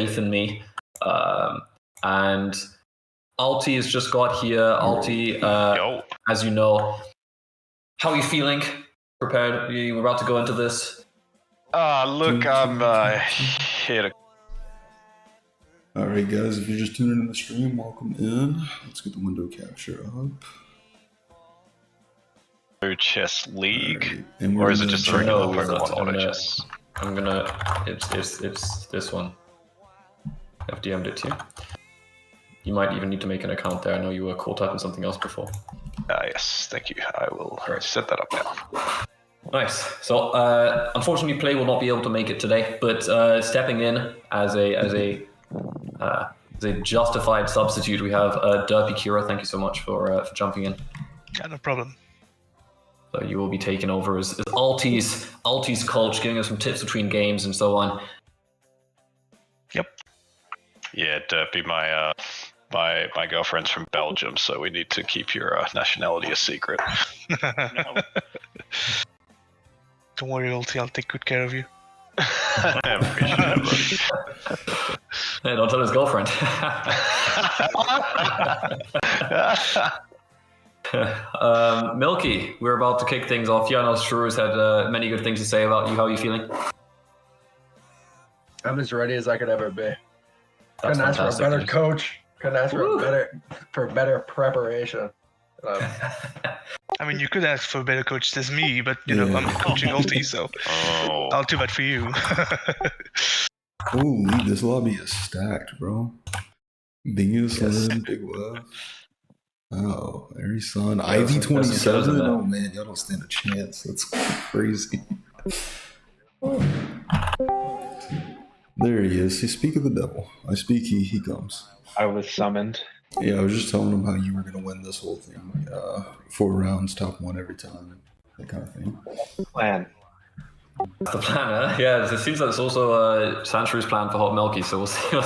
faith in me. And Alti has just got here. Alti, as you know, how are you feeling? Prepared? We're about to go into this. Look, I'm here to... Alright guys, if you're just tuning in the stream, welcome in. Let's get the window capture up. Chess League? Right. Or is it just a regular Pokemon chess? It's this one. I've DM'd it to you. You might even need to make an account there. I know you were caught up in something else before. Yes, thank you. I will set that up now. Nice. So, unfortunately, Play will not be able to make it today, but stepping in as a justified substitute, we have Derpy Kira. Thank you so much for jumping in. Yeah, no problem. So you will be taking over as Alti's coach, giving us some tips between games and so on. Yep. Yeah, Derpy, my girlfriend's from Belgium, so we need to keep your nationality a secret. Don't worry, Ulti, I'll take good care of you. I appreciate it, buddy. Hey, don't tell his girlfriend. Milky, we're about to kick things off. Janos Shrews had many good things to say about you. How are you feeling? I'm as ready as I could ever be. That's Couldn't ask for a fantastic better news. coach. Couldn't ask for better preparation. I mean, you could ask for a better coach than me, but, you know, I'm coaching Ulti, so I'll do that for you. Holy, this lobby is stacked, bro. Big Slim, Big Web. Oh, Airy Sun. Ivy 27. Oh man, y'all don't stand a chance. That's crazy. There he is. See, speak of the devil. I speak, he comes. I was summoned. Yeah, I was just telling him how you were going to win this whole thing. 4 rounds, top 1 every time. That kind of thing. Plan. That's the plan, huh? Yeah, it seems like it's also Sanchu's plan for Hot Milky, so we'll see.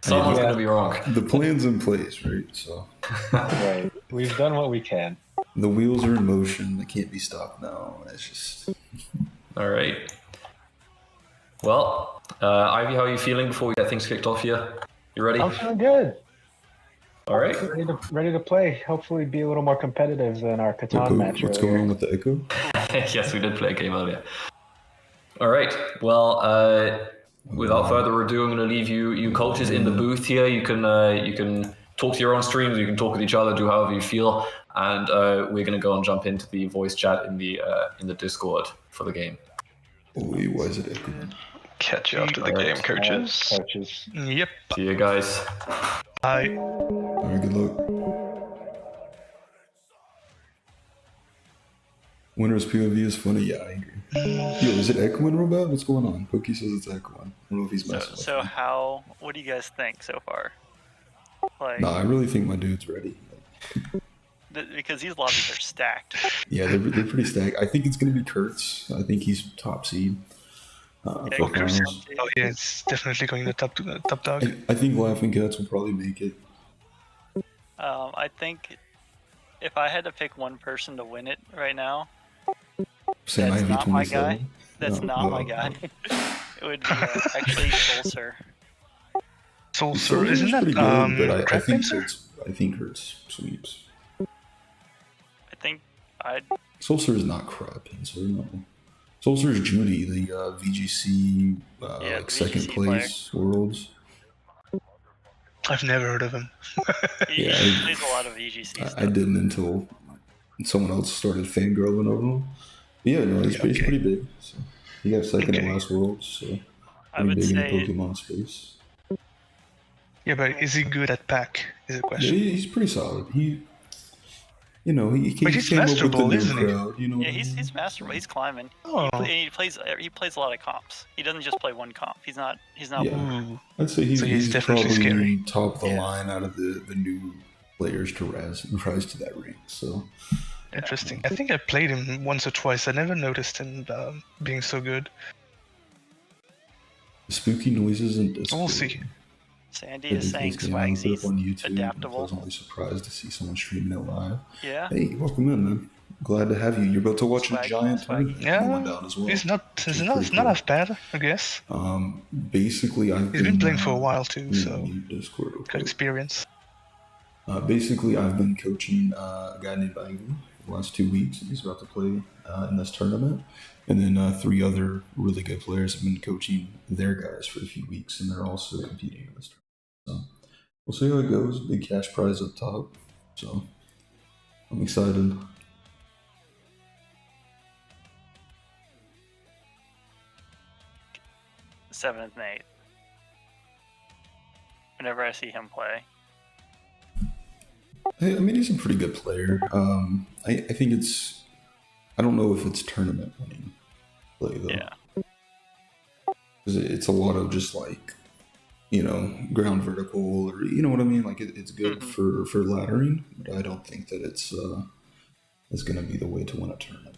Someone's going to be wrong. The plan's in place, right? So. Right. We've done what we can. The wheels are in motion. They can't be stopped now. It's just... All right. Well, Ivy, how are you feeling before we get things kicked off here? You ready? I'm feeling good. All right. Ready to play. Hopefully be a little more competitive than our Catan match. What's going on with the echo? Yes, we did play a game earlier. All right. Well, without further ado, I'm going to leave you coaches in the booth here. You can talk to your own streams. You can talk with each other. Do however you feel. And we're going to go and jump into the voice chat in the Discord for the game. Oh, why is it echoing? Catch you after the game, coaches. Coaches. Yep. See you guys. Bye. All right, good luck. Winner's POV is funny. Yeah, I agree. Yo, is it echoing real bad? What's going on? Pokey says it's echoing. I don't know if he's messing with So me. what do you guys think so far? Like, Nah, I really think my dude's ready. because these lobbies are stacked. Yeah, they're pretty stacked. I think it's going to be Kurtz. I think he's top seed. For Kurtz. finals. Oh, yeah, it's definitely going to top dog. I think Laughing Cats will probably make it. I think if I had to pick one person to win it right now, Sam that's Ivy not my 27. guy. That's not my guy. It would be actually Solsur. Solsur, isn't pretty that good, but I think Crab I think Kurtz sweeps. I think I'd. Solsur is not crap, so no. Solsur is Judy, the VGC like second VGC place worlds. I've never heard of him. He Yeah, plays a lot of VGC stuff. I didn't until someone else started fangirling over him. But yeah, no, he's pretty big. So he got second in last worlds, so I would pretty big say in the Pokemon space. Yeah, but is he good at pack? Is the Yeah, question. he's pretty solid. He came But he's up with the masterable, new isn't he? crowd. You know, yeah, he's masterful. He's climbing. Oh. He plays a lot of comps. He doesn't just play one comp. He's not. Yeah. Ooh. I'd say So he's he's definitely probably scary. top of the Yeah. line out of the new players to rise to that rank. So Interesting. I think I played him once or twice. I never noticed him being so good. spooky noises and Discord. We'll see. Sandy I is think saying this game I put Swagsy's up on YouTube. I'm adaptable. pleasantly surprised to see someone streaming it live. Yeah. Hey, welcome in, man. glad to have you. You're about to watch Swaggy, a giant swaggy. tournament Yeah, going down as well. it's not Which is pretty cool. as bad, I guess. Basically, I've He's been playing for a while too, yeah, so Discord real got quick. experience. Basically, I've been coaching a guy named Ivy for the last 2 weeks. He's about to play in this tournament. And then 3 other really good players have been coaching their guys for a few weeks, and they're also competing in this tournament. So we'll see how it goes. Big cash prize up top. So I'm excited. Seventh and eighth. Whenever I see him play. I mean, he's a pretty good player. I think it's... I don't know if it's tournament winning play, though. Yeah. Because it's a lot of just like, you know, ground vertical, or you know what I mean? Like, it's good for laddering, but I don't think that it's going to be the way to win a tournament.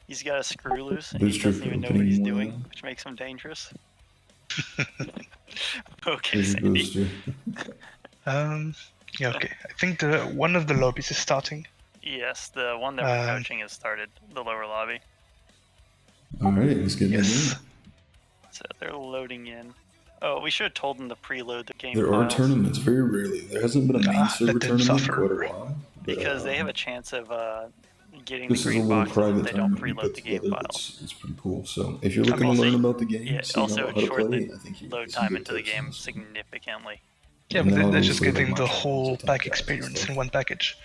He's got a screw loose and he Booster doesn't even know for what he's opening doing, one. which makes him dangerous. Okay, Here's Sandy. Booster. Yeah, okay. I think one of the lobbies is starting. Yes, the one that we're coaching has started, the lower lobby. All right, let's get Yes. in. So they're loading in. Oh, we should have told them to preload the game There are files, tournaments very rarely. There hasn't been a main server let them tournament in suffer. quite a while. But, because they have a chance of getting this the is a green little boxes private if they don't tournament we preload put the game together. files. It's pretty cool. So if you're looking to Also, learn about the game, Yeah, see how also to short play, the I think you load get some time good into the tips game and stuff. significantly. Yeah, And but then that's just obviously, getting like, the my whole channels, pack attack guides and experience stuff. in one package.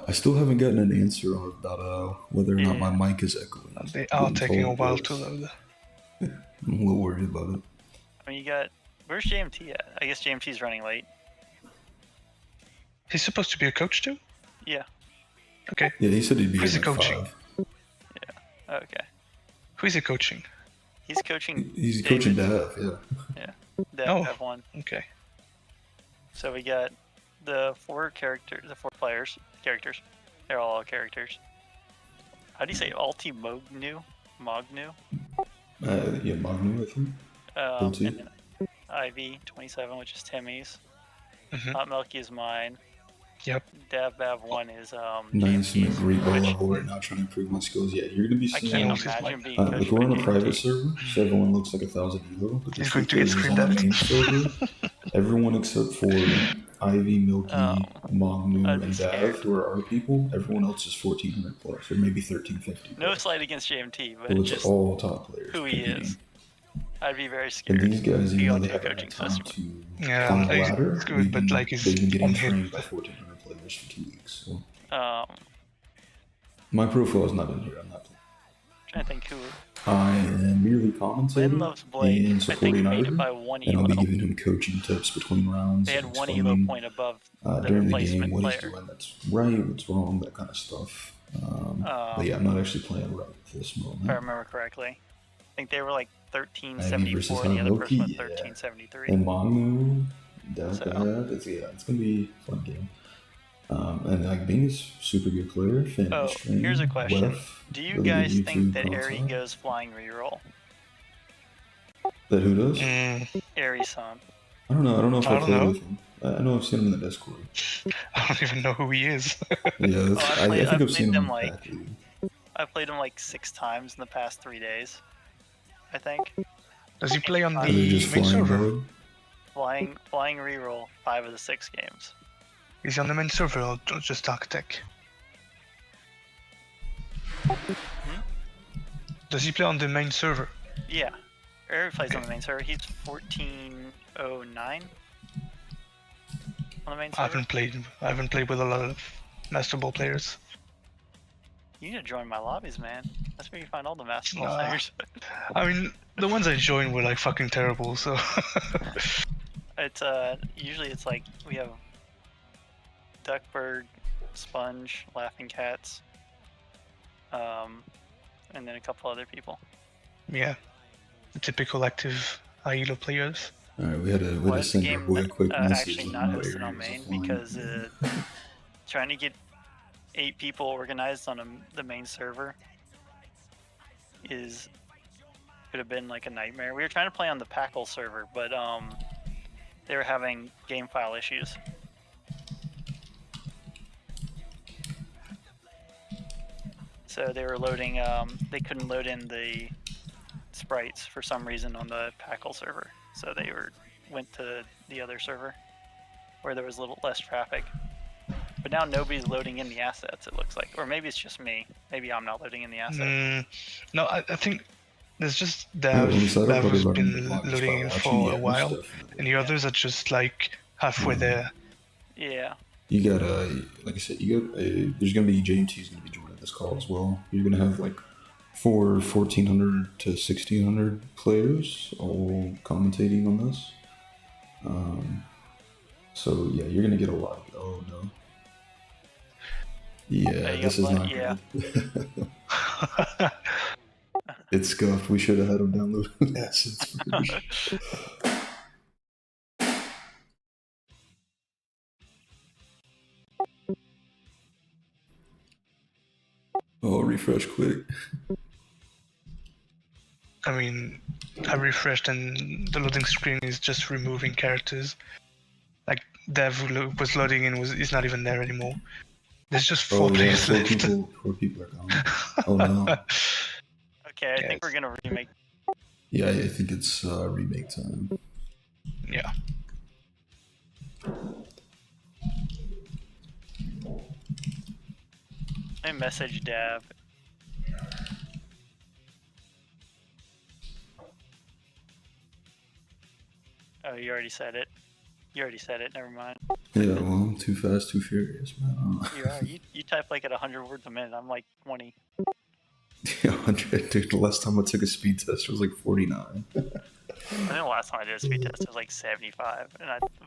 I still haven't gotten an answer about whether or not my Yeah. mic is echoing. They are Getting taking a told while yes. to load. I'm a little worried about it. I mean, you got where's JMT at? I guess JMT's running late. He's supposed to be a coach too? Yeah. Okay. Yeah, he said he'd be Who's in he at coaching? 5. Okay. Who is he coaching? He's coaching. He's coaching David. Dav, yeah. Dev Oh. have one. Okay. So we got the 4 characters. They're all characters. How do you say Alti Mognu? Mognu? Yeah, Magnu, I think. And Guilty. then Ivy 27, which is Timmy's. Mhm. Hot Milky is mine. Yep. Dab Bav 1 is Nice, I'm at JMT's, great ball which level right now, trying to improve my skills. Yeah, you're gonna be I seeing. can't Alti's imagine mine. being Like coached we're by on a private JMT. server, so everyone looks like 1,000 elo. But the He's going truth to get is, screamed on the at. main server, everyone except for Ivy, Milky, Magnu, I'd be and scared. Dav, who are our people, everyone else is 1,400 plus, or maybe 1,350. No plus. slight against JMT, but So it's just all top players. who he competing. is. I'd be very And scared. these guys, Be even though on they two haven't coaching had time systems. to Yeah, climb a it's ladder, good, but, like, they've been getting on hit. trained by 1,400 players for 2 weeks. So Um, my profile is not in here. I'm not playing. trying to think who. I am merely commentating Ben loves Blake. and I think supporting made it Ivy, by one and I'll be elo. giving him coaching tips between rounds. They had and one elo explaining, point above the during the game replacement what he's player. doing that's right, what's wrong, that kind of stuff. But yeah, I'm not actually playing right at this If I moment. remember correctly. I think they were like Ivy versus 1374 and the other Loki, person was yeah. 1373. And Magnu, So- it's gonna be a fun game. And like being a super good player, fan Oh, stream, here's a question. Wef, Do you really good guys YouTube think that Airy content. goes flying reroll? That who does? Airy-san. I don't know. I don't know if I I don't played know. with him. I know I've seen him in the Discord. I don't even know who he is. Yeah, that's, Oh, I think I've I've seen played him them, in the like- back league. I played him like 6 times in the past 3 days. I think. Does he play on the Are they just main flying server? mode? Flying reroll 5 of the 6 games. Is he on the main server or just Architect? Does he play on the main server? Yeah. Airy plays on the main server. He's 1409 on the main I server. haven't played with a lot of Master Ball players. You need to join my lobbies, man. That's where you find all the Master Ball Nah. players. I mean, the ones I joined were like fucking terrible, so. It's usually it's like we have Duckbird, Sponge, Laughing Cats, and then a couple other people. Yeah. The typical active Ailo players. All right, we had to Why is the send your game boy a quick message. actually on not what hosted area on he was main? flying. Because trying to get 8 people organized on the main server could have been like a nightmare. We were trying to play on the Packle server, but they were having game file issues. So they were loading. They couldn't load in the sprites for some reason on the Packle server. So they went to the other server where there was a little less traffic. But now nobody's loading in the assets, it looks like. Or maybe it's just me. Maybe I'm not loading in the assets. No, I think there's just Yeah, dev when we started, that probably have learning been the longest loading by in watching. for Yeah, a most while, definitely. and the others are just like halfway there. Yeah. You got like I said, you got there's gonna be JMT's gonna be joining this call as well. You're gonna have like 1,400 to 1,600 players all commentating on this. So yeah, you're gonna get a lot. Oh no. Yeah, you this got is blood? not Yeah. good. It's scuffed. We should have had him download assets first. Oh, refresh quick. I mean, I refreshed and the loading screen is just removing characters. Like dev was loading in is not even there anymore. There's just four Oh yeah, players left. four people are gone. Oh no. Okay, I think we're gonna remake. Yeah, I think it's remake time. Yeah. I message Dav. Oh, you already said it. You already said it. Never mind. Yeah, well, I'm too fast, too furious, man. You are. You type like at 100 words a minute. I'm like 20. Yeah, 100. Dude, the last time I took a speed test was like 49. I think the last time I did a speed test was like 75.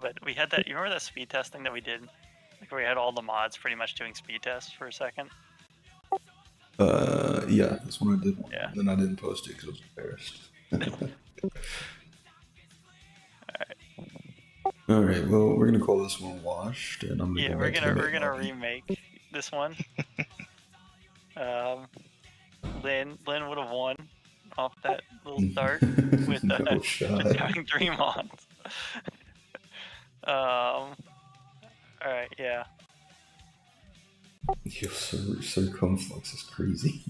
But we had that. You remember that speed testing that we did? Like where we had all the mods pretty much doing speed tests for a second. Yeah, that's when I did one. Yeah. Then I didn't post it because I was embarrassed. All right. Well, we're gonna call this one washed, and I'm gonna Yeah, go we're back to the gonna main lobby. remake this one. Lynn would have won off that little start with No shot. having 3 mods. All right, yeah. Yo, circumflux is crazy.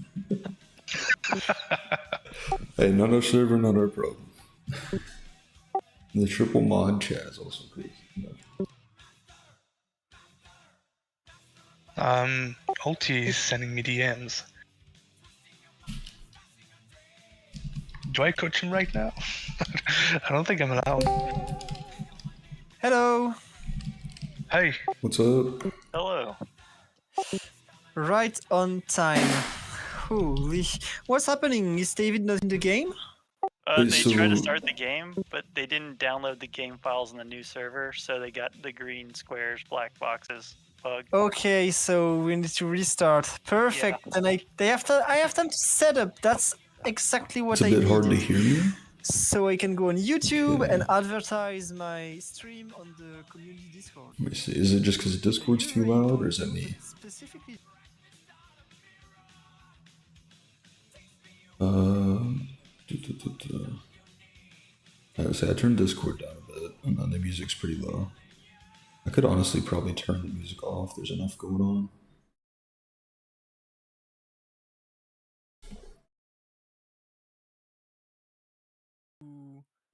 Hey, not our server, not our problem. The triple mod chat is also crazy. Ulti is sending me DMs. Do I coach him right now? I don't think I'm allowed. Hello. Hey. What's up? Hello. Right on time. Holy. What's happening? Is David not in the game? They tried to start the game, but they didn't download the game files in the new server, so they got the green squares, black boxes bug. Okay, so we need to restart. Perfect. Yeah. And I have time to set up. That's exactly what It's a I bit need. hard to hear you. So I can go on YouTube Okay. and advertise my stream on the community Discord. Let me see. Is it just because Discord's too loud, or is that me? Specifically. I would say I turned Discord down a bit, and then the music's pretty low. I could honestly probably turn the music off. There's enough going on.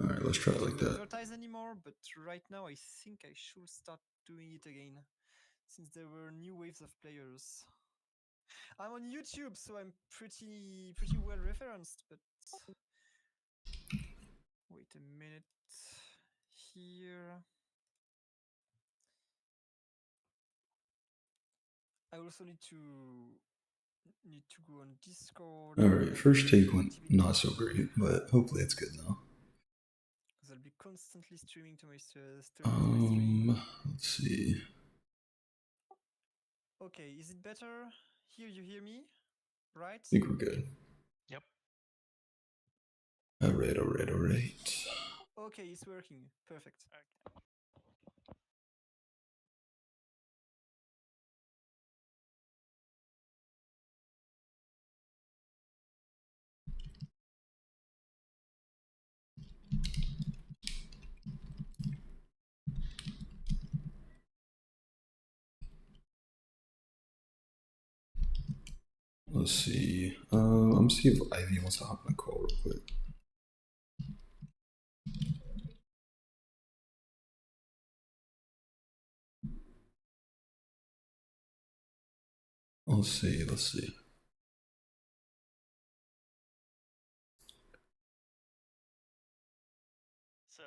All right, let's try it like that. Advertise anymore, but right now I think I should start doing it again, since there were new waves of players. I'm on YouTube, so I'm pretty well referenced, but wait a minute here. I also need to go on Discord. All right, first take went not so great, but hopefully it's good now. Because I'll be constantly streaming to my stream. Let's see. Okay, is it better? Here you hear me, right? I think we're good. Yep. All right. Okay, it's working. Perfect. Okay. Let's see. I'm gonna see if Ivy wants to hop on a call real quick. Let's see. So,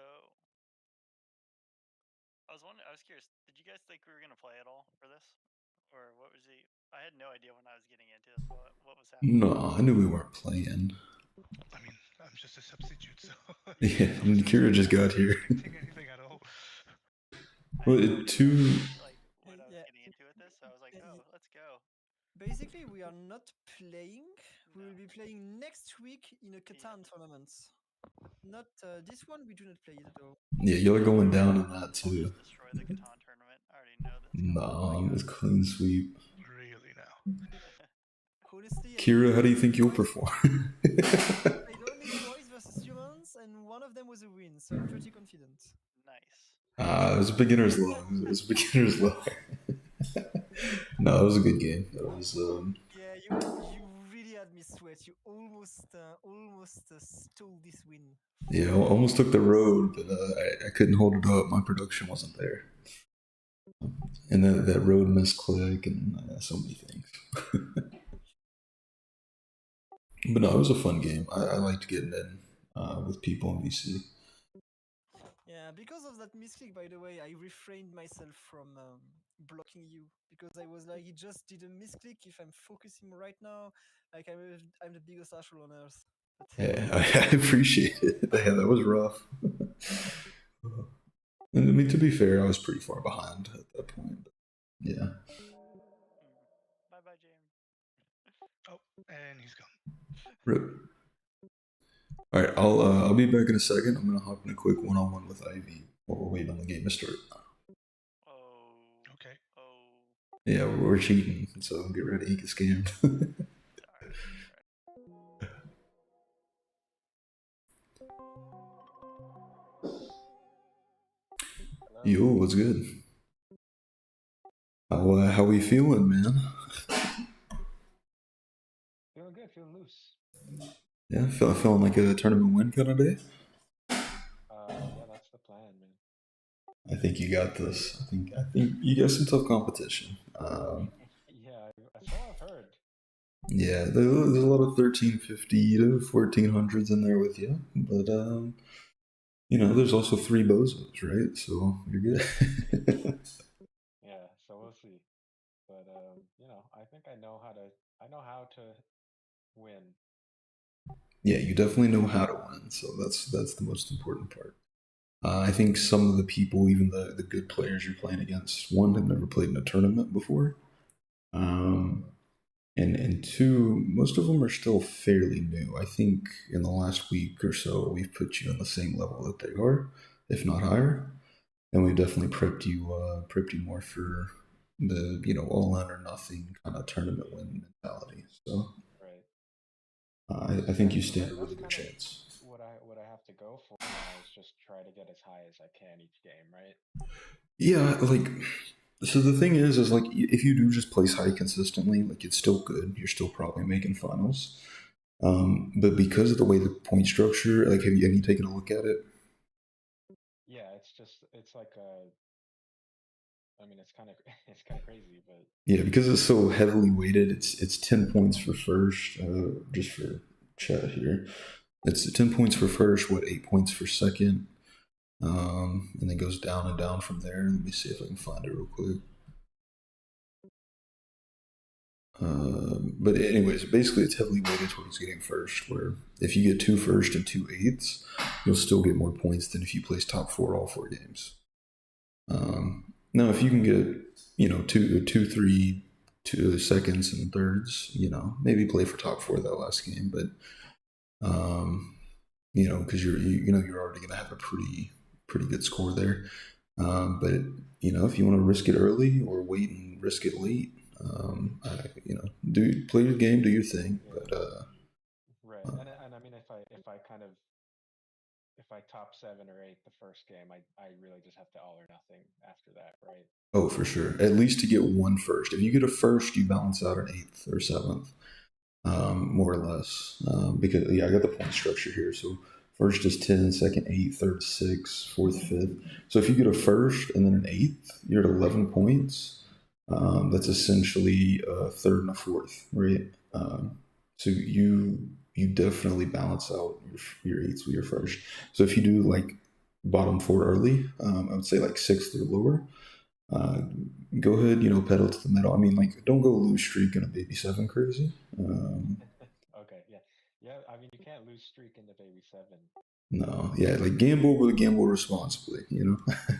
I was curious. Did you guys think we were gonna play at all for this, or what was the? I had no idea when I was getting into this. What was happening? No, I knew we weren't playing. I mean, I'm just a substitute, so. Yeah, I mean, Kira just got here. Anything at all. Well, I had no idea two. like what I was Yeah. getting into with this, so I was like, Yeah, oh, let's go. Basically, we are not playing. We will No. be playing next week in a Catan tournament. Not this one. We do not play it at all. Yeah, you're going down in that I'll too. just destroy the Catan tournament. I already know that's Nah, it's clean sweep. Really now. Honestly, Kira, how do you think you'll perform? I played only twice versus humans, and one of them was a win, so I'm pretty confident. Nice. It was a beginner's luck. It was beginner's luck. No, it was a good game. It was. Yeah, you really had me sweat. You almost stole this win. Yeah, I almost took the road, but I couldn't hold it up. My production wasn't there, and that road misclick and so many things. But no, it was a fun game. I liked getting in with people in VC. Yeah, because of that misclick, by the way, I refrained myself from blocking you because I was like, he just did a misclick. If I'm focusing right now, like I'm the biggest asshole on earth. But Yeah, I appreciate it. Yeah, that was rough. And I mean, to be fair, I was pretty far behind at that point. But yeah. Bye bye, James. Oh, and he's gone. Rip. All right, I'll be back in a second. I'm gonna hop in a quick one-on-one with Ivy while we're waiting on the game to start. Oh. Okay. Oh. Yeah, we're cheating, so get ready, get scammed. Yo, what's good? How we feeling, man? Feeling good, feeling loose. Yeah, feeling like a tournament win kind of day. Yeah, that's the plan, man. I think you got this. I think you got some tough competition. Yeah, that's all I've heard. Yeah, there's a lot of 1350 to 1400s in there with you, but you know, there's also 3 bozos, right? So you're good. Yeah, so we'll see. But you know, I think I know how to win. Yeah, you definitely know how to win, so that's the most important part. I think some of the people, even the good players you're playing against, one, have never played in a tournament before, and two, most of them are still fairly new. I think in the last week or so, we've put you on the same level that they are, if not higher, and we definitely prepped you more for the all in or nothing kind of tournament win mentality. So Right. I think you stand a That's really good kind of chance. what I have to go for now is just try to get as high as I can each game, right? Yeah, like, so the thing is like, if you do just place high consistently, like, it's still good. You're still probably making finals. But because of the way the point structure, like, have you taken a look at it? Yeah, it's like I mean, it's kind of it's kind of crazy, but Yeah, because it's so heavily weighted. It's 10 points for first. Just for chat here, it's 10 points for first. 8 points for second? And then goes down and down from there. Let me see if I can find it real quick. But anyways, basically it's heavily weighted towards getting first, where if you get 2 first and 2 eighths, you'll still get more points than if you place top 4 all 4 games. Now, if you can get, 2, 3 seconds and thirds, maybe play for top 4 that last game, but because you're already going to have a pretty good score there. But if you want to risk it early or wait and risk it late, do play your game, do your thing. But right, and I mean, if I top 7 or 8 the first game, I really just have to all or nothing after that, right? Oh, for sure. At least to get 1 first. If you get a first, you balance out an 8th or 7th. more or less. Because I got the point structure here. So first is 10, second 8, third 6, fourth 5th. So if you get a first and then an 8th, you're at 11 points. That's essentially a third and a fourth, right? So you definitely balance out your 8ths with your first. So if you do like bottom 4 early, I would say like 6th or lower. Go ahead, pedal to the metal. I mean, like, don't go lose streak in a baby 7 crazy. Okay, yeah. I mean, you can't lose streak in the baby 7. No, yeah, like gamble, but gamble responsibly.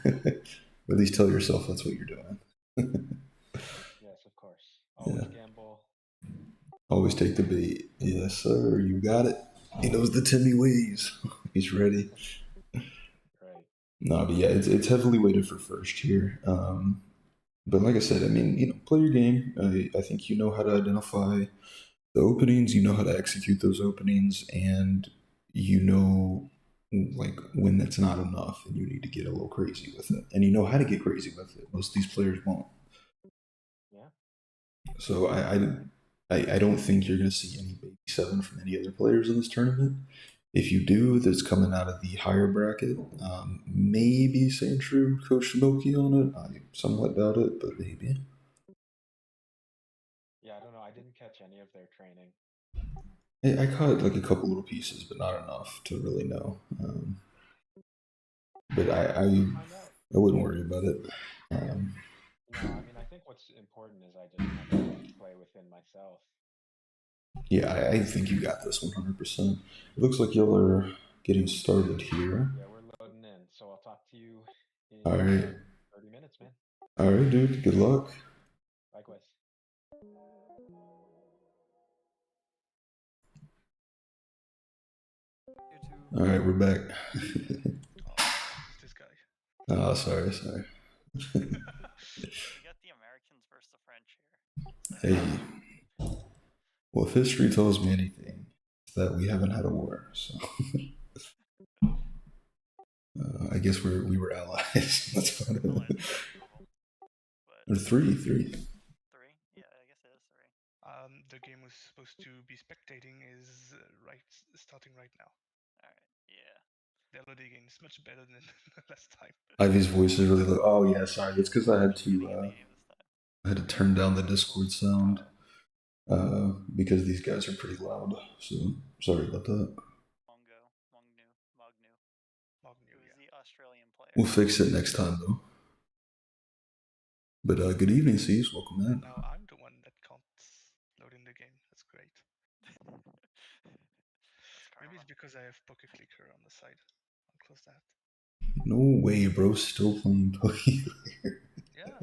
At least tell yourself that's what you're doing. Yes, of course. Always Yeah. gamble. Always take the bait. Yes, sir. You got it. He knows the Timmy ways. He's ready. Right. No, but yeah, it's heavily weighted for first here. But like I said, I mean, play your game. I think you know how to identify the openings, you know how to execute those openings, and you know like when that's not enough and you need to get a little crazy with it. And you know how to get crazy with it. Most of these players won't. Yeah. So I don't think you're gonna see any baby 7 from any other players in this tournament. If you do, that's coming out of the higher bracket. Maybe Sandshrew Coach Shimoki on it. I somewhat doubt it, but maybe. Yeah, I don't know. I didn't catch any of their training. I caught like a couple little pieces, but not enough to really know. But I wouldn't worry about it. No, I mean, I think what's important is I just kind of play within myself. Yeah, I think you got this 100%. It looks like y'all are getting started here. Yeah, we're loading in, so I'll talk to you in All right. 30 minutes, man. All right, dude. Good luck. Likewise. You too. All right, we're back. Who's this guy? Oh, sorry. We got the Americans versus the French here. Hey. Well, if history tells me anything, it's that we haven't had a war, so I guess we were allies. That's about it. Allies are debatable, but Or three. three? Yeah, I guess it is three. The game was supposed to be spectating is starting right now. All right. Yeah. The loading in is much better than last time. Ivy's voice is really low. Oh yeah, sorry. It's because I had Beginning of to the game this time. I had to turn down the Discord sound because these guys are pretty loud. So sorry about that. Magnu. Magnu, Who's yeah. the Australian player? We'll fix it next time though. But good evening, C's. Welcome in. Now I'm the one that can't load in the game. That's great. Maybe it's because I have Pocket Clicker on the side. I'll close that. No way, bro. Still playing Pokemon. Yeah.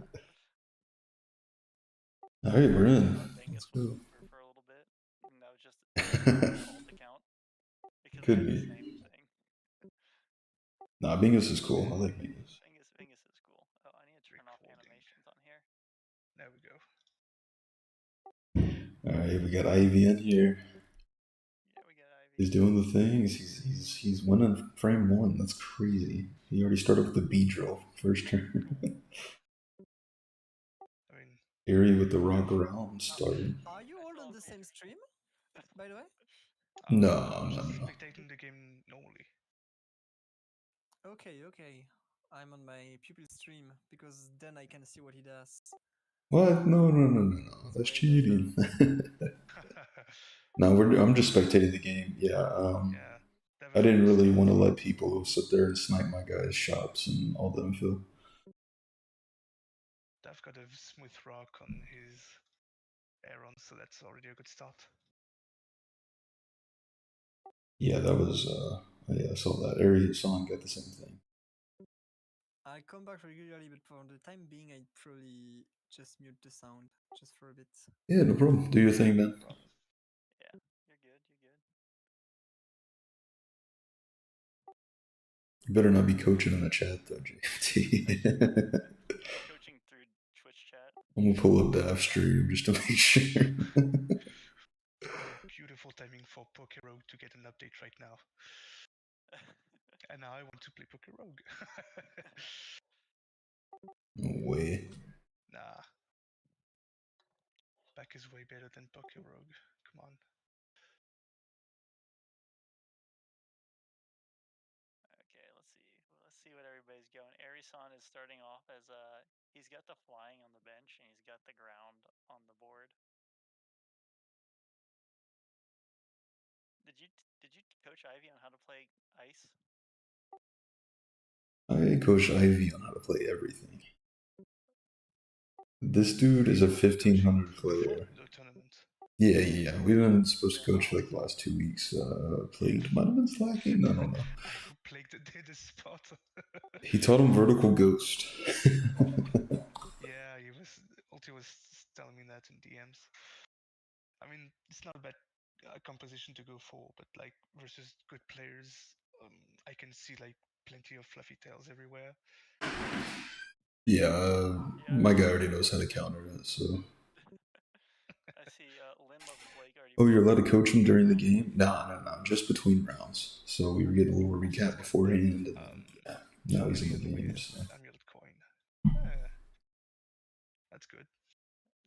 All right, we're in. Vegas Let's was go. for a little bit. And that was just an alt account because Could of be. his name thing. Nah, Bingus is cool. I like Bingus. Vengus is cool. Oh, I need to turn off Recording. animations on here. There we go. All right, we got Ivy in here. Yeah, we got Ivy. He's doing the things. He's winning frame 1. That's crazy. He already started with the B drill first turn. I mean, Eerie with the rock around started. Are you all on the same stream, by the way? No. I'm just spectating the game normally. Okay. I'm on my pupil stream because then I can see what he does. What? No. That's cheating. No, I'm just spectating the game. Yeah. Yeah. I didn't really want to let people sit there and snipe my guys' shots and all the info. I've got a smooth rock on his Aaron, so that's already a good start. Yeah, that was. I saw that. Eerie song got the same thing. I come back regularly, but for the time being, I'd probably just mute the sound just for a bit. Yeah, no problem. Do your thing, man. Yeah, you're good. You better not be coaching in the chat, though, JFT. Coaching through Twitch chat. I'm gonna pull up the F stream just to make sure. Beautiful timing for Poké Rogue to get an update right now. And now I want to play Poké Rogue. No way. Nah. Back is way better than Poké Rogue. Come on. Okay, let's see. Let's see what everybody's going. Arison is starting off as he's got the flying on the bench and he's got the ground on the board. Did you coach Ivy on how to play ice? I coach Ivy on how to play everything. This dude is a 1500 player. The tournament. Yeah. We've been supposed to coach for like the last 2 weeks. Plagued might have been slacking. I don't know. Plagued did this spot. He taught him vertical ghost. Yeah, Ulti was telling me that in DMs. I mean, it's not a bad composition to go for, but like versus good players, I can see like plenty of fluffy tails everywhere. Yeah, my guy already knows how to counter it, so. I see Limb of Flake already. Oh, you're allowed to coach him during the game? No, just between rounds. So we were getting a little recap beforehand, and then, yeah, now he's in the game. So. Amulet coin. That's good.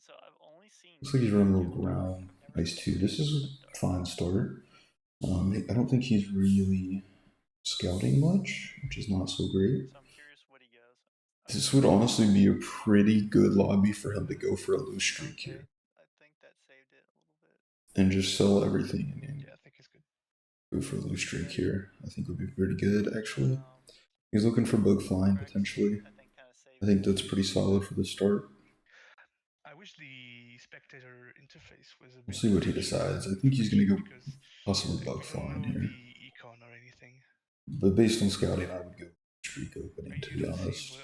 So I've only seen. Looks like he's running a little ground. Ice 2. This is a fine start. I don't think he's really scouting much, which is not so great. So I'm curious what he goes. This would honestly be a pretty good lobby for him to go for a loose streak here. I think that saved it a little bit. And just sell everything. Yeah, I think he's good. Go for a loose streak here. I think would be pretty good, actually. He's looking for bug flying, potentially. I think that's pretty solid for the start. I wish the spectator interface was a bit. We'll see what he decides. I think he's going to go possibly bug flying here. The econ or anything. But based on scouting, I would go streak opening, to be honest.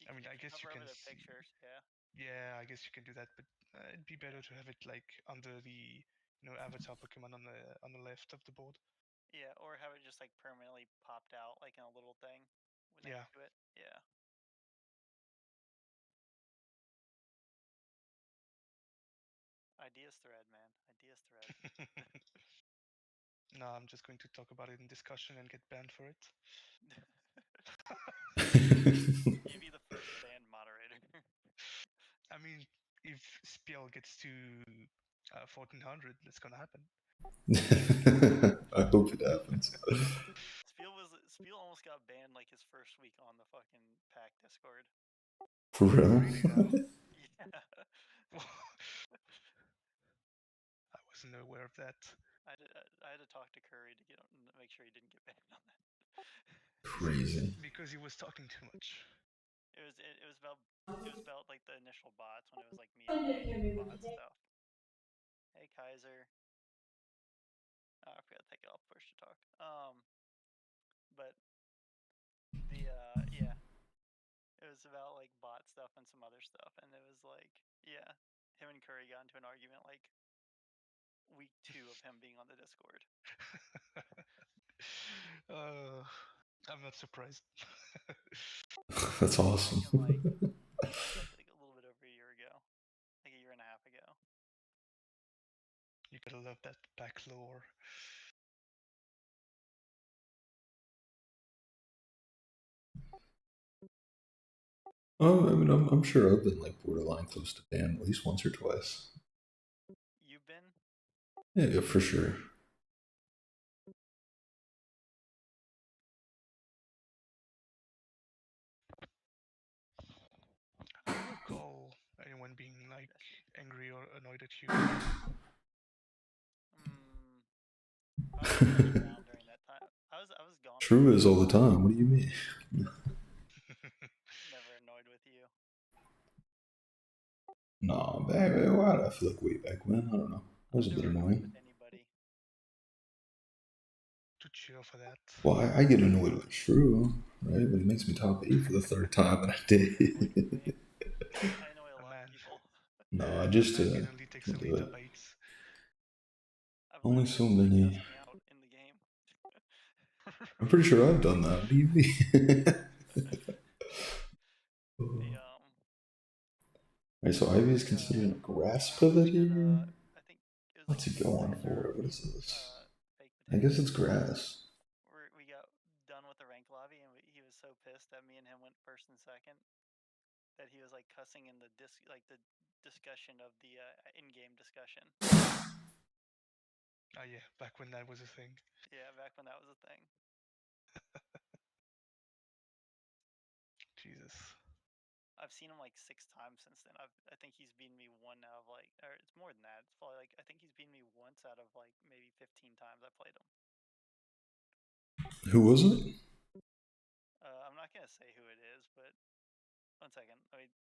I mean, I guess you can. Pictures, yeah. Yeah, I guess you can do that, but it'd be better to have it like under the avatar Pokemon on the left of the board. Yeah, or have it just like permanently popped out like in a little thing next to it. Yeah. Ideas thread, man. Ideas thread. No, I'm just going to talk about it in discussion and get banned for it. You'd be the first banned moderator. I mean, if Spiel gets to 1400, that's gonna happen. I hope it happens. Spiel almost got banned like his first week on the fucking pack Discord. For real? Yeah. I wasn't aware of that. I had to talk to Curry to make sure he didn't get banned on that. Crazy. Because he was talking too much. It was about like the initial bots when it was like me and bot stuff. Hey Kaiser. Oh, I forgot to take it off push to talk. But the yeah, it was about like bot stuff and some other stuff, and it was like him and Curry got into an argument like week 2 of him being on the Discord. I'm not surprised. That's awesome. Like a little bit over a year ago, like a year and a half ago. You gotta love that back lore. I mean, I'm sure I've been like borderline close to ban at least once or twice. You've been? Yeah, for sure. I don't recall anyone being like angry or annoyed at you. I was around during that time. I was gone. True is all the time. What do you mean? Never annoyed with you. Nah, why did I feel like way back when? I don't know. That was a bit annoying. With anybody. Too chill for that. Well, I get annoyed with True, right? But it makes me top 8 for the 3rd time in a day. I annoy a lot of people. No, I just it only takes do it. Only so many. In the game. I'm pretty sure I've done that. What do you mean? Alright, so Ivy is considering a grass pivot here. What's he going for? What is this? I guess it's grass. We got done with the rank lobby, and he was so pissed that me and him went first and second. that he was like cussing in the discussion of the in-game discussion. Oh yeah, back when that was a thing. Yeah, back when that was a thing. Jesus. I've seen him like 6 times since then. I think he's beaten me one out of like, or it's more than that. It's probably like I think he's beaten me once out of like maybe 15 times I played him. Who was it? I'm not gonna say who it is, but 1 second. I mean,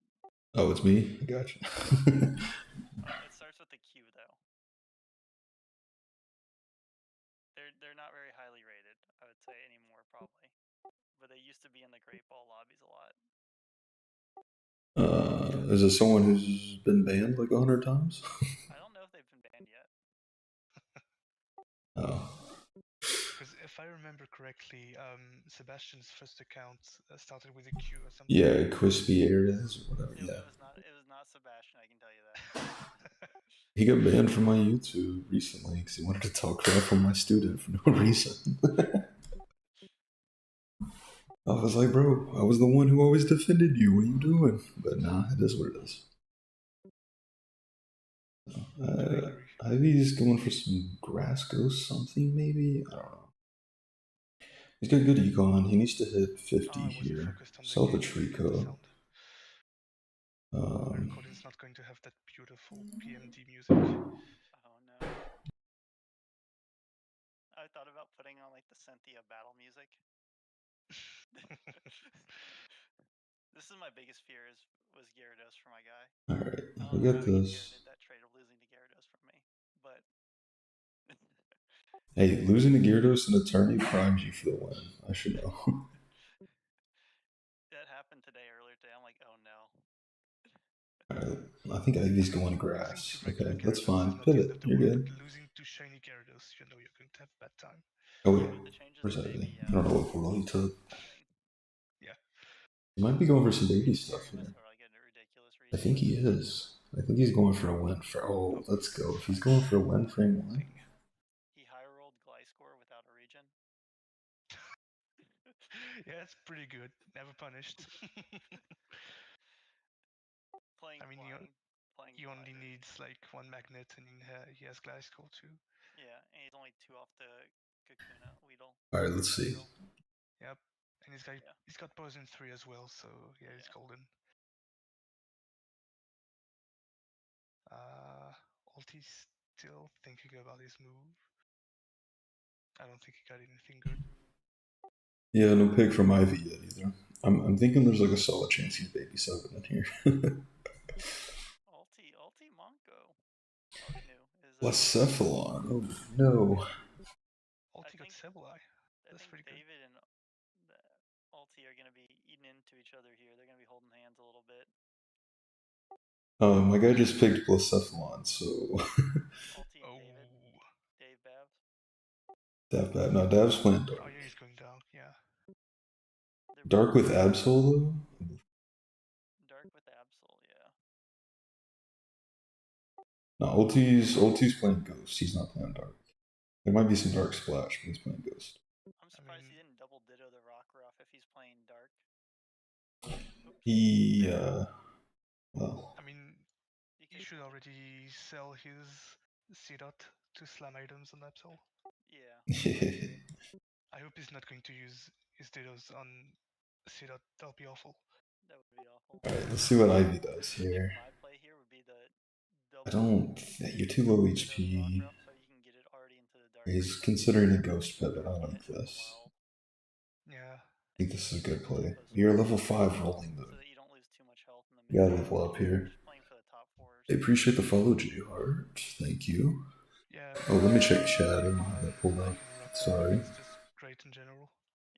Oh, it's me. I gotcha. it starts with the Q though. They're not very highly rated, I would say, anymore probably, but they used to be in the Great Ball lobbies a lot. Is it someone who's been banned like 100 times? I don't know if they've been banned yet. Oh. Because if I remember correctly, Sebastian's first account started with a Q or something. Yeah, Crispy Areas or whatever. It Yeah. was not Sebastian, I can tell you that. He got banned from my YouTube recently because he wanted to talk crap on my student for no reason. I was like, bro, I was the one who always defended you. What are you doing? But nah, it is what it is. Ivy's going for some grass ghost something, maybe? I don't know. He's got good econ. He needs to hit 50 here. Sell the Trico. Colin's not going to have that beautiful PMD music. Oh no. I thought about putting on like the Cynthia battle music. This is my biggest fear was Gyarados for my guy. Alright, we got this. Did that trade of losing to Gyarados from me, but hey, losing to Gyarados in Eternity primes you for the win. I should know. that happened today earlier today. I'm like, oh no. Alright, I think Ivy's going grass. Okay, that's fine. Pivot, you're good. Losing to shiny Gyarados, you know you're going to have a bad time. Oh wait, where's Ivy? I don't know what world he took. Yeah. He might be going for some baby stuff here. I think he is. I think he's going for a win for. Oh, let's go. If he's going for a win frame 1. He high rolled Gliscor without a region. Yeah, it's pretty good. Never punished. He only needs like 1 magnet and he has Gliscor too. Yeah, and he's only 2 off the Kakuna Weedle. Alright, let's see. Yep. And he's got Poison 3 as well, so yeah, he's golden. Ulti's still thinking about his move. I don't think he got anything good. Yeah, no pick from Ivy yet either. I'm thinking there's like a solid chance he's baby 7 in here. Ulti Monko. Blacephalon. Oh no. Ulti got Sableye. That's pretty good. David and Ulti are going to be eating into each other here. They're going to be holding hands a little bit. My guy just picked Blacephalon, so. Ulti and Dave Babs. No, Dav's playing Dark. Oh yeah, he's going down, yeah. Dark with Absol though? Dark with Absol, yeah. No, Ulti's playing Ghost. He's not playing Dark. There might be some Dark Splash, but he's playing Ghost. I'm surprised he didn't double ditto the Rockruff if he's playing Dark. He, well. I mean, he should already sell his C-Dot to slam items on Absol. Yeah. I hope he's not going to use his Dittos on C-Dot. That'll be awful. That would be awful. Alright, let's see what Ivy does here. My play here would be the I don't. You're too low HP. so you can get it already into the dark. He's considering a Ghost Pivot. I like this. Yeah. I think this is a good play. You're level 5 rolling though. So that you don't lose too much health in the You gotta level up here. I appreciate the follow, J-Heart. Thank you. Yeah. Oh, let me check chat. I don't have that pulled up. Sorry. It's just great in general.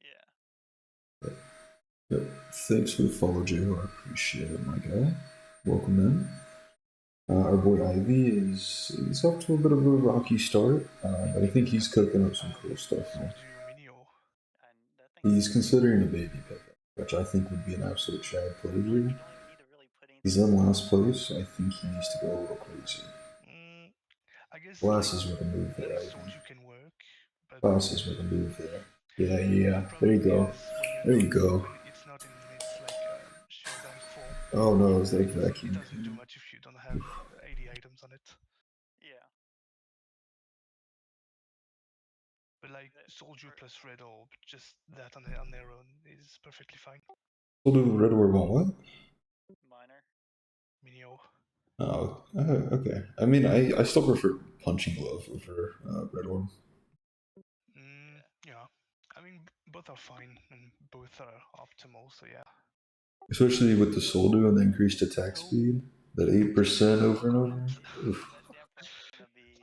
Yeah. Yep. Thanks for the follow, J-Heart. Appreciate it, my guy. Welcome in. Our boy Ivy is off to a bit of a rocky start, but I think he's cooking up some cool stuff now. He's considering a baby pivot, which I think would be an absolute Chad play here. He's in last place, so I think he needs to go a little crazy. I guess Glasses with a move there, Ivy. Can work, but Glasses with a move there. Yeah. There you go. There you go. It's not in its like showdown form. Oh no, is that It vacuum? doesn't do much if you don't have 80 items on it. Yeah. But like soldier plus red orb, just that on their own is perfectly fine. We'll do red orb on what? Minor. Minio. Oh, okay. I mean, I still prefer punching glove over red orb. Yeah. I mean, both are fine and both are optimal. So yeah. Especially with the soldo and the increased attack speed, that 8% over and over. Oof. That dampener's gonna be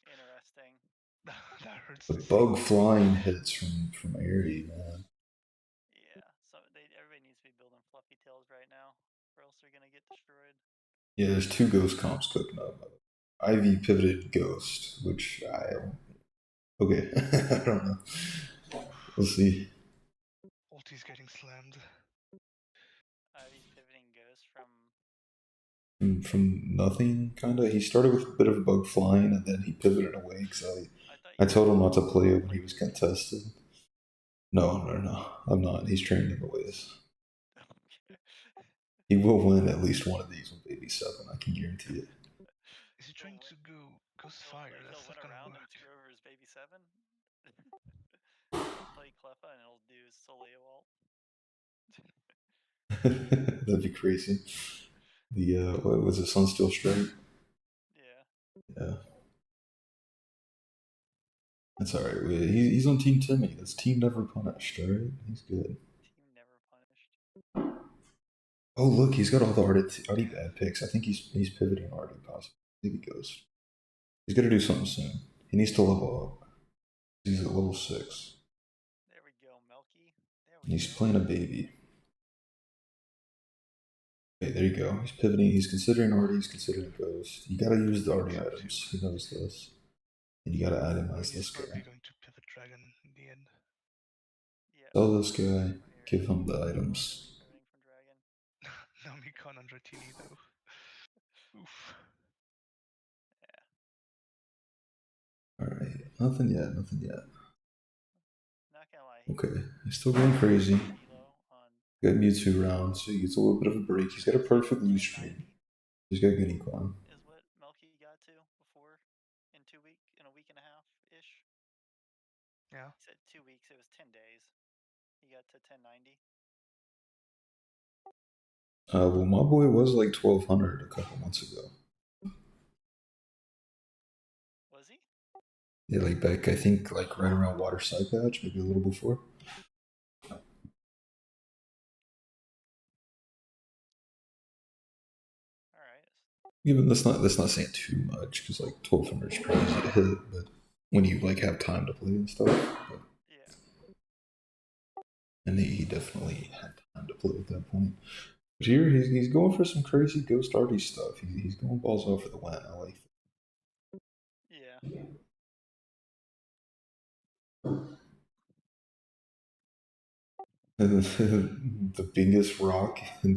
interesting. That hurts. The to bug see. flying hits from Airy, man. Yeah, so everybody needs to be building fluffy tails right now, or else they're gonna get destroyed. Yeah, there's 2 ghost comps cooking up. Ivy pivoted ghost, which I don't. Okay, I don't know. We'll see. Ulti's getting slammed. Ivy's pivoting ghost from. From nothing, kind of. He started with a bit of bug flying, and then he pivoted away because I told him not to play it when he was contested. No, I'm not. He's trained in the ways. He will win at least one of these with Baby 7, I can guarantee it. Is he trying to go Ghost Fire? That's not gonna work. And screw over his Baby 7? Play Cleffa and it'll do Soleo ult. That'd be crazy. The what was it, Sunsteel Strike? Yeah. That's alright. He's on Team Timmy. That's Team Never Punished, alright? He's good. Team Never Punished. Oh look, he's got all the Artie bad picks. I think he's pivoting Artie possibly. Maybe Ghost. He's gotta do something soon. He needs to level up. He's at level 6. There we go, Melky. He's playing a baby. Okay, there you go. He's pivoting. He's considering Artie. He's considering Ghost. You gotta use the Artie items. He knows this. And you gotta add him as this guy. Probably going to pivot Dragon in the end. Yeah. Sell this guy. Give him the items. No Mikon on Dratini though. Oof. Yeah. Alright. Nothing yet. Not gonna lie. Okay. He's still going crazy. Got Mewtwo round, so he gets a little bit of a break. He's got a perfect loose stream. He's got good econ. Is what Melky got to before in a week and a half ish. Yeah. He said 2 weeks. It was 10 days. He got to 1090. Well, my boy was like 1200 a couple months ago. Was he? Yeah, like back, I think, like right around Water Side Patch, maybe a little before. Even that's not saying too much because like 1200 is crazy to hit, but when you like have time to play and stuff. But, and he definitely had time to play at that point. But here he's going for some crazy Ghost Artie stuff. He's going balls out for the win. I like that. Yeah. The biggest rock in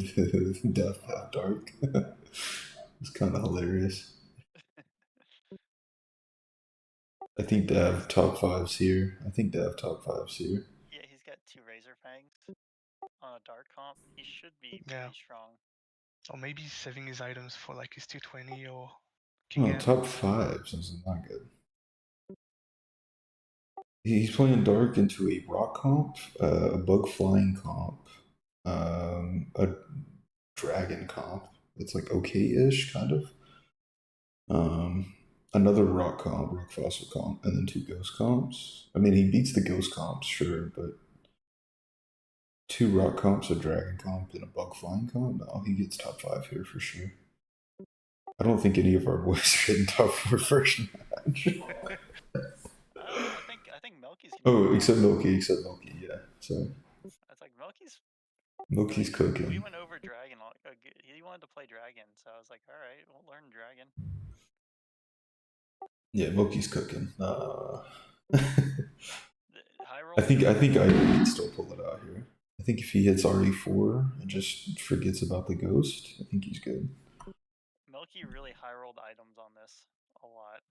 Death Half Dark. It's kind of hilarious. I think Dav top 5's here. Yeah, he's got 2 Razor Fangs on a dark comp. He should be pretty strong. Or maybe he's saving his items for like his 220 or King Oh, top 5, so it's not good. He's playing dark into a rock comp, a bug flying comp, a dragon comp. It's like okay-ish, kind of. Another rock comp, rock fossil comp, and then 2 ghost comps. I mean, he beats the ghost comps, sure, but 2 rock comps, a dragon comp, and a bug flying comp. No, he gets top 5 here for sure. I don't think any of our boys are getting top 4 first match. I think Melky's. Oh, except Milky, yeah. So. It's like Milky's cooking. We went over Dragon. He wanted to play Dragon, so I was like, all right, we'll learn Dragon. Yeah, Milky's cooking. I think I can still pull it out here. I think if he hits RE4 and just forgets about the ghost, I think he's good. Melky really high rolled items on this a lot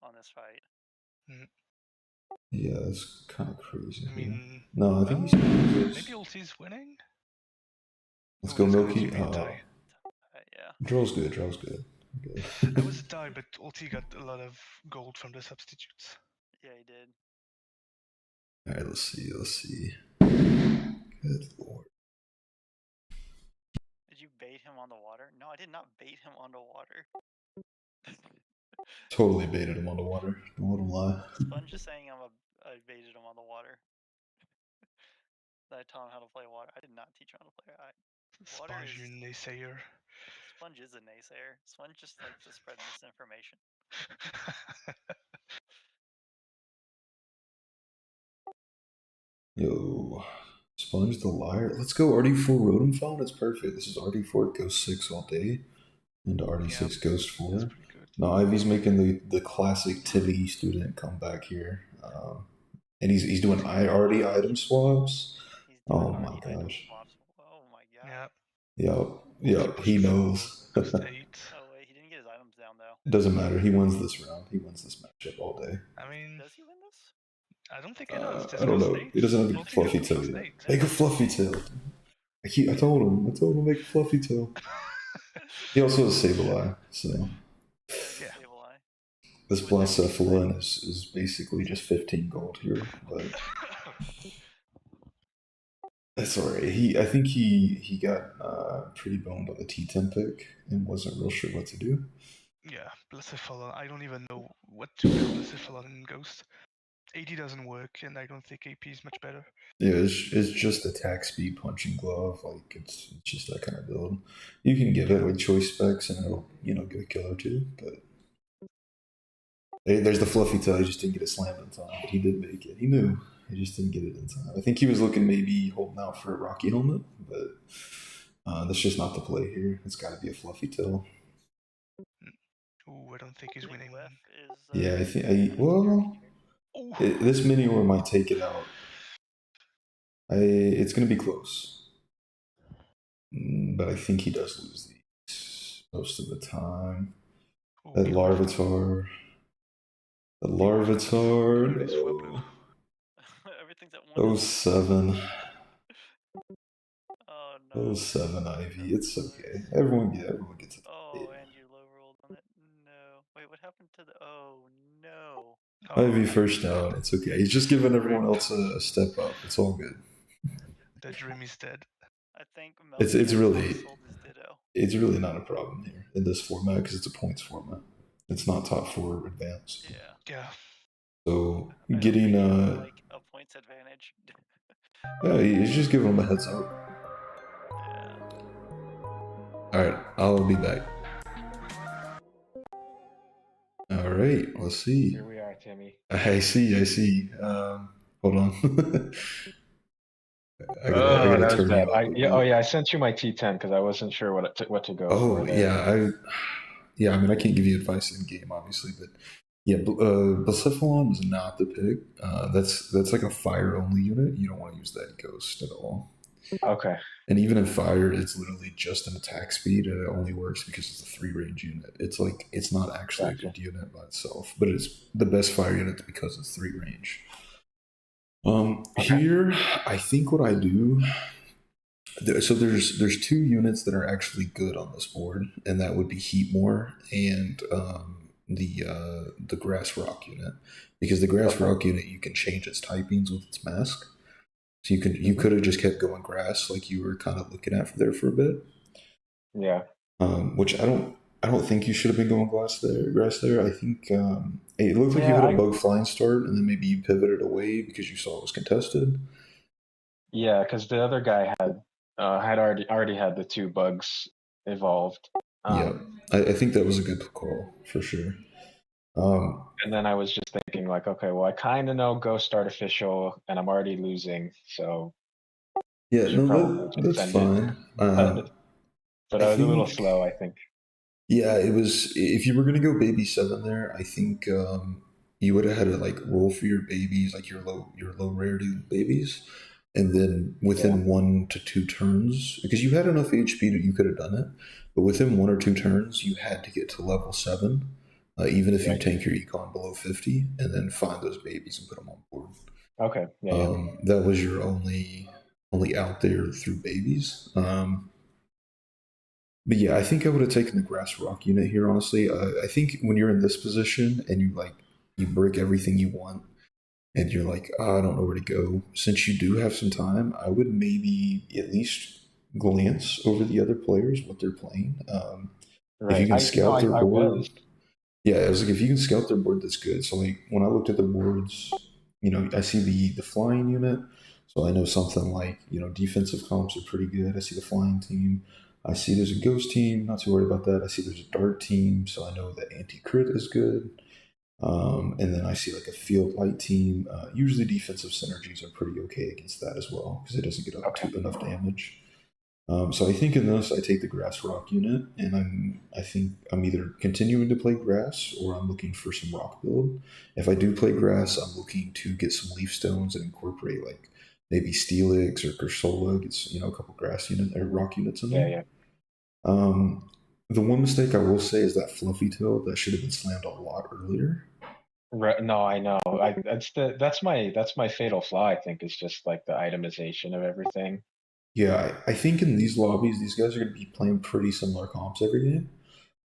on this fight. Yeah, that's kind of crazy. I mean, no, I think he's maybe Ulti's winning. Let's Oh, go, that's gonna Milky. give me a tie. Yeah. Draw's good. Draw's good. Okay. That was a tie, but Ulti got a lot of gold from the substitutes. Yeah, he did. All right. Let's see. Let's see. Good lord. Did you bait him on the water? No, I did not bait him on the water. Totally baited him on the water. Don't let him lie. Sponge is saying I baited him on the water. That I taught him how to play water. I did not teach him how to play. Water Sponge, you is naysayer. Sponge is a naysayer. Sponge just likes to spread misinformation. Yo, Sponge the liar. Let's go RD4 Rotom Phone. It's perfect. This is RD4 Ghost 6 all day. And RD6 Yep, Ghost that's 4. pretty good. No, Ivy's making the classic Tilly student come back here. And he's doing RD item swaps. He's doing Oh my RD item gosh. swaps. Oh my god. Yeah. Yep, he knows. Ghost 8. Oh wait, he didn't get his items down though. It doesn't matter. He wins this round. He wins this matchup all day. I mean, Does he win this? I don't think he does. I don't know. He doesn't have a fluffy tail yet. Make a fluffy tail. I told him to make a fluffy tail. He also has Sableye, so Yeah. this Blacephalon is basically just 15 gold here, but that's alright. I think he got pretty boned on the T10 pick and wasn't real sure what to do. Yeah, Blacephalon. I don't even know what to do with Blacephalon in Ghost. AD doesn't work, and I don't think AP is much better. Yeah, it's just attack speed, punching glove. Like it's just that kind of build. You can give it with choice specs, and it'll get a kill or two. But there's the fluffy tail. He just didn't get it slammed in time, but he did make it. He knew. He just didn't get it in time. I think he was looking maybe holding out for a Rocky helmet, but that's just not the play here. It's got to be a fluffy tail. Ooh, I don't think he's winning. Yeah, I think. This mini war might take it out. It's gonna be close, but I think he does lose these most of the time. That Larvitar. The Larvitar. No. Everything's at 1. 07. Oh no. 07 Ivy. It's okay. Everyone gets it. Oh, and you low rolled on it. No. Wait, what happened to the? Oh no. Ivy first out. It's okay. He's just giving everyone else a step up. It's all good. The dream is dead. I think it's really not a problem here in this format because it's a points format. It's not top 4 advanced. Yeah. So getting like a points advantage. Yeah, he's just giving him a heads up. Yeah. All right, I'll be back. All right, let's see. Here we are, Timmy. I see. Hold on. I gotta turn bad. it up. I sent you my T10 because I wasn't sure what to go for. Oh yeah, I mean I can't give you advice in game obviously, but yeah, Blacephalon is not the pick. That's like a fire only unit. You don't want to use that in Ghost at all. Okay. And even in fire, it's literally just an attack speed, and it only works because it's a 3 range unit. It's not actually a good unit by itself, but it's the best fire unit because it's 3 range. Here, I think what I do. So there's 2 units that are actually good on this board, and that would be Heatmore and the Grass Rock unit, because the Grass Rock unit you can change its typings with its mask. So you could have just kept going grass like you were kind of looking at there for a bit. Yeah. Which I don't think you should have been going grass there. I think it looked like you had a bug flying start, and then maybe you pivoted away because you saw it was contested. Yeah, because the other guy had already had the 2 bugs evolved. Yeah, I think that was a good call for sure. And then I was just thinking like, okay, well I kind of know Ghost Artificial, and I'm already losing, so yeah, no, that's fine. But I was a little slow, I think. Yeah, it was. If you were gonna go baby 7 there, I think you would have had to like roll for your babies, like your low rarity babies, and then within 1 to 2 turns, because you had enough HP that you could have done it, but within 1 or 2 turns, you had to get to level 7, even if you tank your econ below 50, and then find those babies and put them on board. Okay. That was your only out there through babies. But yeah, I think I would have taken the grass rock unit here. Honestly, I think when you're in this position and you break everything you want, and you're like, I don't know where to go. Since you do have some time, I would maybe at least glance over the other players, what they're playing. If you Right. can scout their I board, was. yeah, I was like, if you can scout their board, that's good. So like when I looked at the boards, I see the flying unit, so I know something like defensive comps are pretty good. I see the flying team. I see there's a ghost team. Not too worried about that. I see there's a dart team, so I know that anti crit is good. And then I see like a field light team. Usually defensive synergies are pretty okay against that as well because it doesn't get up Okay. to enough damage. So I think in this I take the grass rock unit, and I think I'm either continuing to play grass or I'm looking for some rock build. If I do play grass, I'm looking to get some leaf stones and incorporate like maybe Steelix or Cursola, gets a couple grass unit or rock units in Yeah, there. yeah. Um, the one mistake I will say is that fluffy tail that should have been slammed a lot earlier. Right. No, I know. That's my fatal flaw. I think is just like the itemization of everything. Yeah, I think in these lobbies, these guys are going to be playing pretty similar comps every game.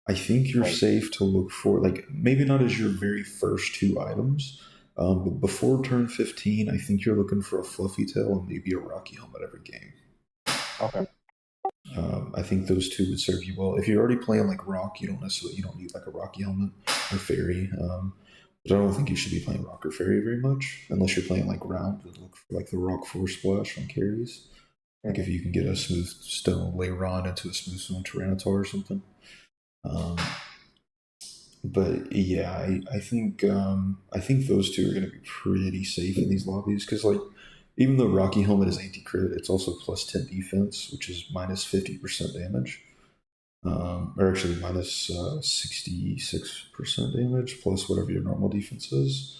I think you're Right. safe to look for, like, maybe not as your very first two items, but before turn 15, I think you're looking for a fluffy tail and maybe a rocky helmet every game. Okay. I think those two would serve you well. If you're already playing like rock, you don't need like a rocky helmet or fairy. But I don't think you should be playing rock or fairy very much unless you're playing like round. Look for like the rock force splash on carries. Like if you can get a smooth stone Leiron into a smooth stone Tyranitar or something. But yeah, I think those two are going to be pretty safe in these lobbies because like even though Rocky Helmet is anti crit, it's also plus 10 defense, which is minus 50% damage, or actually minus 66% damage plus whatever your normal defense is.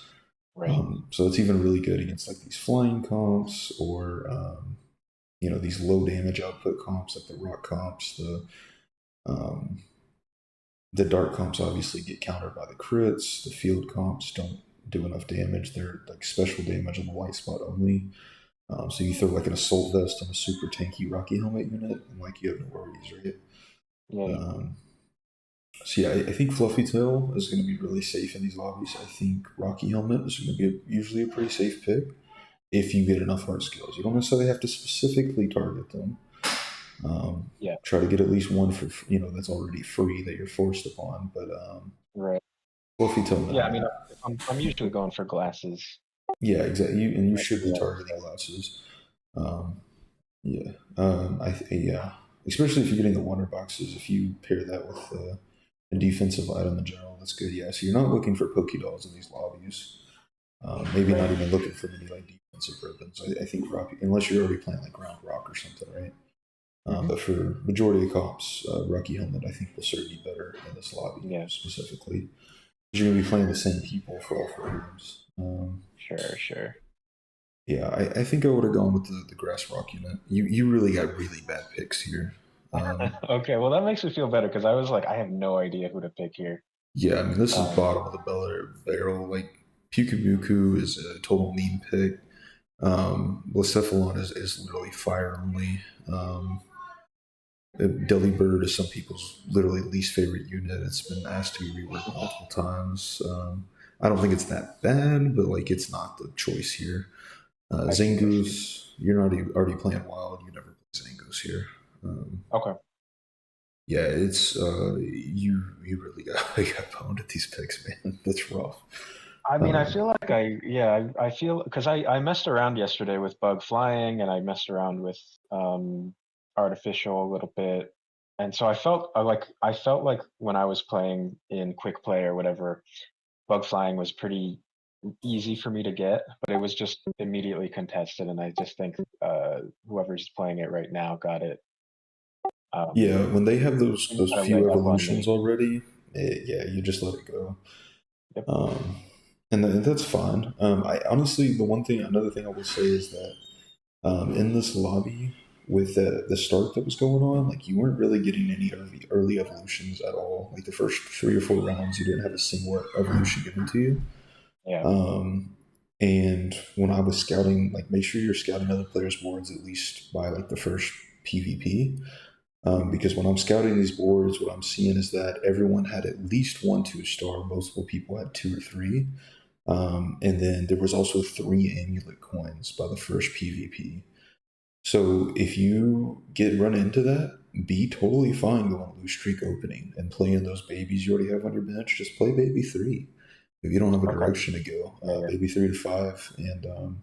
Right. So it's even really good against like these flying comps or these low damage output comps like the rock comps, um, the dark comps obviously get countered by the crits. The field comps don't do enough damage. They're like special damage on the white spot only. So you throw like an assault vest on a super tanky Rocky helmet unit, and like you have no worries, right? Yeah. So yeah, I think Fluffy Tail is going to be really safe in these lobbies. I think Rocky Helmet is going to be usually a pretty safe pick if you get enough hard skills. You don't necessarily have to specifically target them. Yeah. Try to get at least one for that's already free that you're forced upon. But Right. Fluffy Tail, Yeah. I mean, I'm usually going for glasses. yeah, exactly. You Like, should be yeah, targeting so- glasses. Yeah. Yeah. Especially if you're getting the wonder boxes, if you pair that with a defensive item in general, that's good. Yeah. So you're not looking for Poké Dolls in these lobbies. Maybe not even looking for any like defensive ribbons. I think rock, unless you're already playing like ground rock or something, right? But for majority of comps, Rocky Helmet I think will serve you better in this lobby specifically. You're going to be playing the same people for all 4 games. Sure. Yeah, I think I would have gone with the grass rock unit. You really got really bad picks here. Okay, well that makes me feel better because I was like, I have no idea who to pick here. Yeah, I mean this is bottom of the barrel. Like Pukamuku is a total meme pick. Blacephalon is literally fire only. Delibird is some people's literally least favorite unit. It's been asked to be reworked multiple times. I don't think it's that bad, but like it's not the choice here. Zangoose, you're already playing wild. You never play Zangoose here. Okay. Yeah, it's you really got pwned at these picks, man. That's rough. I mean, I feel like I feel because I messed around yesterday with bug flying and I messed around with artificial a little bit, and so I felt like when I was playing in quick play or whatever, bug flying was pretty easy for me to get, but it was just immediately contested, and I just think whoever's playing it right now got it. Yeah, when they have those Got a few leg up on evolutions me. already, yeah, you just let it go. Yep. And that's fine. I honestly, another thing I will say is that in this lobby with the start that was going on, like you weren't really getting any early evolutions at all. Like the first 3 or 4 rounds, you didn't have a single evolution given to you. Yeah. And when I was scouting, like make sure you're scouting other players' boards at least by like the first PvP. Because when I'm scouting these boards, what I'm seeing is that everyone had at least one 2-star. Multiple people had 2 or 3. And then there was also 3 amulet coins by the first PvP. So if you get run into that, be totally fine going loose streak opening and playing those babies you already have on your bench. Just play baby 3 if you don't have a direction to go. Baby 3 to 5, and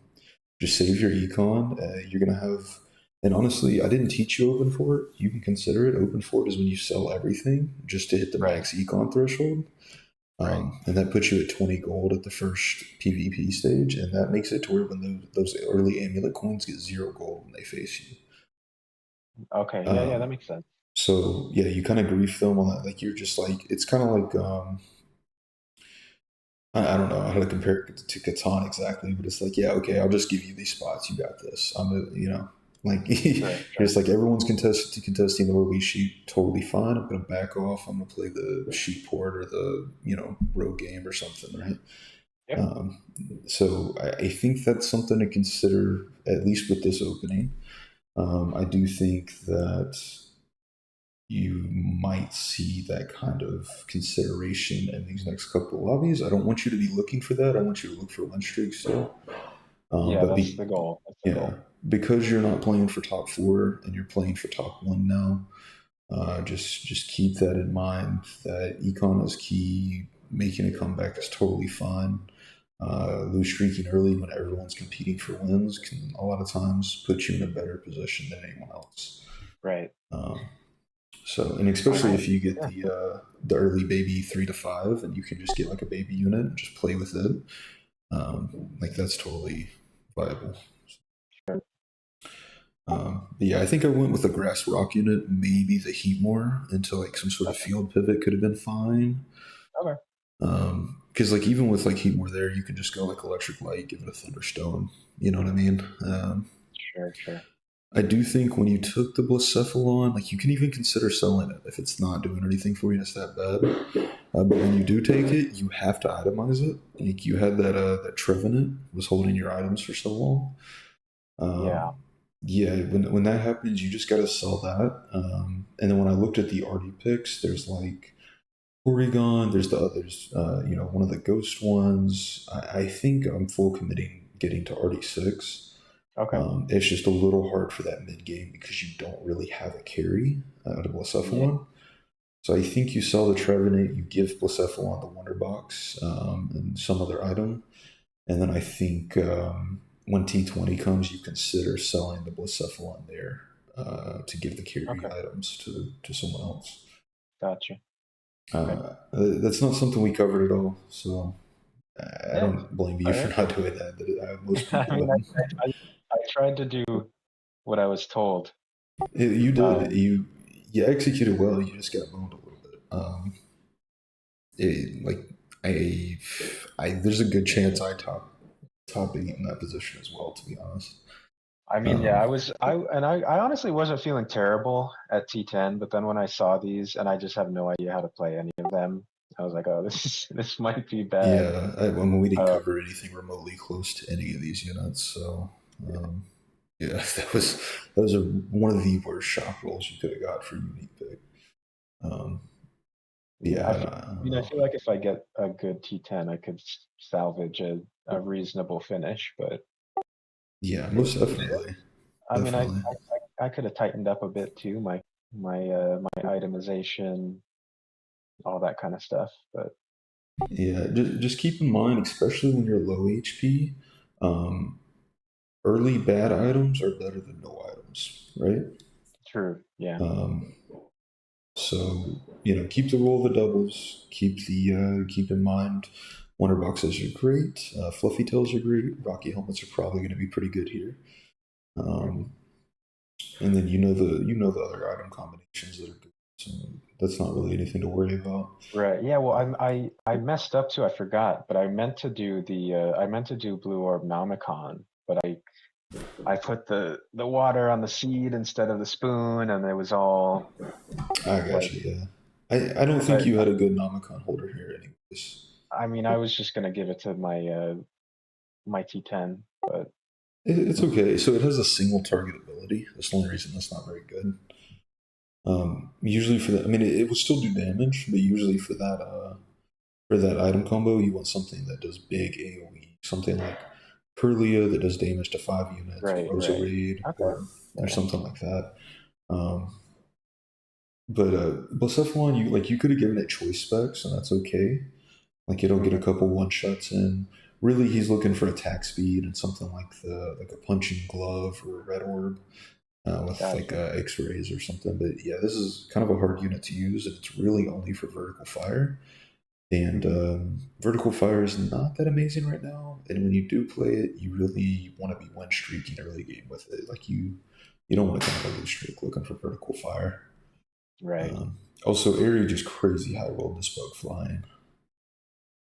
just save your econ. You're gonna have. And honestly, I didn't teach you open fort. You can consider it. Open fort is when you sell everything just to hit the max econ threshold. And that puts you at 20 gold at the first PvP stage, and that makes it to where when those early amulet coins get 0 gold when they face you. Okay, yeah, that makes sense. So yeah, you kind of grief them on that. Like you're just like, it's kind of like I don't know how to compare it to Catan exactly, but it's like, yeah, okay, I'll just give you these spots. You got this. Like you're just like, everyone's contesting the early sheep, totally fine. I'm gonna back off. I'm gonna play the sheep port or the rogue game or something, right? Yep. So I think that's something to consider, at least with this opening. I do think that you might see that kind of consideration in these next couple of lobbies. I don't want you to be looking for that. I want you to look for win streaks still. That's the goal. Because you're not playing for top 4 and you're playing for top 1 now, just keep that in mind. That econ is key. Making a comeback is totally fine. Loose streaking early when everyone's competing for wins can a lot of times put you in a better position than anyone else. Right. So, and especially if you get the early baby 3 to 5, and you can just get like a baby unit and just play with it, like that's totally viable. Sure. But yeah, I think I went with the grass rock unit, maybe the Heatmore, into like some sort of field pivot could have been fine. Okay. Because like even with like Heatmore there, you can just go like electric light, give it a thunderstone. You know what I mean? Sure. I do think when you took the Blacephalon, like you can even consider selling it if it's not doing anything for you and it's that bad. But when you do take it, you have to itemize it. Like you had that Trevenant was holding your items for so long. Yeah, when that happens, you just got to sell that. And then when I looked at the Artie picks, there's like Porygon, there's the others, one of the ghost ones. I think I'm full committing getting to Artie 6. Okay. It's just a little hard for that mid game because you don't really have a carry out of Blacephalon. So I think you sell the Trevenant, you give Blacephalon the Wonder Box and some other item. And then I think when T20 comes, you consider selling the Blacephalon there to give the carry items to someone else. Gotcha. That's not something we covered at all, so I don't blame you for not doing that. Most people I tried to do what I was told. You did. You executed well. You just got boned a little bit. There's a good chance I top 8 in that position as well. To be honest. I mean, I honestly wasn't feeling terrible at T10, but then when I saw these and I just have no idea how to play any of them, I was like, oh, this might be bad. Yeah, we didn't cover anything remotely close to any of these units, so yeah, that was one of the worst shock rolls you could have got for unique pick. I feel like if I get a good T10, I could salvage a reasonable finish, but yeah, most definitely. I mean, I could have tightened up a bit too, my itemization, all that kind of stuff, but yeah, just keep in mind, especially when you're low HP, early bad items are better than no items, right? True. Yeah. So keep the roll of the doubles. Keep in mind, Wonder Boxes are great. Fluffy Tails are great. Rocky Helmets are probably going to be pretty good here. And then the other item combinations that are good. So that's not really anything to worry about. Right. Yeah. Well, I messed up too. I forgot, but I meant to do Blue Orb Nomicon, but I put the water on the seed instead of the spoon, and it was all. I got you. Yeah. I don't think you had a good Nomicon holder here, anyways. I mean, I was just gonna give it to my my T10, but it's okay. So it has a single target ability. That's the only reason that's not very good. Usually for that, I mean, it will still do damage, but usually for that item combo, you want something that does big AoE, something like Perlia that does damage to 5 units, Right, or Rosa right. Raid, Okay. or something like that. But Cephalon, you could have given it choice specs, and that's okay. Like it'll get a couple one shots in. Really, he's looking for attack speed and something like a punching glove or a red orb with like Gotcha. X-rays or something. But yeah, this is kind of a hard unit to use, and it's really only for vertical fire. And vertical fire is not that amazing right now. And when you do play it, you really want to be win streaking early game with it. Like you don't want to kind of lose streak looking for vertical fire. Right. Also, Airy just crazy high roll this bug flying.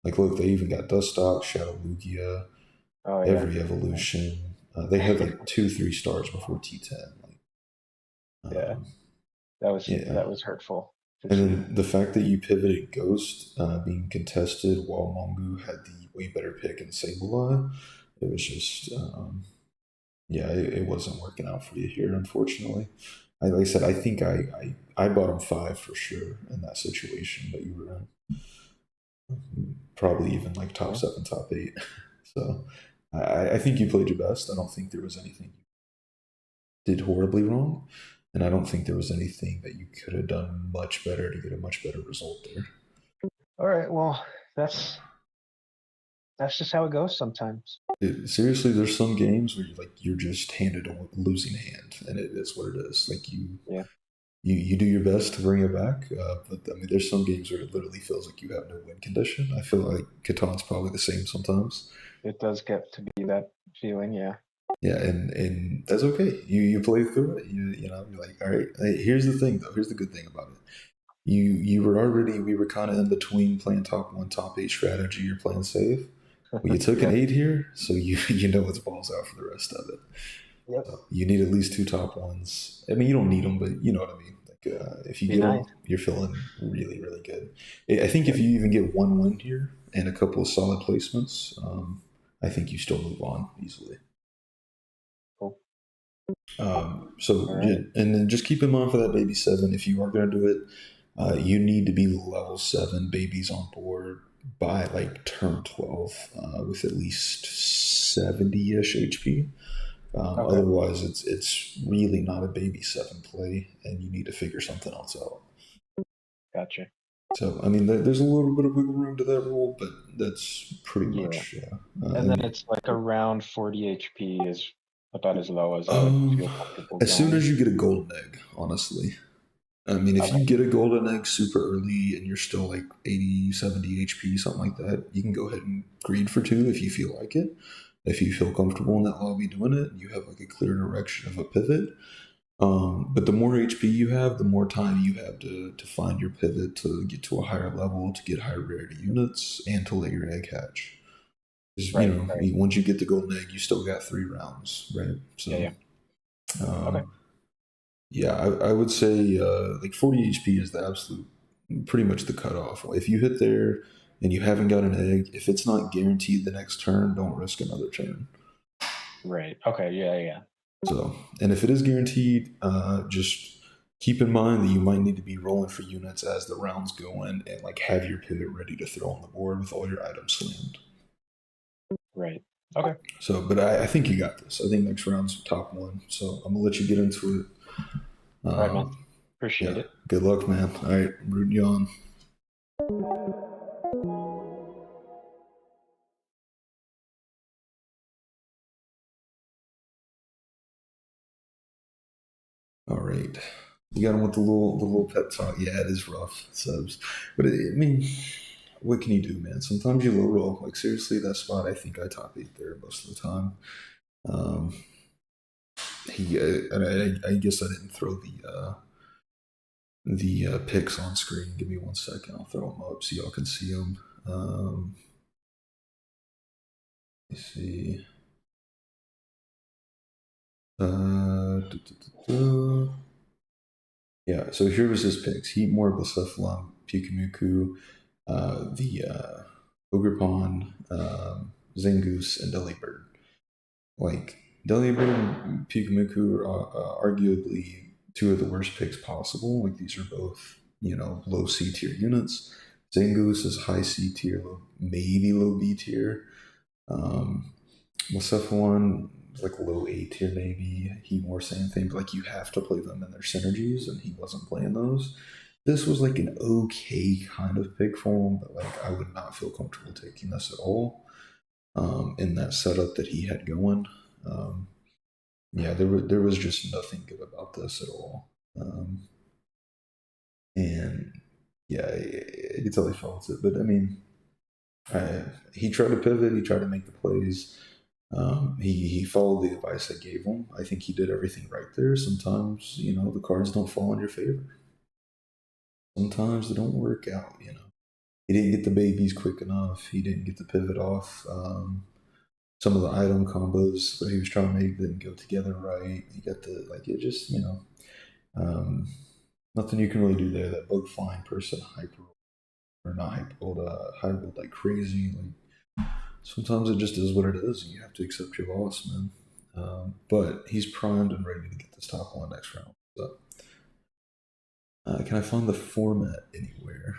Like, look, they even got Dustock, Shadow Lugia, Oh yeah. every evolution. They had like 2-3 stars before T10. Like, Yeah. That was hurtful. And then the fact that you pivoted Ghost being contested while Mongu had the way better pick in Sableye, it was just, it wasn't working out for you here, unfortunately. Like I said, I think I bought him 5 for sure in that situation that you were in. Probably even like top 7, top 8. So I think you played your best. I don't think there was anything you did horribly wrong. And I don't think there was anything that you could have done much better to get a much better result there. All right, well, that's just how it goes sometimes. Seriously, there's some games where you're just handed a losing hand, and it is what it is. Like you do your best to bring it back, but I mean, there's some games where it literally feels like you have no win condition. I feel like Catan's probably the same sometimes. It does get to be that feeling, yeah. Yeah, and that's okay. You play through it. You're like, all right. Hey, here's the thing though. Here's the good thing about it. We were kind of in between playing top 1, top 8 strategy. You're playing safe. Well, you took an 8 here, so you know it's balls out for the rest of it. Yep. So you need at least 2 top 1s. I mean, you don't need them, but you know what I mean. Like if you get them, you're feeling really, really good. I think if you even get 1 win here and a couple of solid placements, I think you still move on easily. Cool. Right. And then just keep in mind for that baby 7, if you are going to do it, you need to be level 7 babies on board by like turn 12 with at least 70-ish HP. Otherwise, it's really not a baby 7 play, and you need to figure something else out. Gotcha. So, I mean, there's a little bit of wiggle room to that rule, but that's pretty much, yeah. And then it's like around 40 HP is about as low as I would feel comfortable as soon as you get a golden egg, honestly. I mean, if you get a golden egg super early and you're still like 80, 70 HP, something like that, you can go ahead and greed for 2 if you feel like it. If you feel comfortable in that lobby doing it, you have like a clear direction of a pivot. But the more HP you have, the more time you have to find your pivot to get to a higher level, to get higher rarity units, and to let your egg hatch. Because, once you get the golden egg, you still got 3 rounds, right? So, yeah, I would say like 40 HP is the absolute, pretty much the cutoff. If you hit there and you haven't got an egg, if it's not guaranteed the next turn, don't risk another turn. Right. Okay. Yeah. So, and if it is guaranteed, just keep in mind that you might need to be rolling for units as the rounds go in, and like have your pivot ready to throw on the board with all your items slammed. Right. Okay. So, but I think you got this. I think next round's top 1. So I'm gonna let you get into it. All right, man. Appreciate it. Good luck, man. All right, rooting you on. All right, you got him with the little pep talk. Yeah, it is rough, subs, but I mean, what can you do, man? Sometimes you low roll. Like seriously, that spot, I think I top 8 there most of the time. I guess I didn't throw the picks on screen. Give me 1 second. I'll throw them up so y'all can see them. Let's see. Yeah, so here was his picks. Heatmore, Blacephalon, Pikamuku, the Ogerpon, Zangoose, and Delibird. Like, Delibird and Pikamuku are arguably two of the worst picks possible. Like these are both, low C tier units. Zangoose is high C tier, maybe low B tier. Cephalon is like low A tier maybe. He more same thing, but like you have to play them in their synergies, and he wasn't playing those. This was like an okay kind of pick for him, but like I would not feel comfortable taking this at all. In that setup that he had going. Yeah, there was just nothing good about this at all. And yeah, I could tell he felt it, but I mean, he tried to pivot, he tried to make the plays. He followed the advice I gave him. I think he did everything right there. Sometimes, the cards don't fall in your favor. Sometimes they don't work out, He didn't get the babies quick enough. He didn't get the pivot off. Some of the item combos that he was trying to make didn't go together right. He got it just, nothing you can really do there. That bug flying person hyper or not hyper rolled like crazy. Like sometimes it just is what it is, and you have to accept your loss, man. But he's primed and ready to get this top one next round. So, can I find the format anywhere?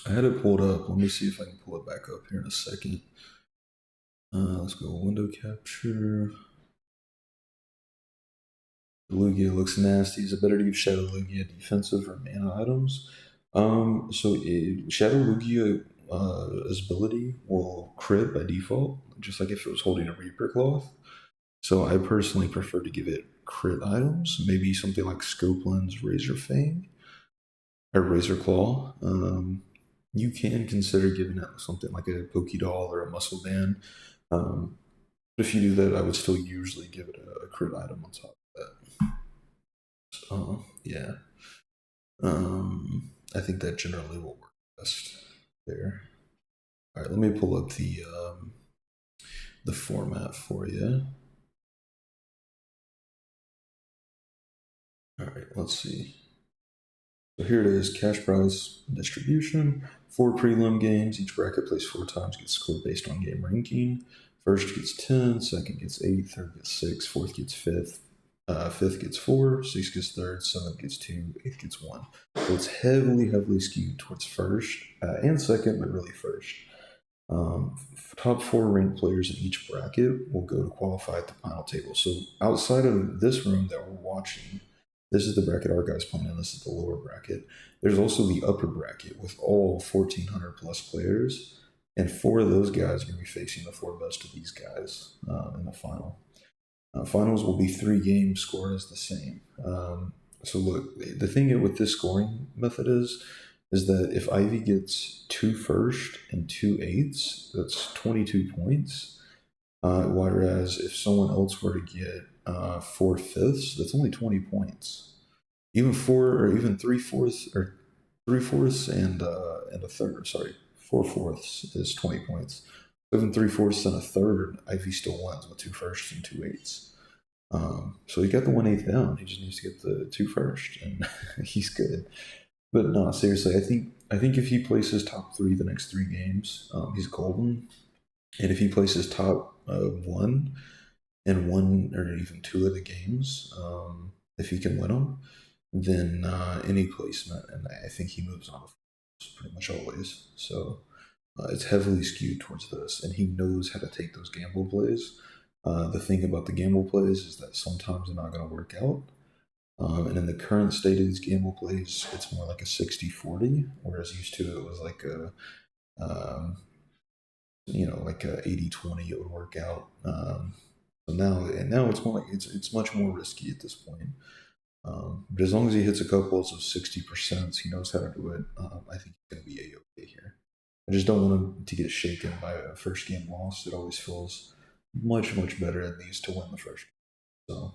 I had it pulled up. Let me see if I can pull it back up here in a second. Let's go window capture. Lugia looks nasty. Is it better to use Shadow Lugia defensive or mana items? Shadow Lugia ability will crit by default, just like if it was holding a Reaper Cloth. So I personally prefer to give it crit items, maybe something like Scope Lens, Razor Fang, or Razor Claw. You can consider giving it something like a Pokédoll or a Muscle Band. But if you do that, I would still usually give it a crit item on top of that. So, yeah. I think that generally will work best there. All right, let me pull up the format for you. All right, let's see. So here it is, cash prize distribution. 4 prelim games, each bracket plays 4 times, gets scored based on game ranking. First gets 10, second gets 8, third gets 6, fourth gets 5th, 5th gets 4, 6th gets 3rd, 7th gets 2, 8th gets 1. So it's heavily skewed towards first and second, but really first. Top 4 ranked players in each bracket will go to qualify at the final table. So outside of this room that we're watching, this is the bracket our guys playing in. This is the lower bracket. There's also the upper bracket with all 1,400 plus players, and 4 of those guys are going to be facing the 4 best of these guys in the final. Finals will be 3 games scored as the same. So look, the thing with this scoring method is that if Ivy gets 2 first and 2 eighths, that's 22 points. Whereas if someone else were to get 4 fifths, that's only 20 points. Even 4 or even 3/4 or 3/4 and a third. Sorry, 4/4 is 20 points. Even 3/4 and a third, Ivy still wins with 2 firsts and 2 eighths. So he got the 1/8 down. He just needs to get the 2 first, and he's good. But no, seriously, I think if he places top 3 the next 3 games, he's golden. And if he places top 1 in 1 or even 2 of the games, if he can win them, then any placement, and I think he moves on pretty much always. So it's heavily skewed towards this, and he knows how to take those gamble plays. The thing about the gamble plays is that sometimes they're not going to work out. And in the current state of these gamble plays, it's more like a 60-40, whereas used to it was like a, like a 80-20, it would work out. So now it's more like it's much more risky at this point. But as long as he hits a couple of 60%, he knows how to do it. I think he's going to be A-okay here. I just don't want him to get shaken by a first game loss. It always feels much better in these to win the first. So,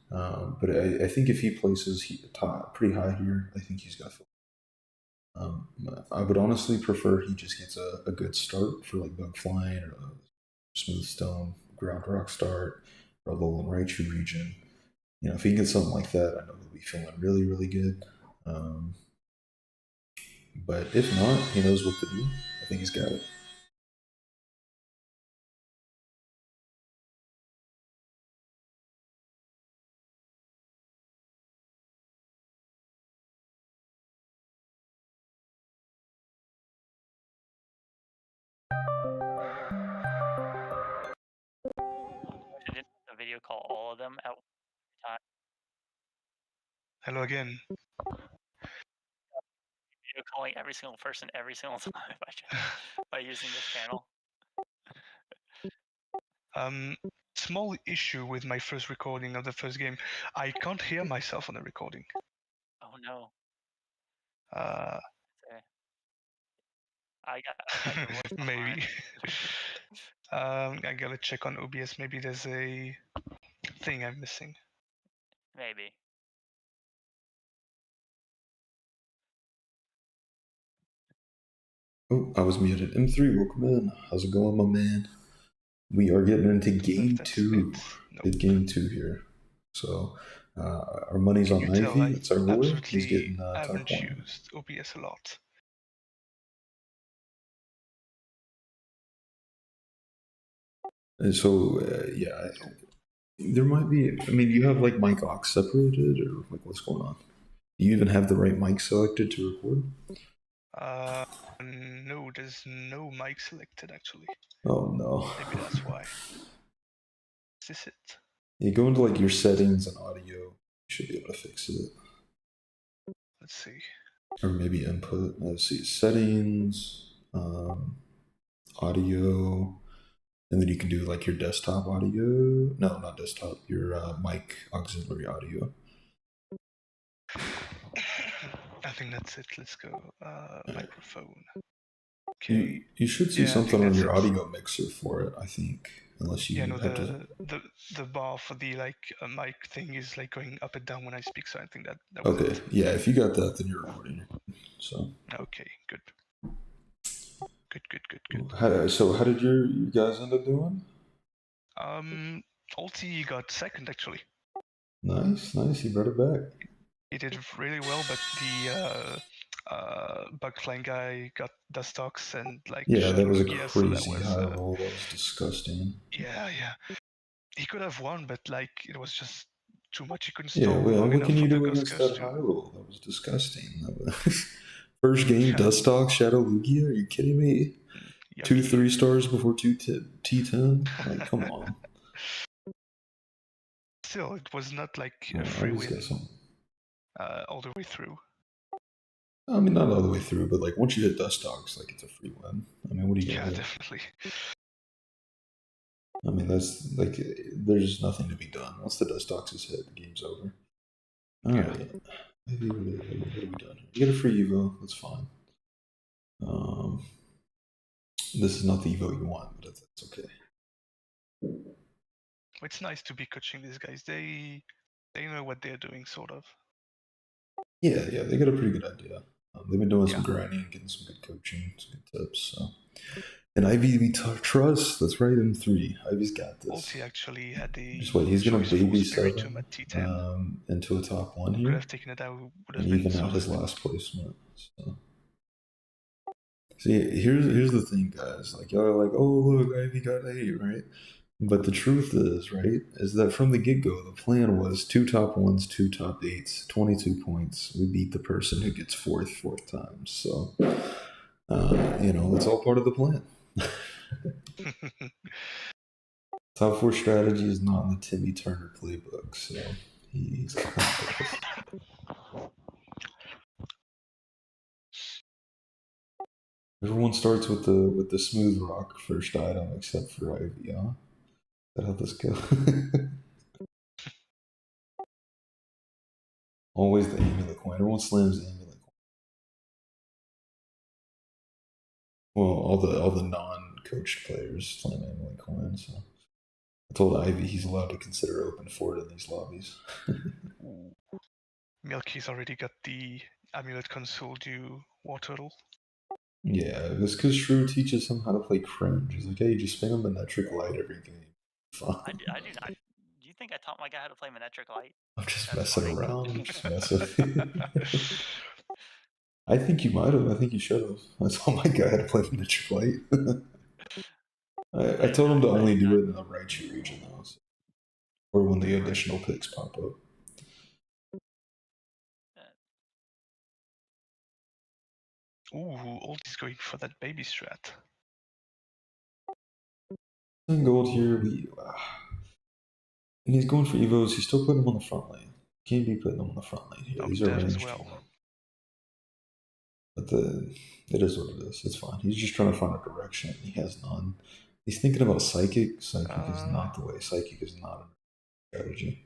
but I think if he places pretty high here, I think he's got. I would honestly prefer he just gets a good start for like bug flying or a smooth stone ground rock start or a Lowland Raichu region. If he gets something like that, I know he'll be feeling really good. But if not, he knows what to do. I think he's got it. video call all of them at one time. Hello again. Video calling every single person every single time by using this channel. Small issue with my first recording of the first game. I can't hear myself on the recording. Oh no. Uh, Okay. I got your voice on maybe. mine. I gotta check on OBS. Maybe there's a thing I'm missing. Maybe. Oh, I was muted. M3, welcome in. How's it going, my man? We are getting into game That's two. Nope. Big game 2 here. So our money's Can on you tell Ivy. I It's our boy. He's absolutely getting haven't top 1. used OBS a lot. And so, yeah, there might be, I mean, you have like mic aux separated or like what's going on? Do you even have the right mic selected to record? No, there's no mic selected actually. Oh no. Maybe that's why. Is this it? You go into like your settings and audio, you should be able to fix it. Let's see. Or maybe input. Let's see, settings, audio, and then you can do like your desktop audio. No, not desktop. Your mic auxiliary audio. I think that's it. Let's go. Microphone. You Okay. you should see Yeah, I think something on that's your it. audio mixer for it. I think, unless you Yeah, no, have to. the bar for the mic thing is like going up and down when I speak, so I think that was Okay, it. yeah. If you got that, then you're recording. So. Okay, good. Good. So how did you guys end up doing? Ulti got second actually. Nice. He brought it back. He did really well, but the bug flying guy got Dustox and like Yeah, that was a Shadowlugia, so that crazy was high roll. That was disgusting. yeah. He could have won, but like it was just too much. He couldn't Yeah, stall well, long what enough can for you the do Ghost against Curse that to. high roll? That was disgusting. First game, Yeah. Dustox, Shadowlugia? Are you kidding me? Yucky. 2 3-stars before 2 T10? Like, come on. Still, it was not like Yeah, a free Ivy's got win some. all the way through. I mean, not all the way through, but like once you hit Dustox, like it's a free win. I mean, what do you Yeah, got? definitely. I mean, that's like, there's nothing to be done. Once the Dustox is hit, the game's over. All Yeah. right. Ivy, what are we done here? You get a free Evo. That's fine. This is not the Evo you want, but that's okay. It's nice to be coaching these guys. They know what they're doing, sort of. Yeah, they got a pretty good idea. They've been doing some Yeah. grinding, getting some good coaching, some good tips. So, and Ivy, we trust. That's right. M3. Ivy's got this. Ulti actually had the Just wait. He's gonna choice for baby Spiritomb 7 at T10. into a top 1 Could here, have taken it out. Would have and been even so out his good. last placement. So. See, here's the thing, guys. Like y'all are like, oh look, Ivy got 8, right? But the truth is, right, is that from the get-go, the plan was 2 top 1s, 2 top 8s, 22 points. We beat the person who gets fourth time. So, it's all part of the plan. Top 4 strategy is not in the Timmy Turner playbook, so he's Everyone starts with the smooth rock first item, except for Ivy, huh? Is that how this goes? Always the amulet coin. Everyone slams the amulet coin. Well, all the non-coached players slam amulet coin. So I told Ivy he's allowed to consider open fort in these lobbies. Milky's already got the amulet console do war turtle. Yeah, it's because Shrew teaches him how to play cringe. He's like, hey, just spam him Manetric Light every game. Fine. I do not. Do you think I taught my guy how to play Manetric Light? I'm just That's messing funny. around. I'm just messing with you. I think you might have. I think you should have. I told my guy how to play Manetric Light. I told him to only do it in the Raichu region, though. So. Or when the additional picks pop up. Ooh, Ulti's going for that baby strat. In gold here, And he's going for evos. He's still putting them on the front lane. Can't be putting them on the front lane here. I'm These are dead as ranged. well. But it is what it is. It's fine. He's just trying to find a direction. He has none. He's thinking about Psychic. Psychic is not the way. Psychic is not a strategy.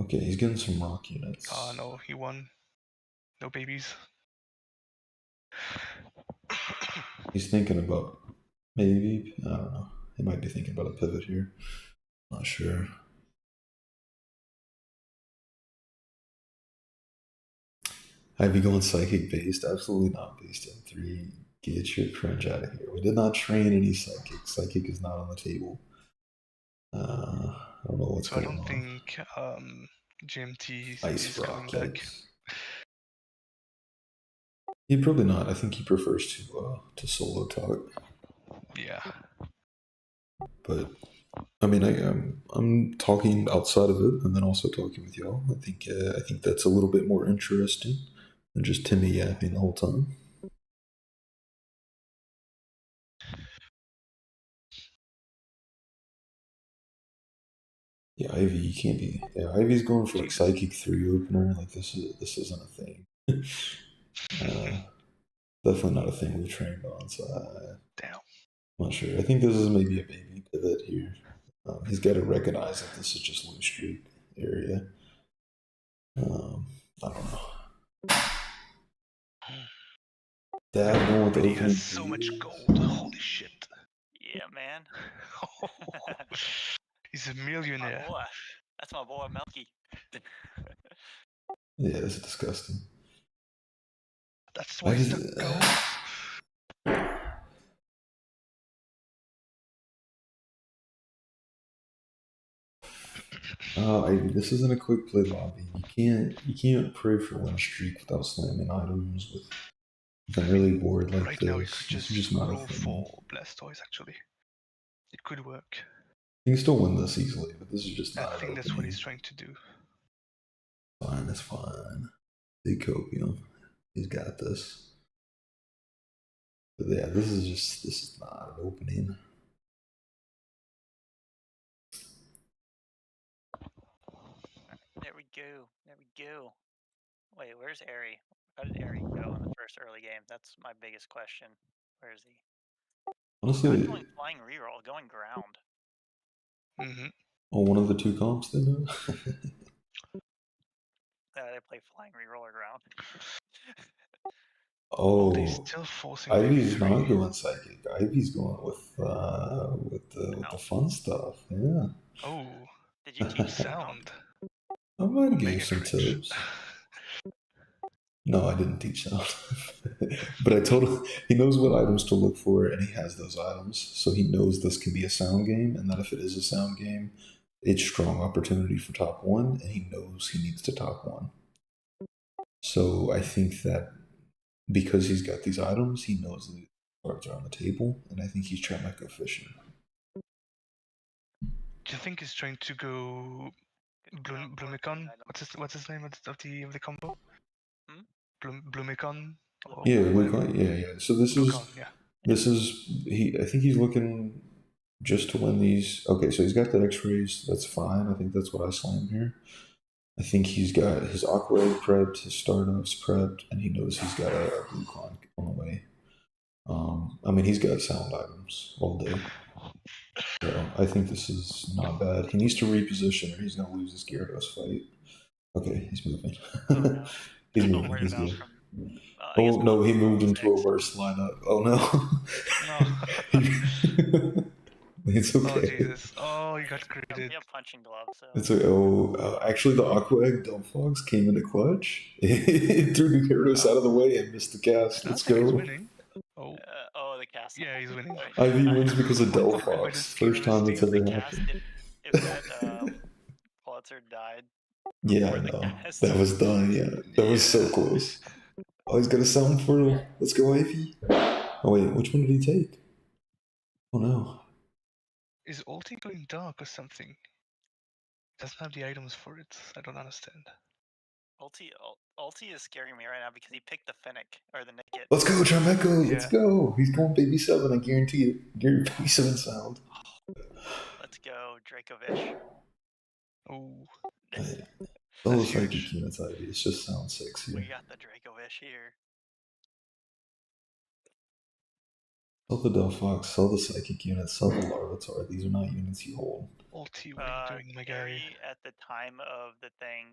Okay, he's getting some rock units. Oh no, he won. No babies. He's thinking about maybe, I don't know. He might be thinking about a pivot here. Not sure. Ivy going Psychic based? Absolutely not based in 3. Get your cringe out of here. We did not train any Psychic. Psychic is not on the table. I don't know what's going on. I don't think GMT Ice is coming Rock, back. yikes. He probably not. I think he prefers to solo talk. Yeah. But I mean, I'm talking outside of it, and then also talking with y'all. I think that's a little bit more interesting than just Timmy yapping the whole time. Yeah, Ivy, you can't be. Yeah, Ivy's going for like Psychic 3 opener. Like this isn't a thing. Definitely not a thing we've trained on. So Damn. I'm not sure. I think this is maybe a baby pivot here. He's got to recognize that this is just loose streak area. I don't know. Dad going with the He opening. has so much gold. Holy shit. Yeah, man. He's a millionaire. My boy. That's my boy, Melky. Yeah, that's disgusting. That's why he's the gold. This isn't a quick play lobby. You can't pray for win streak without slamming items with an early board like right this. Now, he could just not roll a thing. for Blastoise. Actually, it could work. He can still win this easily, but this is just not. I think that's what he's trying to do. Fine, that's fine. Big copium. He's got this. But yeah, this is not an opening. There we go. There we go. Wait, where's Airy? How did Airy go in the first early game? That's my biggest question. Where is he? Honestly, not going flying reroll, going ground. Mm-hmm. Oh, one of the two comps they know. They play flying reroll or ground. Oh, They're still forcing Ivy's maybe not 3. going psychic. Ivy's going with the fun stuff. Yeah. Oh, did you teach sound? I might give Mega some cringe. tips. No, I didn't teach sound. But I told him he knows what items to look for, and he has those items. So he knows this can be a sound game, and that if it is a sound game, it's strong opportunity for top 1, and he knows he needs to top 1. So I think that because he's got these items, he knows the cards are on the table, and I think he's trying to go fishing. Do you think he's trying to go Blumicon? What's his name of the combo? Blumicon? Yeah, Lucon, yeah. So this Lucon, I think he's looking just to win these. Okay, so he's got the X-rays. That's fine. I think that's what I slam here. I think he's got his Aqua prepped, his Startups prepped, and he knows he's got a Lucon on the way. I mean, he's got sound items all day. So I think this is not bad. He needs to reposition or he's going to lose this Gyarados fight. Okay, he's moving. He's moving. He's good. Oh, no, he moved into a worse lineup. Oh, no. No. It's okay. Oh, Jesus. Oh, you got critted. Yeah, punching glove, so. It's actually, the Aqua Egg Delphox came into clutch. It threw the Gyarados out of the way and missed the cast. Let's go. He's winning. The cast. Yeah, he's winning. Ivy wins because of Delphox. First time it's ever happened. If that Pulitzer died. Yeah, I know. That was done, yeah. That was so close. Oh, he's got a sound portal. Let's go, Ivy. Oh, wait, which one did he take? Oh, no. Is ulti going dark or something? He doesn't have the items for it. I don't understand. Ulti is scaring me right now because he picked the Fennec or the Nickit. Let's go, Charmeco. Let's go. He's going baby 7. I guarantee it. Baby 7 sound. Let's go Dracovish. Oh, All the That's psychic huge. units, Ivy. It just sounds sexy. We got the Dracovish here. Sell the Delphox, sell the psychic units, sell the Larvitar. These are not units you hold. ulti, what are you doing, my guy? Airy at the time of the thing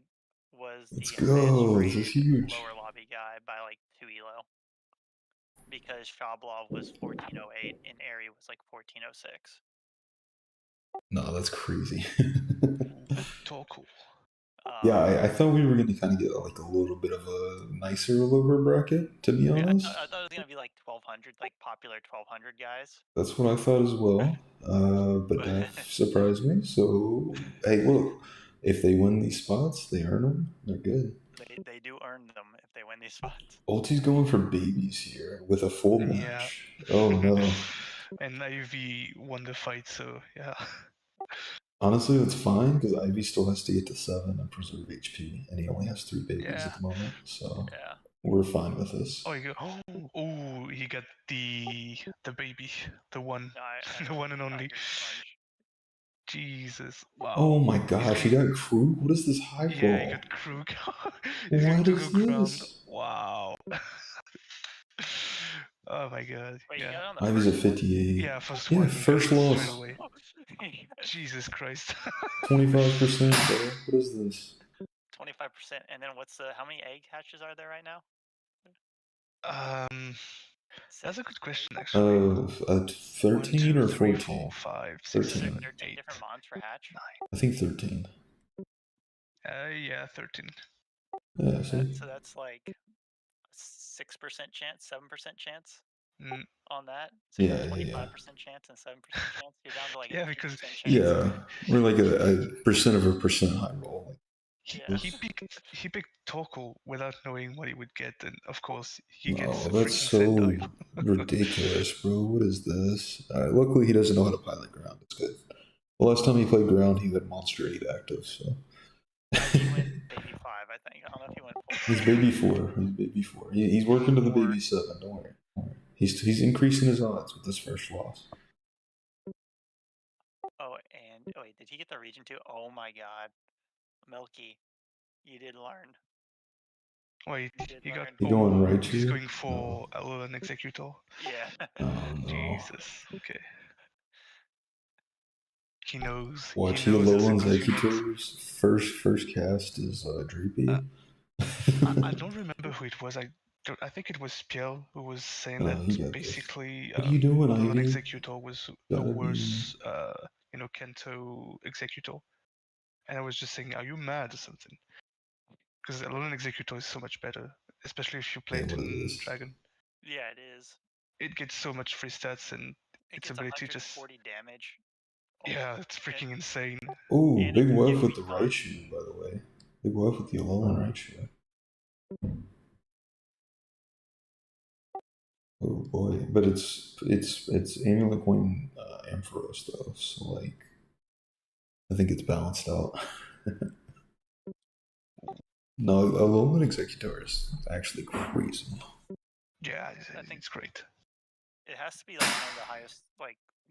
was Let's the highest go. This is rated huge. lower lobby guy by like 2 elo. Because Shablov was 1408 and Airy was like 1406. No, that's crazy. Torkoal. Yeah, I thought we were going to kind of get like a little bit of a nicer lower bracket, to be Yeah, honest. I thought it was gonna be like 1200, like popular 1200 guys. That's what I thought as well. But that surprised me. So, hey, look, if they win these spots, they earn them. They're good. They do earn them if they win these spots. Ulti's going for babies here with a full Yeah. match. Oh no. And Ivy won the fight, so yeah. Honestly, that's fine because Ivy still has to get to 7 and preserve HP, and he only has 3 babies Yeah. at the moment, so Yeah. we're fine with this. Oh, he got the baby, the one, No, I the one and I only. heard Sponge. Jesus, wow. Oh my gosh, he got Krug? What is this high Yeah, he roll? got Krug. He's What going to is go ground. this? Wow. Oh my god. Wait, you Yeah. got it on the Ivy's a first one? 58. Yeah, first Yeah, one. he first got it loss. straight away. Jesus Christ. 25%, bro. What is this? 25%. And then how many egg hatches are there right now? That's a good 6, question, 8? actually. 13 or 14? 5, 6, 13. 7, 13 8. different mons for hatch? I think 13. Yeah, 13. Yeah, see? So that's like 6% chance, 7% chance Mm. on that. So you have Yeah, 25% yeah. chance and 7% chance. You're down to like Yeah, a 2% because chance. Yeah, we're like a percent of a percent high roll. Yeah. he picked Torkoal without knowing what he would get, and of course he gets Oh, a that's freaking so Sandile. ridiculous, bro. What is this? Luckily, he doesn't know how to pilot ground. It's good. The last time he played ground, he had Monster 8 active, so. He went baby 5, I think. I don't know if he went full. He's baby 4. He's baby 4. He's working to the baby 7. Don't worry. Don't worry. He's increasing his odds with this first loss. Oh, and wait, did he get the region too? Oh my god. Milky, you did learn. Wait, You did he got. learn. You going right He's to? going for an Executor. Yeah. Oh no. Jesus. Okay. He knows. Watch he he knows Alolan Executor's units. Executors. First cast is Dreepy. I don't remember who it was. I think it was Spiel who was saying Oh, he that got basically What are you doing, Alolan Ivy? Executor was the Gotta worst, Kanto Executor. And I was just saying, are you mad or something? Because Alolan Executor is so much better, especially if you play Yeah, it what is in this? Dragon. Yeah, it is. It gets so much free stats and It its gets ability 140 damage. Yeah, it's freaking insane. Oh, And big it can wave give with the recon. Raichu, by the way. Big wave with the Alolan Raichu. Oh boy, but it's aiming like one Ampharos though, so like I think it's balanced out. No, Alolan Executor is actually crazy. Yeah, I think it's great. it has to be like one of the highest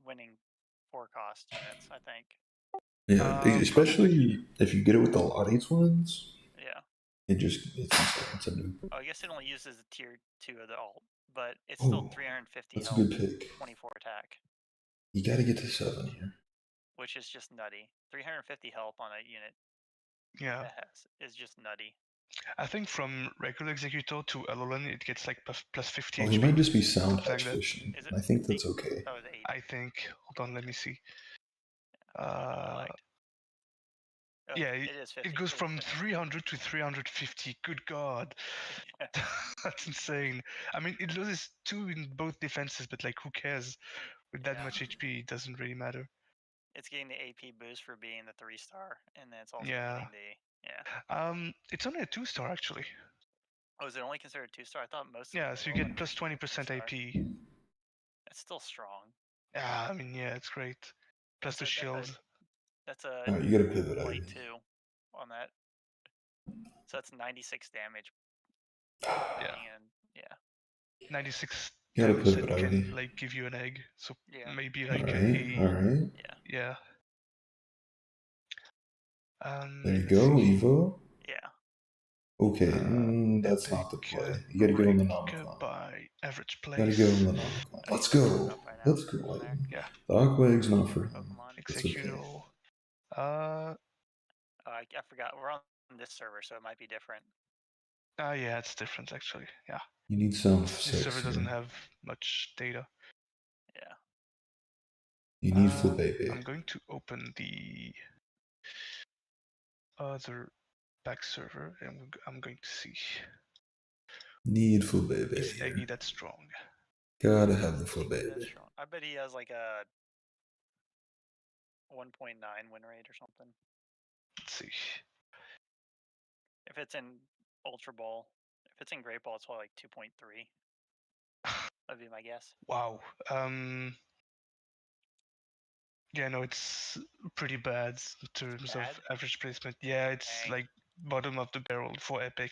winning forecast units, I think. Yeah, especially if you get it with the Lottie ones. Yeah. It's insane. It's a nuke. Oh, I guess it only uses the tier 2 of the alt, but it's still 350 That's health, a good pick. 24 attack. You got to get to 7 here. Which is just nutty. 350 health on a unit. Yeah. Is just nutty. I think from regular Executor to Alolan, it gets like plus 50 Oh, HP. he might just be sound like that. fishing. I think that's okay. That was 80. I think. Hold on, let me see. Yeah, it is 50. It goes from 300 to 350. Good God. That's insane. I mean, it loses 2 in both defenses, but like, who cares? With that much HP, it doesn't really matter. It's getting the AP boost for being the 3-star, and then it's also getting the It's only a 2-star actually. Oh, is it only considered 2-star? I thought most. Yeah, so you get plus 20% AP. That's still strong. Yeah, I mean, yeah, it's great. Plus the shield. That's a you gotta pivot light 2 on that. So that's 96 damage. Yeah. And yeah. 96 You gotta times pivot, it Ivy. can like give you an egg. So Yeah. maybe like Alright. Yeah. There you let's go, see. Evo. Yeah. Okay, that's not the Epic, play. You gotta give him the rank Nomicon. by average Gotta place. give him the Nomicon. Let's go. Up by now. Let's go. From there. Yeah. The Aquag's not for him. Pokemon. It's okay. Executable. Oh, I forgot. We're on this server, so it might be different. Yeah, it's different actually. Yeah. You need some This 6 server doesn't here. have much data. Yeah. You need full baby. I'm going to open the other back server and I'm going to see. Need full baby. Is here. Eggy that strong? Gotta have the full That's baby. strong. I bet he has like a 1.9 win rate or something. Let's see. If it's in Ultra Ball, if it's in Great Ball, it's probably like 2.3. That'd be my guess. Wow. Yeah, no, it's pretty bad in terms Bad? of average placement. Yeah, it's Dang. like bottom of the barrel for Epic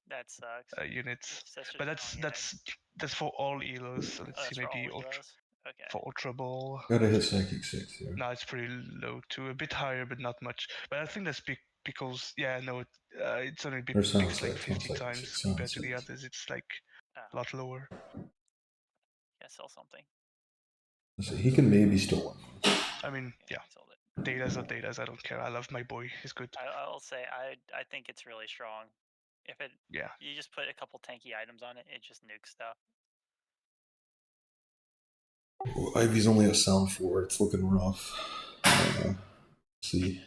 That sucks. units. It's such a But strong unit. that's for all elos. So let's Oh, see, that's for maybe all ultra helos? Okay. for Ultra Ball. Gotta hit Psychic 6 here. No, it's pretty low too. A bit higher, but not much. But I think that's because no, it's only Or sound because like six, 50 sound times six, compared sound to the six. others. It's like Oh, a lot lower. yeah, sell something. So he can maybe still win. I mean, yeah, he sold it. data's are data's. I don't care. I love my boy. He's good. I'll say I think it's really strong. If it Yeah. you just put a couple tanky items on it, it just nukes stuff. Well, Ivy's only a sound 4. It's looking rough. See.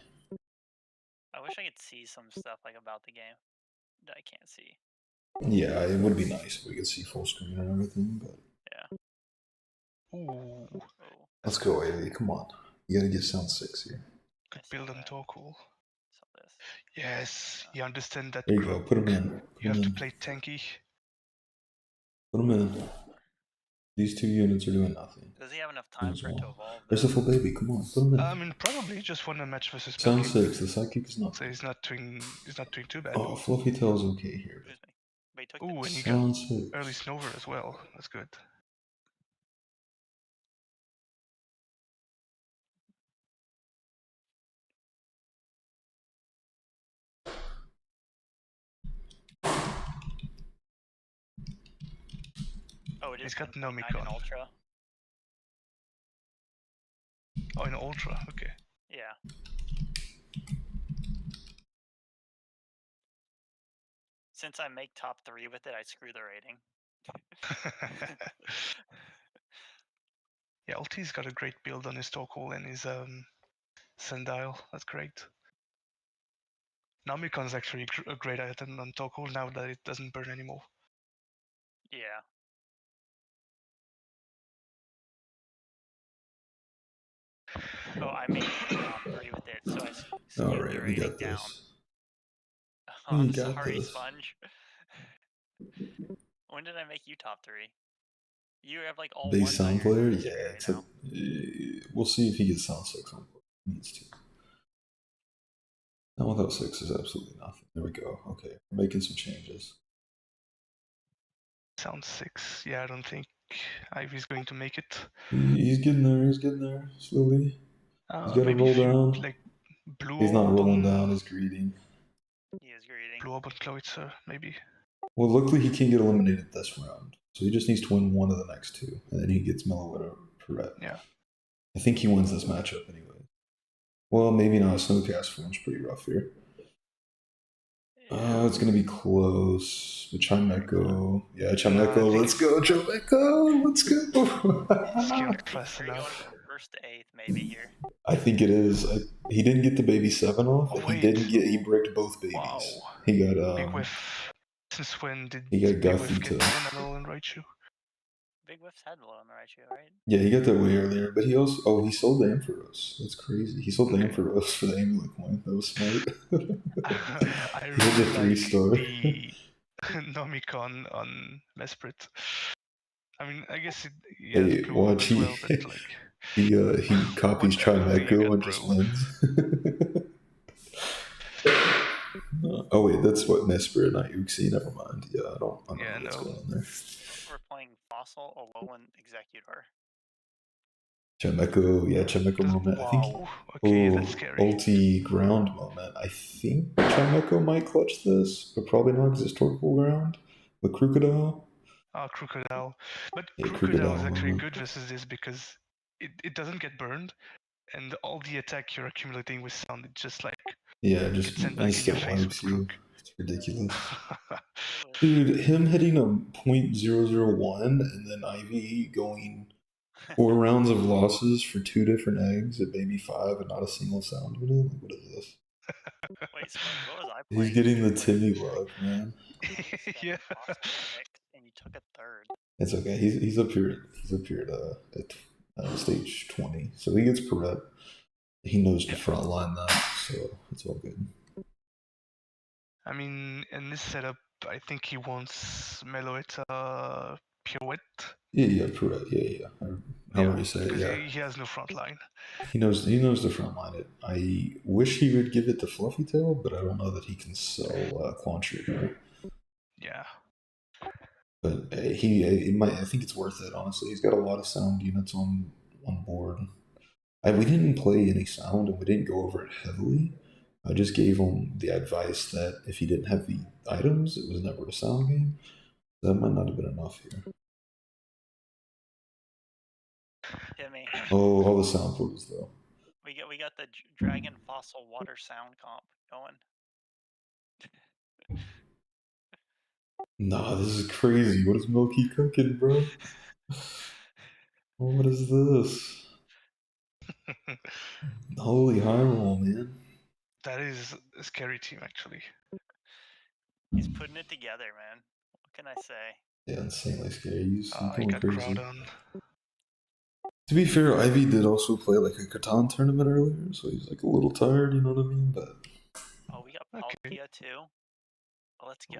I wish I could see some stuff like about the game that I can't see. Yeah, it would be nice if we could see full screen and everything, but. Yeah. Ooh. Oh, Let's go, Ivy. Come on. You gotta get sound 6 here. Good I saw build on that. Torkoal. Saw this. Yes, you understand that. There you go. Put him in. Put You have him to in. play tanky. Put him in. These 2 units are doing nothing. Does he have enough time As for it to well. evolve? There's a full baby. Come on. Put him in. I mean, probably just won a match versus Sound Psychic. 6. The Psychic is not. So he's not doing too bad. Oh, Fluffy Tail's okay here. Excuse me. But he took Ooh, and he Sound got 6. early Snover as well. That's good. Oh, it is He's got 1.9 in Nomicon. Ultra. Oh, in Ultra. Okay. Yeah. Since I make top 3 with it, I screw the rating. Yeah, Ulti's got a great build on his Torkoal and his Sandile. That's great. Namicon's actually a great item on Torkoal now that it doesn't burn anymore. Yeah. Oh, I made top 3 with it, so I skewed the Alright, we rating got down. this. Oh, I'm We got sorry, this. Sponge. When did I make you top 3? You have like all Base ones on sound your player? history Yeah, right it's now. we'll see if he gets sound 6 on. Needs to. Now without 6 is absolutely nothing. There we go. Okay, we're making some changes. Sound 6. Yeah, I don't think Ivy's going to make it. He's getting there. He's getting there slowly. He's got to Maybe roll if you down. like blue He's not orb rolling on, down. He's greeting. He is greeting. blue orb on Cloitzer, maybe. Well, luckily he can't get eliminated this round, so he just needs to win one of the next 2, and then he gets Mellow Perret. Yeah. I think he wins this matchup anyway. Well, maybe not. Snowcast form's pretty rough here. It's gonna be close. But Chimeco. Yeah, Chimeco. Let's go, Chimeco. Let's go. Skilled class Are you going enough. for first to 8th maybe here? I think it is. He didn't get the baby 7 off. Oh, He wait. didn't get. He bricked both babies. Wow. He got Big Whiff. Since when did he got Big Guffy Whiff get to. Enamel and Raichu? Big Whiff's had low on the Raichu, right? Yeah, he got that way earlier, but he also he sold the Ampharos. That's crazy. He sold the Ampharos for the amulet coin. That was smart. I He had the really 3-star. like the Nomicon on Mesprit. I mean, I guess he has Hey, blue orb watch as well, but like he copies What everything you Chimeco got, and just bro. wins. Oh wait, that's what Mesprit, not Uxie. Never mind. Yeah, I don't know what's no. going on there. We're playing Fossil, Alolan, Executor. Chemeko moment. I think. Wow. Okay, that's Oh, scary. ulti ground moment. I think Chemeko might clutch this, but probably not because it's Torkoal ground. But Crocodile. Crocodile. But Yeah, Crocodile is Crocodile actually moment. good versus this because it doesn't get burned, and all the attack you're accumulating with sound, it just like Yeah, gets just sent back in your instant face wipes with you. Crook. It's ridiculous. Foolish. Dude, him hitting a .001 and then Ivy going 4 rounds of losses for 2 different eggs at baby 5 and not a single sound unit? Like, what is this? Wait, Sparky, what was I He's playing? getting the Like, Timmy luck, man. Yeah. and you took a third. It's okay. He's up here. He's up here at stage 20, so he gets per rep. He knows to Yeah. frontline that, so it's all good. I mean, in this setup, I think he wants Meloetta Pirouette Yeah, per rep. Yeah. However you say it, because yeah. he has no front line. He knows to frontline it. I wish he would give it to Fluffy Tail, but I don't know that he can sell Quancher here. Yeah. But I think it's worth it. Honestly, he's got a lot of sound units on board. We didn't play any sound, and we didn't go over it heavily. I just gave him the advice that if he didn't have the items, it was never a sound game. That might not have been enough here. Timmy. Oh, all the sound pools though. We got the Dragon Fossil Water Sound comp going. Nah, this is crazy. What is Milky cooking, bro? What is this? Holy high roll, man. That is a scary team, actually. He's putting it together, man. What can I say? Yeah, insanely scary. He's He going got crazy. Groudon. To be fair, Ivy did also play like a Catan tournament earlier, so he's like a little tired, you know what I mean? But Oh, we got Palkia too. Let's go.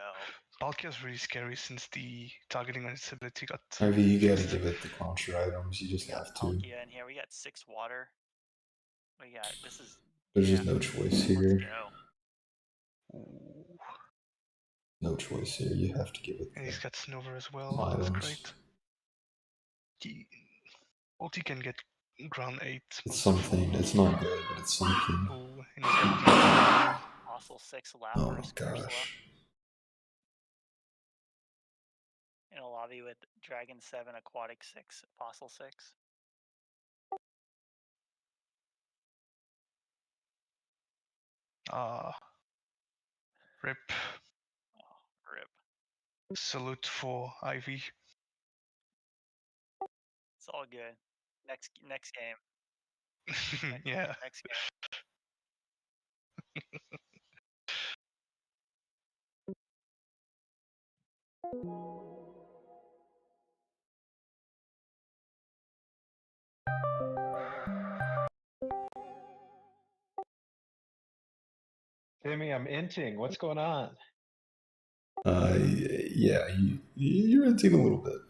Palkia's really scary since the targeting on its ability got. Ivy, you gotta give it the Quancher items. You just We got have to. Palkia in here. We got 6 water. We got this is. There's just no choice here. Let's go. Ooh. No choice here. You have to give it. And he's got Snover as well. items. That's great. Ulti can get ground 8. It's something. It's not good, but it's something. Ooh, and he's got Fossil 6 Oh Lapras. gosh. In a lobby with Dragon 7, Aquatic 6, Fossil 6. Rip. Oh, rip. Salute for Ivy. It's all good. Next game. Yeah. Next game. Timmy, I'm INTing. What's going on? Yeah, you're inting a little bit.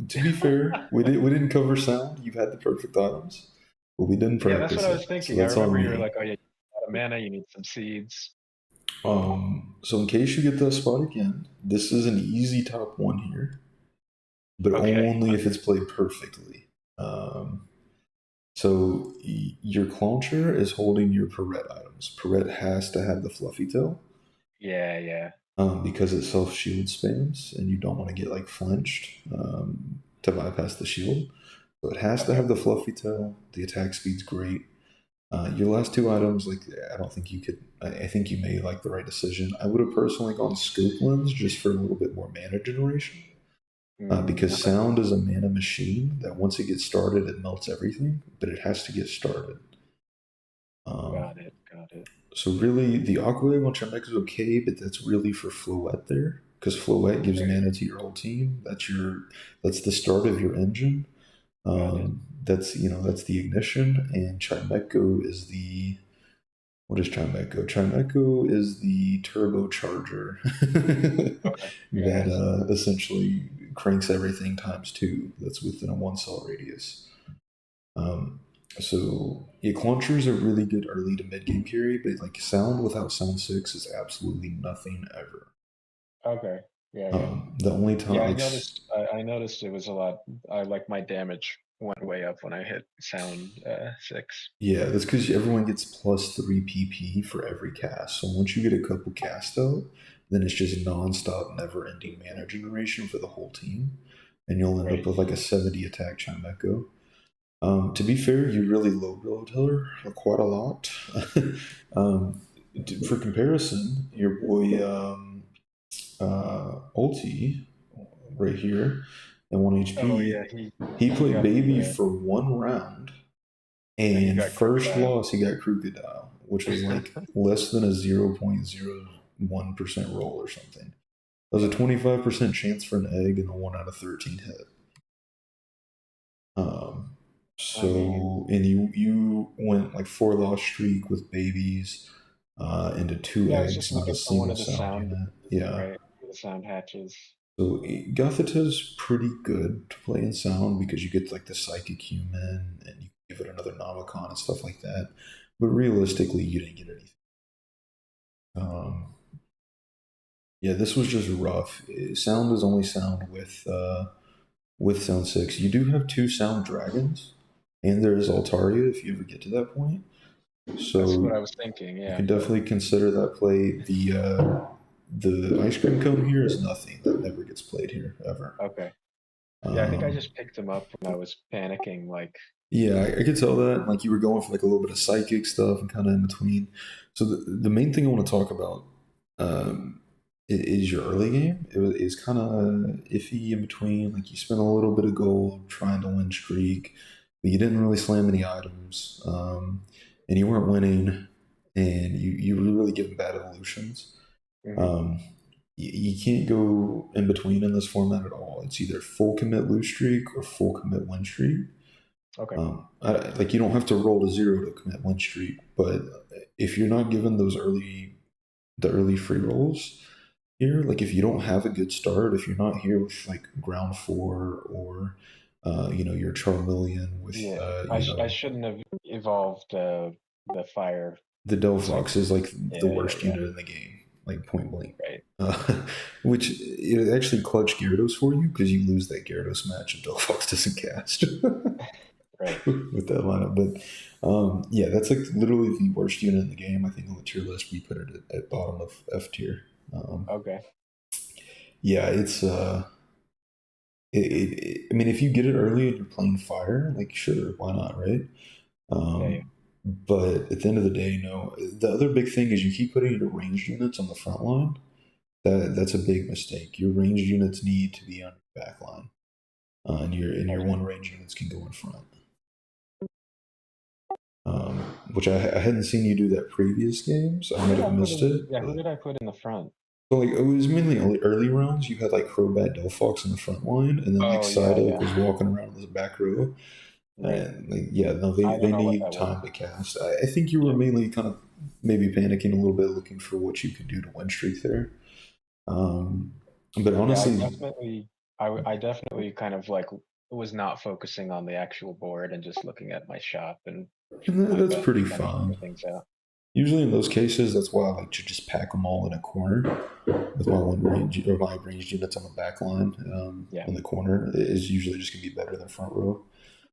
To be fair, we didn't cover sound. You've had the perfect items, but we didn't practice. Yeah, that's what I was thinking. So I that's remember on you were me. like, "Oh yeah, you got a mana. You need some seeds." So in case you get that spot again, this is an easy top 1 here, but Okay. only if it's played perfectly. So your Clauncher is holding your Perrette items. Perrette has to have the Fluffy Tail. Yeah. Because it self-shield spams, and you don't want to get like flinched to bypass the shield. So it has to have the Fluffy Tail. The attack speed's great. Your last 2 items, like I don't think you could. I think you made like the right decision. I would have personally gone Scope Lens just for a little bit more mana generation. Because sound is a mana machine that once it gets started, it melts everything, but it has to get started. Got it. So really, the Aqua Egg on Charmex is okay, but that's really for Floette there, because Floette gives mana to your whole team. That's the start of your engine. That's the ignition, and Chimeco is the. What is Chimeco? Chimeco is the turbocharger that essentially cranks everything ×2 that's within a 1 cell radius. So Clauncher is a really good early to mid game carry, but like sound without sound 6 is absolutely nothing ever. Okay. Yeah. The only time I noticed it was a lot. I like my damage went way up when I hit sound 6. Yeah, that's because everyone gets +3 PP for every cast. So once you get a couple casts out, then it's just nonstop, never-ending mana generation for the whole team, and you'll end up with like a 70 attack Chime Echo. To be fair, you really low-rolled her quite a lot. For comparison, your boy Ulti right here at 1 HP, Oh yeah, he played got Baby the- for 1 round, he and got first Crocodile. loss he got Crocodile, which was like less than a 0.01% roll or something. That was a 25% chance for an egg and a 1 out of 13 hit. And you went like 4 loss streak with babies into 2 Yeah, I was eggs, just not a looking for one single of the sound sound, unit. Yeah. right? The sound hatches. So Gothita's pretty good to play in sound because you get like the psychic human and you give it another Nomicon and stuff like that. But realistically, you didn't get anything. Yeah, this was just rough. Sound is only sound with sound 6. You do have 2 sound dragons, and there is Altaria if you ever get to that point. So that's what I was thinking. Yeah, you can definitely consider that play. The ice cream cone here is nothing. That never gets played here ever. Okay. Yeah, I think I just picked him up when I was panicking. Like, yeah, I could tell that. Like you were going for like a little bit of psychic stuff and kind of in between. So the main thing I want to talk about is your early game. It's kind of iffy in between. Like you spent a little bit of gold trying to win streak, but you didn't really slam any items, and you weren't winning, and you were really giving bad evolutions. You can't go in between in this format at all. It's either full commit lose streak or full commit win streak. okay. Like you don't have to roll to 0 to commit win streak, but if you're not given the early free rolls here, like if you don't have a good start, if you're not here with like ground 4 or your Charmeleon with I shouldn't have evolved the fire. The Delphox is like the worst unit in the game, like point blank. Right. Which it actually clutch Gyarados for you because you lose that Gyarados match and Delphox doesn't cast. Right. With that lineup. But yeah, that's like literally the worst unit in the game. I think on the tier list we put it at bottom of F tier. Okay. Yeah, it's I mean, if you get it early and you're playing fire, like sure, why not, right? Yeah. But at the end of the day, no. The other big thing is you keep putting your ranged units on the front line. That's a big mistake. Your ranged units need to be on your back line, and your one range units can go in front. Which I hadn't seen you do that previous games. I might have missed it. Yeah, who did I put in the front? So like it was mainly early rounds. You had like Crobat, Delphox in the front line, and then like Psyduck was walking around in the back row. And like, yeah, no, they need time to cast. I think you were mainly kind of maybe panicking a little bit, looking for what you could do to win streak there. But honestly, I definitely kind of like was not focusing on the actual board and just looking at my shop and that's pretty fun. Usually in those cases, that's why I like to just pack them all in a corner with my one range or my ranged units on the back line. In the corner is usually just gonna be better than front row.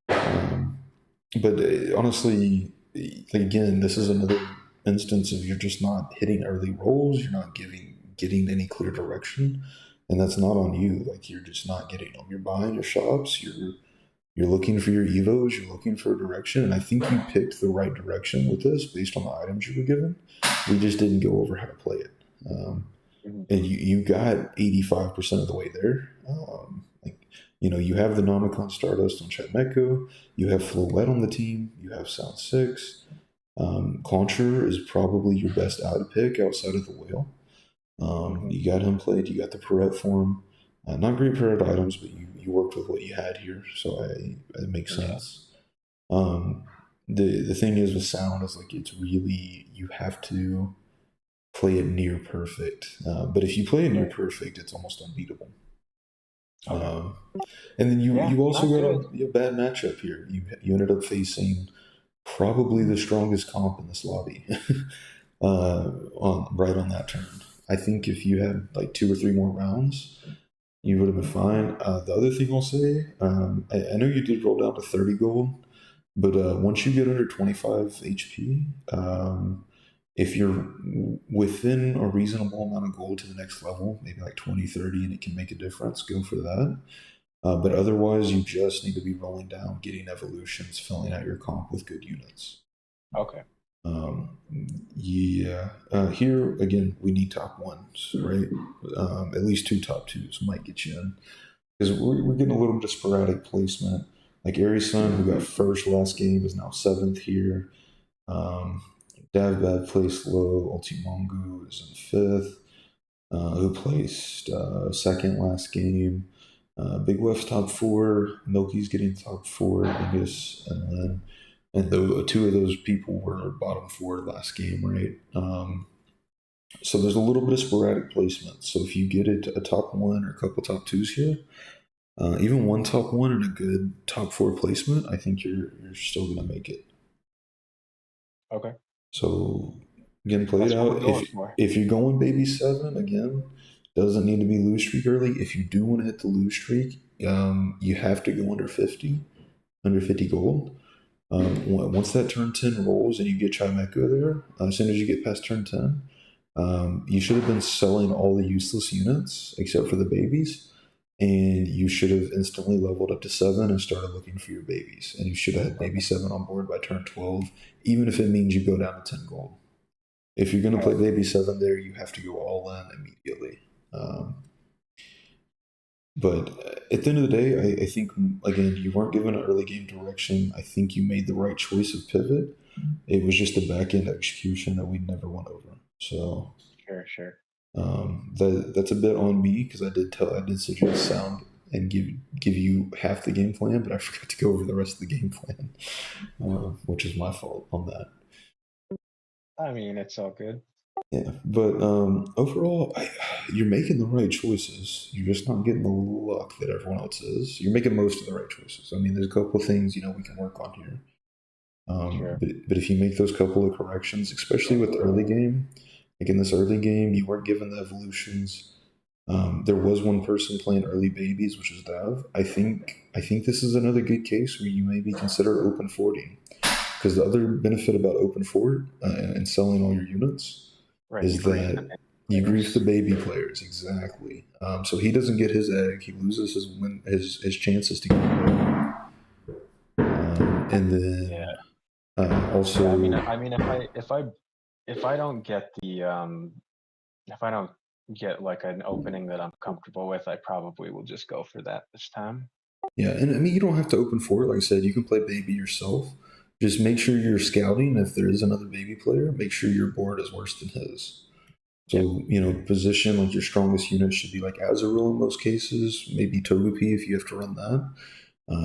But honestly, like again, this is another instance of you're just not hitting early rolls. You're not getting any clear direction, and that's not on you. Like you're just not getting them. You're buying your shops. You're looking for your evos. You're looking for a direction, and I think you picked the right direction with this based on the items you were given. We just didn't go over how to play it, and you got 85% of the way there. You have the Nomicon Stardust on Chatmeko, you have Floette on the team, you have Sound 6. Clauncher is probably your best out pick outside of the Whale. You got him played, you got the Perrette form. Not great Perrette items, but you worked with what you had here, so it makes sense. The thing is with Sound is like it's really, you have to play it near perfect. But if you play it near perfect, it's almost unbeatable. And then you also got a bad matchup here. You ended up facing probably the strongest comp in this lobby right on that turn. I think if you had like 2 or 3 more rounds, you would have been fine. The other thing I'll say, I know you did roll down to 30 gold, but once you get under 25 HP, if you're within a reasonable amount of gold to the next level, maybe like 20, 30, and it can make a difference, go for that. But otherwise, you just need to be rolling down, getting evolutions, filling out your comp with good units. Okay. Yeah. Here again, we need top ones, right? At least 2 top 2s might get you in, because we're getting a little bit of sporadic placement. Like Aries Sun, who got first last game, is now 7th here. Davbad placed low. Ultimongu is in 5th. Who placed second last game. Big Wef's top 4. Milky's getting top 4. Biggest, and 2 of those people were bottom 4 last game, right? So there's a little bit of sporadic placement. So if you get it a top 1 or a couple top 2s here, even one top 1 and a good top 4 placement, I think you're still gonna make it. Okay. So again, play That's it what we're out. going for. If you're going baby 7, again, doesn't need to be lose streak early. If you do want to hit the lose streak, you have to go under 50 gold. Once that turn 10 rolls and you get Chimecha there, as soon as you get past turn 10, you should have been selling all the useless units except for the babies, and you should have instantly leveled up to 7 and started looking for your babies. And you should have had baby 7 on board by turn 12, even if it means you go down to 10 gold. If you're going to play baby 7 there, you have to go all in immediately. But at the end of the day, I think, again, you weren't given an early game direction. I think you made the right choice of pivot. It was just the back end execution that we never went over. So Sure. that's a bit on me, because I did suggest sound and give you half the game plan, but I forgot to go over the rest of the game plan, which is my fault on that. I mean, it's all good. Yeah, but overall, you're making the right choices. You're just not getting the luck that everyone else is. You're making most of the right choices. I mean, there's a couple of things we can work on here. Sure. But if you make those couple of corrections, especially with the early game, like in this early game, you weren't given the evolutions. There was one person playing early babies, which is Dav. I think this is another good case where you maybe consider open forting, because the other benefit about open fort and selling all your units is that you grief the baby players, exactly. So he doesn't get his egg; he loses his chances to get it. And then also, I mean, if I don't get the if I don't get like an opening that I'm comfortable with, I probably will just go for that this time. Yeah, and I mean, you don't have to open fort. Like I said, you can play baby yourself. Just make sure you're scouting. If there is another baby player, make sure your board is worse than his. So, position like your strongest unit should be like Azaril in most cases, maybe Togepi if you have to run that.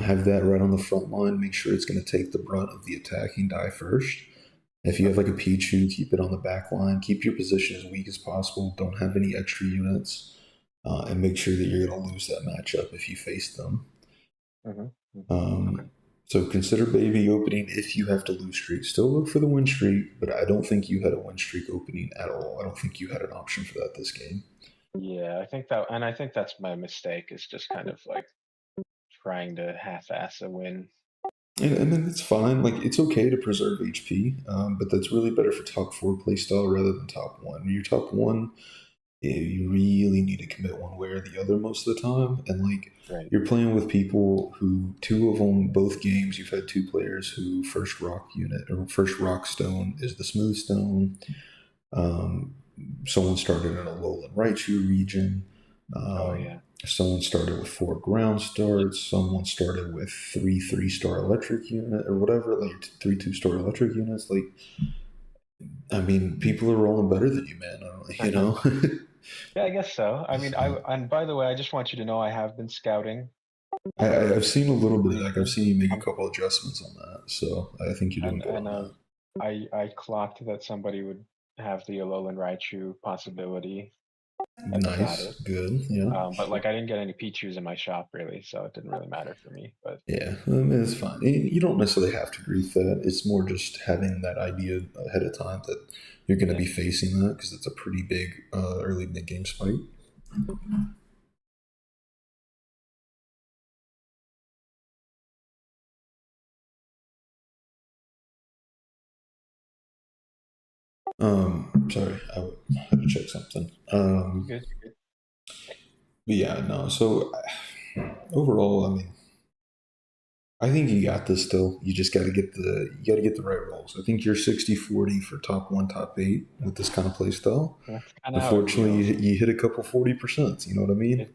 Have that right on the front line. Make sure it's going to take the brunt of the attacking die first. If you have like a Pichu, keep it on the back line. Keep your position as weak as possible. Don't have any extra units. And make sure that you're going to lose that matchup if you face them. So consider baby opening if you have to lose streak. Still look for the win streak, but I don't think you had a win streak opening at all. I don't think you had an option for that this game. Yeah, I think that's my mistake, is just kind of like trying to half-ass a win. And then it's fine. Like, it's okay to preserve HP, but that's really better for top 4 playstyle rather than top 1. When you're top 1, you really need to commit one way or the other most of the time. And you're playing with people who, 2 of them, both games, you've had 2 players who first rock stone is the smooth stone. Someone started in a lowland Raichu region. Someone started with 4 ground starts. Someone started with 3 3-star electric unit or whatever, like 3 2-star electric units. Like, I mean, people are rolling better than you, man. Yeah, I guess so. I mean, and by the way, I just want you to know I have been scouting. I've seen a little bit. Like, I've seen you make a couple adjustments on that, so I think you're doing good on that. I clocked that somebody would have the Alolan Raichu possibility. Nice, good, yeah. But I didn't get any Pichus in my shop really, so it didn't really matter for me. But yeah, it's fine. You don't necessarily have to grief that. It's more just having that idea ahead of time that you're going to be facing that, because it's a pretty big early mid game spike. Sorry, I had to check something. Good. But yeah, no. So overall, I mean, I think you got this still. You just got to get the right rolls. I think you're 60-40 for top 1, top 8 with this kind of play style. That's kind of how it Unfortunately, feels. you hit a couple 40%. You know what I mean?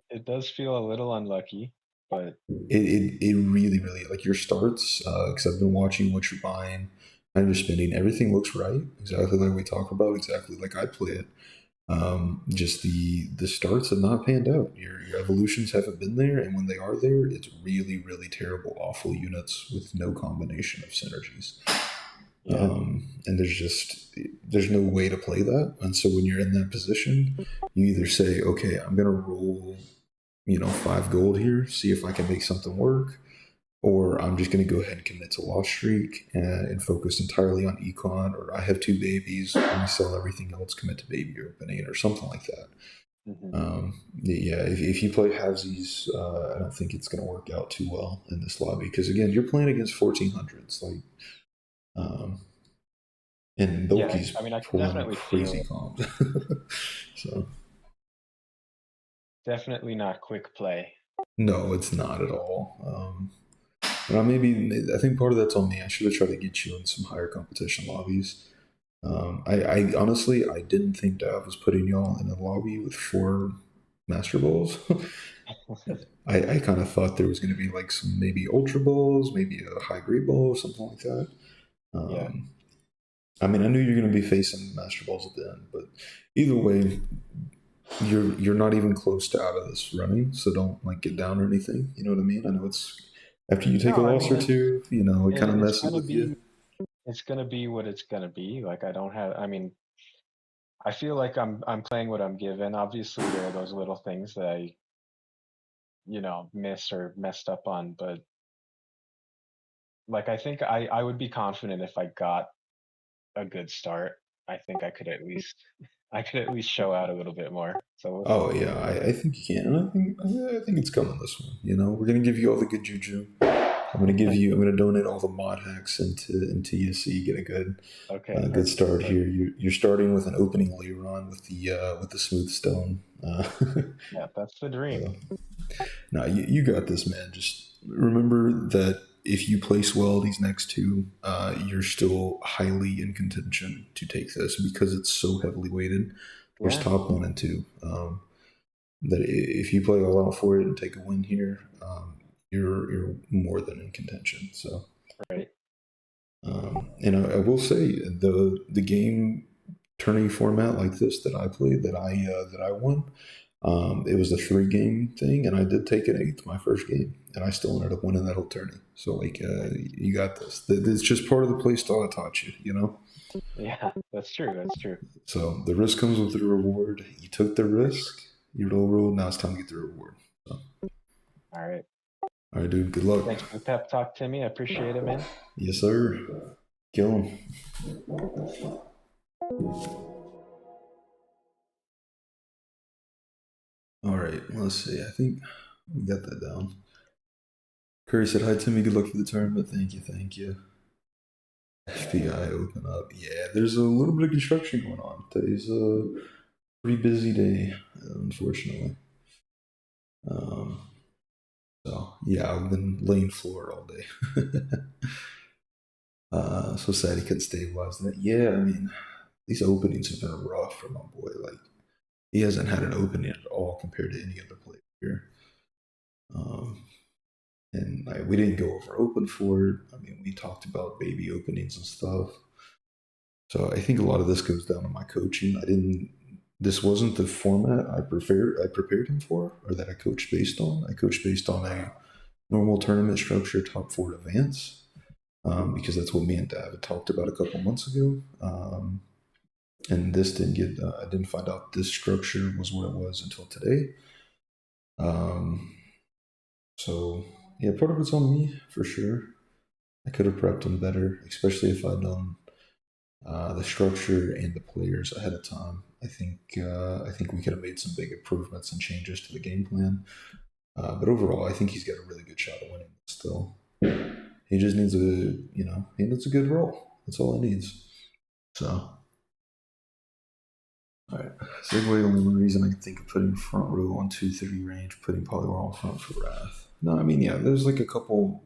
It does feel a little unlucky, but It really, really, like your starts, because I've been watching what you're buying and you're spending, everything looks right, exactly like we talk about, exactly like I play it. Just the starts have not panned out. Your evolutions haven't been there, and when they are there, it's really, really terrible, awful units with no combination of synergies. yeah. And there's no way to play that. And so when you're in that position, you either say, okay, I'm gonna roll, 5 gold here, see if I can make something work, or I'm just going to go ahead and commit to loss streak and focus entirely on econ, or I have 2 babies, let me sell everything else, commit to baby opening, or something like that. Yeah, if you play halvesies, I don't think it's going to work out too well in this lobby because again, you're playing against 1400s, and Loki's I mean, I can pulling definitely crazy feel comms. So definitely not quick play. no, it's not at all. I think part of that's on me. I should have tried to get you in some higher competition lobbies. I honestly, I didn't think Dav was putting y'all in a lobby with 4 Master Balls. I kind of thought there was going to be like some maybe Ultra Balls, maybe a high grade ball, something like that. Yeah. I mean, I knew you're going to be facing Master Balls at the end, but either way, you're not even close to out of this running, so don't like get down or anything. You know what I mean? I know it's after you take a No, I loss mean, or two, it kind of it's messes gonna with you. be it's gonna be what it's gonna be. Like I mean, I feel like I'm playing what I'm given. Obviously, there are those little things that I, miss or messed up on, but like I think I would be confident if I got a good start. I think I could at least show out a little bit more. So we'll Oh see. yeah, I think you can, and I think it's coming this one. We're gonna give you all the good juju. I'm gonna donate all the mod hacks into you so you get a good Okay, good start perfect. here. You're starting with an opening Leiron with the smooth stone. Yeah, that's the dream. Now you got this, man. Just remember that if you place well these next 2, you're still highly in contention to take this because it's so heavily weighted. There's Yeah. top 1 and 2. That if you play all out for it and take a win here, you're more than in contention. So, Right. and I will say the game tourney format like this that I played that I won. It was a 3-game thing, and I did take an 8th my first game, and I still ended up winning that whole tourney. So like, you got this. It's just part of the play style I taught you. Yeah, that's true. That's true. So the risk comes with the reward. You took the risk. You rolled. Now it's time to get the reward. So. All right. All right, dude. Good luck. Thanks for the pep talk, Timmy. I appreciate it, man. Yes, sir. Kill him. All right. Let's see. I think we got that down. Curry said, "Hi, Timmy. Good luck for the tournament. Thank you. Thank you." FBI open up. Yeah, there's a little bit of construction going on. Today's a pretty busy day, unfortunately. So yeah, I've been laying floor all day. So sad he couldn't stabilize that. Yeah, I mean, these openings have been rough for my boy. Like, he hasn't had an opening at all compared to any other player here. And we didn't go over open for it. I mean, we talked about baby openings and stuff. So I think a lot of this goes down to my coaching. This wasn't the format I prepared him for, or that I coached based on. I coached based on a normal tournament structure, top 4 advance, because that's what me and Dav had talked about a couple months ago. And this didn't get. I didn't find out this structure was what it was until today. So yeah, part of it's on me for sure. I could have prepped him better, especially if I'd known the structure and the players ahead of time. I think we could have made some big improvements and changes to the game plan. But overall, I think he's got a really good shot at winning still. He just needs a good roll. That's all he needs. So Alright, Segue, only reason I can think of putting front row on 2-3 range, putting Polywar on front for Wrath. No, I mean, yeah, there's like a couple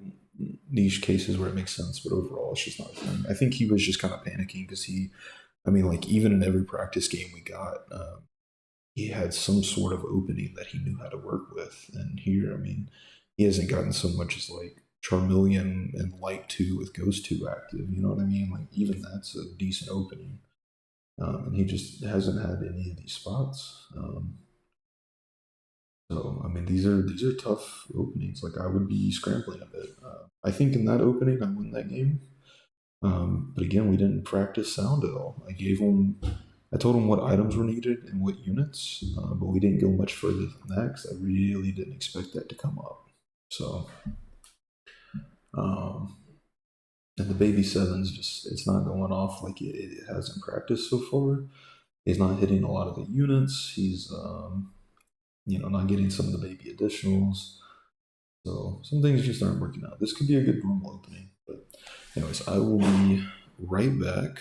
niche cases where it makes sense, but overall, it's just not a thing. I think he was just kind of panicking because even in every practice game we got, he had some sort of opening that he knew how to work with. And here, I mean, he hasn't gotten so much as like Charmeleon and Light 2 with Ghost 2 active, you know what I mean? Like, even that's a decent opening. And he just hasn't had any of these spots. So I mean, these are tough openings. Like, I would be scrambling a bit. I think in that opening, I win that game. But again, we didn't practice sound at all. I told him what items were needed and what units, but we didn't go much further than that because I really didn't expect that to come up. So, and the baby seven's it's not going off like it has in practice so far. He's not hitting a lot of the units. He's not getting some of the baby additionals. So some things just aren't working out. This could be a good normal opening. But anyways, I will be right back.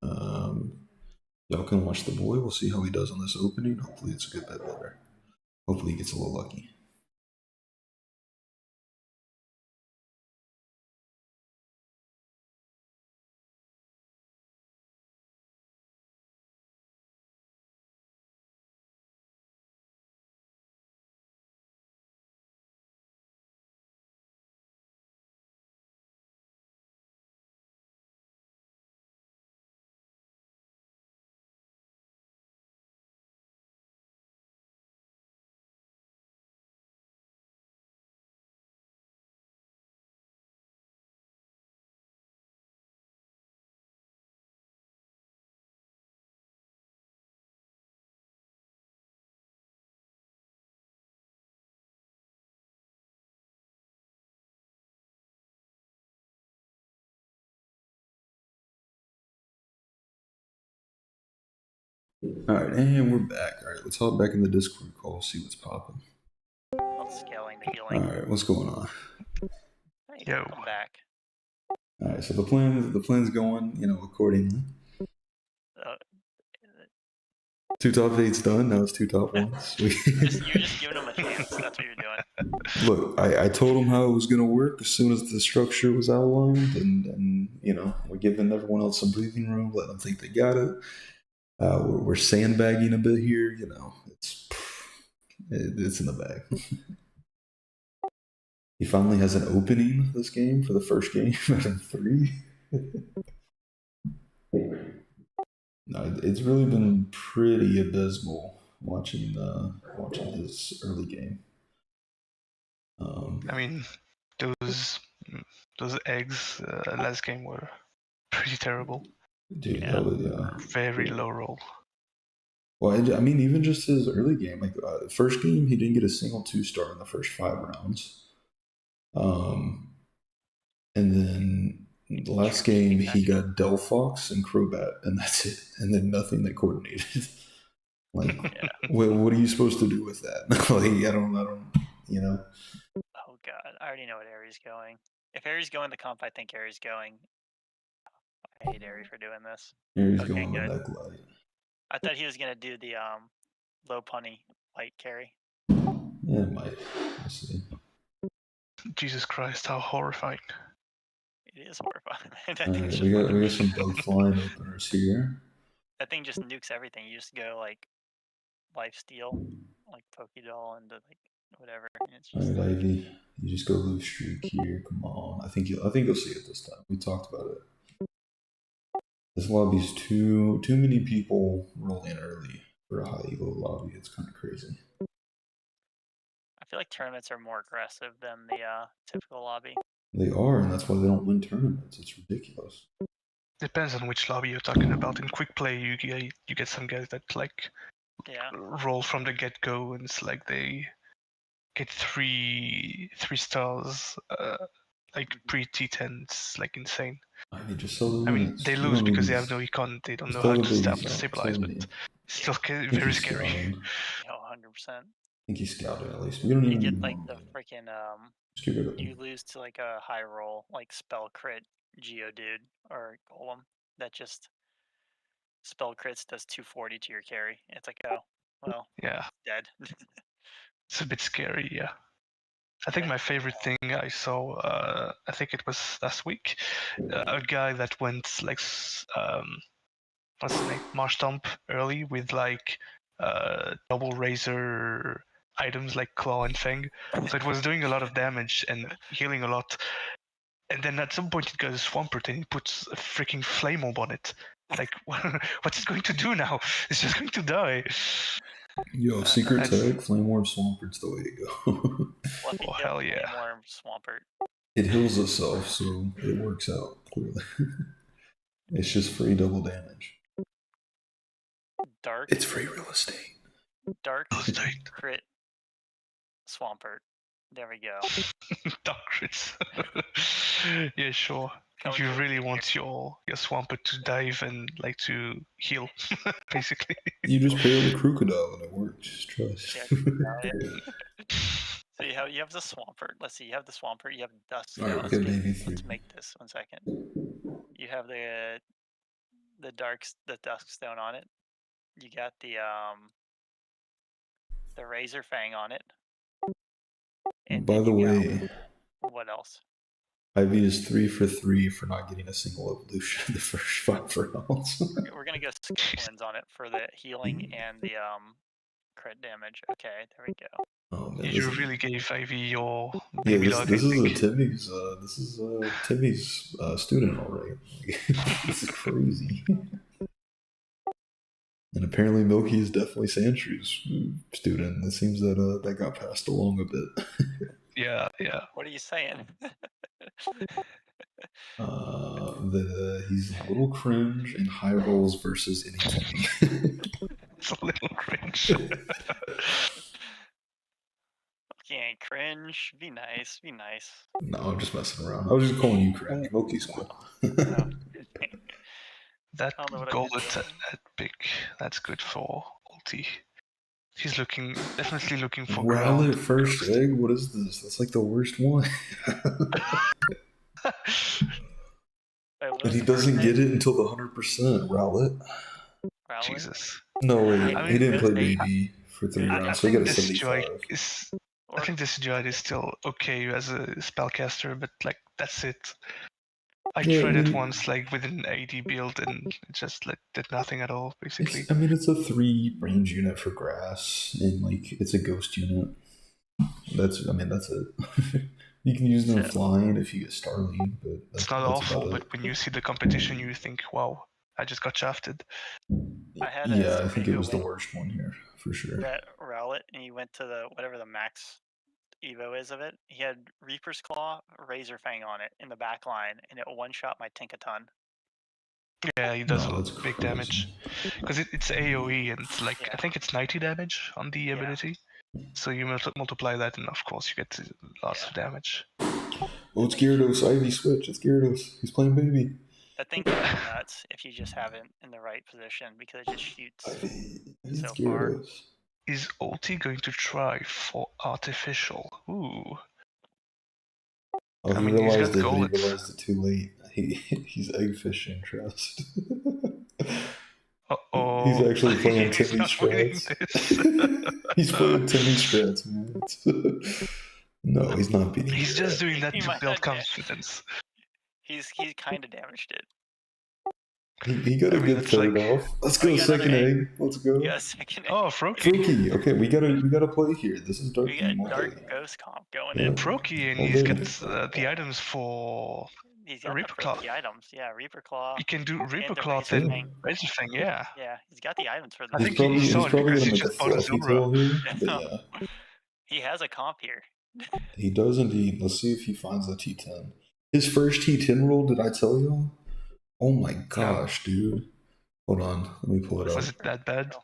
Y'all can watch the boy. We'll see how he does on this opening. Hopefully it's a good bit better. Hopefully he gets a little lucky. All right, and we're back. All right, let's hop back in the Discord call, see what's popping. Not scaling the healing. All right, what's going on? Hey, Yo. come back. All right, so the plan's going, accordingly. Uh, 2 top 8s done. Now it's 2 top 1s. you're just giving him a chance. That's what you're doing. Look, I told him how it was going to work as soon as the structure was outlined, and we're giving everyone else some breathing room, letting them think they got it. We're sandbagging a bit here, it's in the bag. He finally has an opening this game for the first game out of 3. No, it's really been pretty abysmal watching his early game. I mean, those eggs last game were pretty terrible. Dude, Yeah. Very low roll. Well, I mean, even just his early game, like first game, he didn't get a single 2-star in the first 5 rounds. And then the last game, he got Delphox and Crobat, and that's it. And then nothing that coordinated. Like, what are you supposed to do with that? Like, I don't, Oh god, I already know what Aries going. If Aries going the comp, I think Aries going. I hate Aries for doing this. Aries Okay, going good. with that light. I thought he was gonna do the low punny light carry. Yeah, it might. We'll see. Jesus Christ, how horrifying. It is horrifying. That, Alright, we got some bug flying openers here. that thing just nukes everything. You just go like life steal, like Pokédoll into like whatever. And it's just Alright, Ivy, you just go loose streak here. Come on, I think you'll see it this time. We talked about it. This lobby's too many people rolling early for a high elo lobby. It's kind of crazy. I feel like tournaments are more aggressive than the typical lobby. They are, and that's why they don't win tournaments. It's ridiculous. Depends on which lobby you're talking about. In quick play, you get some guys that roll from the get go, and it's like they get three stars like pre T10. It's like insane. I mean, just sell the I mean, units. they lose because they have no econ. They don't know how to stabilize, but it's still very scary. You know, 100%. I think he's scouting at least. We don't You even get need like one the unit. freaking Just get rid of you them. lose to like a high roll like spell crit Geodude or Golem that just spell crits does 240 to your carry. It's like, oh, well, Yeah, dead. it's a bit scary. Yeah. I think my favorite thing I saw, I think it was last week, a guy that went like, what's his name, Marsh Stomp early with like double razor items like Claw and Fang. So it was doing a lot of damage and healing a lot. And then at some point it got a Swampert and he puts a freaking Flame Orb on it. Like, what's it going to do now? It's just going to die. Yo, secret that's- tag, Flame Orb Swampert's the way to go. Fluffy Oh, Dip, hell yeah. Flameworm, Swampert. It heals itself, so it works out, clearly. It's just free double damage. Dark. It's free real estate. Dark Real estate. crit Swampert. There we go. Dark crits. Yeah, sure. If you really want your Swampert to dive and like to heal, basically. You just pair with Crocodile and it works, just trust. So you have the Swampert. Let's see. You have the Swampert. You have Dusk. Alright, we got Navy 3. Let's make this 1 second. You have the Dusk Stone on it. You got the Razor Fang on it. And By the way, what else? Ivy is 3 for 3 for not getting a single evolution the first 5 rounds. We're gonna go Skins on it for the healing and the crit damage. Okay, there we go. Oh man, You really gave Ivy your yeah, baby dog. this I is think. Timmy's student already. This is crazy. And apparently Milky is definitely Sandshrews student. It seems that that got passed along a bit. Yeah. What are you saying? He's a little cringe in high rolls versus any Timmy. It's a little cringe. Okay, cringe. Be nice. Be nice. No, I'm just messing around. I was just calling you cringe. Milky's cool. No. That I don't know what I gold did. at big, that's good for ulti. He's definitely looking for Rally ground. first egg? What is this? That's like the worst one. Wait, what And was he the doesn't first get name? it until the 100%. Rowlet. Rowlet? Jesus. No, wait. I mean, he didn't play they- baby for 3 I rounds, so he got a this 75. is. Or- I think this Joy is still okay as a spellcaster, but like that's it. I Yeah, tried I it mean- once, like with an AD build, and it just like did nothing at all, basically. It's a 3 range unit for grass, and like it's a ghost unit. That's it. You can use them So- flying if you get Starling, but It's not that's awful, about but when you see the competition, you think, "Wow, I just got shafted." I had yeah, I somebody think it who was the went worst one here for sure. that Rowlet, and he went to the whatever the max Evo is of it. He had Reaper's Claw, Razor Fang on it in the back line, and it one-shot my Catan. Yeah, he does No, a that's big crazy. damage because it's AOE, and it's like Yeah. I think it's 90 damage on the ability. So you multiply that, and of course you get lots of damage. Oh, it's Gyarados. Ivy switch. It's Gyarados. He's playing baby. That thing can go nuts if you just have it in the right position because it just shoots. Ivy. It's So far. Gyarados. Is ulti going to try for artificial? Ooh. Oh, I he mean, he's realized got it, but he Golets. realized it too late. He's egg fishing, trust. Uh-oh. He's actually playing He's Timmy not winning strats. He's playing Timmy strats, man. No, he's not beating He's you. just doing that He to might build not, yeah. confidence. He's kind of damaged it. He got a I mean, good it's third like- off. Let's Oh, go, you got second another egg. Let's go. Yeah, second. Oh, Froakie. Froakie. Okay, we gotta play here. This is dark. We got Game all day. Dark Ghost Comp going Yeah. in. Froakie, and Oh, he's baby. got the items for. He's got Reaper the Claw. Froakie items. Yeah, Reaper Claw. You can do Reaper the Claw Razor and Fang. Razor Fang, yeah. Yeah, he's got the items for I the. He's think probably, he he's saw it probably because gonna he make a just bought a fluffy Zora. tail here, Yeah. but yeah, He has a comp here. he does indeed. Let's see if he finds the T10. His first T10 roll, did I tell you? Oh my gosh, dude. Hold on, let me pull it up. Was it that bad?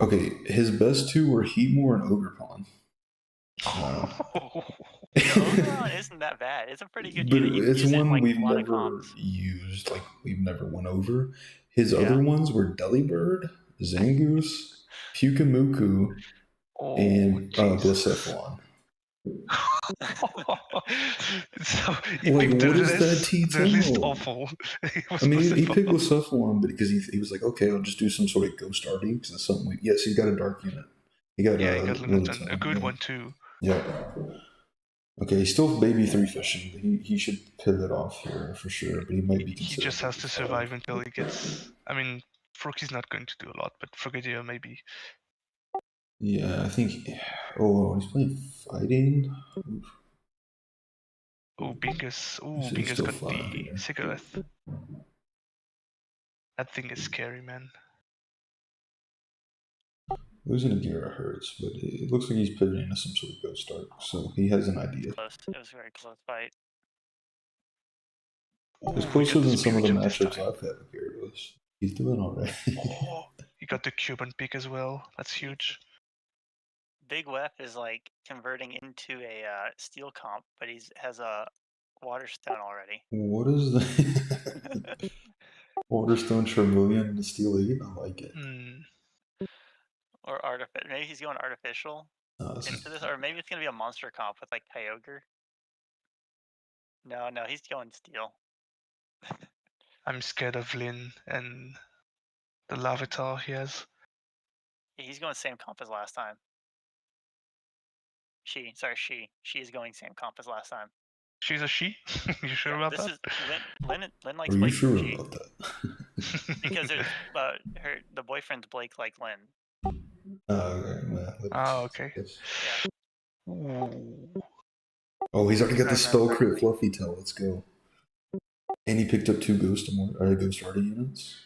Okay, his best two were Heatmore and Ogerpon. Oberon isn't that bad. It's a pretty good But unit. You can it's use it in, one like, we've a lot of never comps. used, like we've never went over. His Yeah. other ones were Delibird, Zangoose, Pukamuku, Oh, and Jesus. Blacephalon. So he Like, picked what is that the least T-Tail? awful. I mean, he picked Lucephalon, but because he was like, okay, I'll just do some sort of ghost arting because it's something. Yes, he's got a dark unit. He got Yeah, he got Lunaton, a good yeah. one too. Yeah. Okay, he's still baby 3 fishing. He should pivot off here for sure, but he might be He considered. just has to survive until he gets. I mean, Frookie's not going to do a lot, but Frogadier maybe. Yeah, I think. Oh, he's playing fighting. Oof. Oh, Bingus. Oh, He's Bingus still got fine the here. cigarette. That thing is scary, man. Losing a Gira hurts, but it looks like he's pivoting to some sort of ghost arc, so he has an idea. Close. It was a very close fight. It's Ooh, closer he got the than some of the Spiritomb this matchups time. I've had with Gyarados. He's doing alright. Oh, he got the Cuban pick as well. That's huge. Big Wep is like converting into a steel comp, but has a water stone already. What is the Waterstone Charmeleon and Steel 8? I like it. Or artificial. Maybe he's going artificial into this, or maybe it's gonna be a monster comp with like Kyogre. No, he's going steel. I'm scared of Lin and the Larvitar he has. He's going same comp as last time. She is going same comp as last time. She's a she? You sure about that? Lin likes Are you Blake sure G. about that? Because there's the boyfriend's Blake like Lin. Okay, well, okay. Yeah. Ooh. Oh, he's already got the spell crit Fluffy Tail. Let's go. And he picked up 2 Ghost Arty units.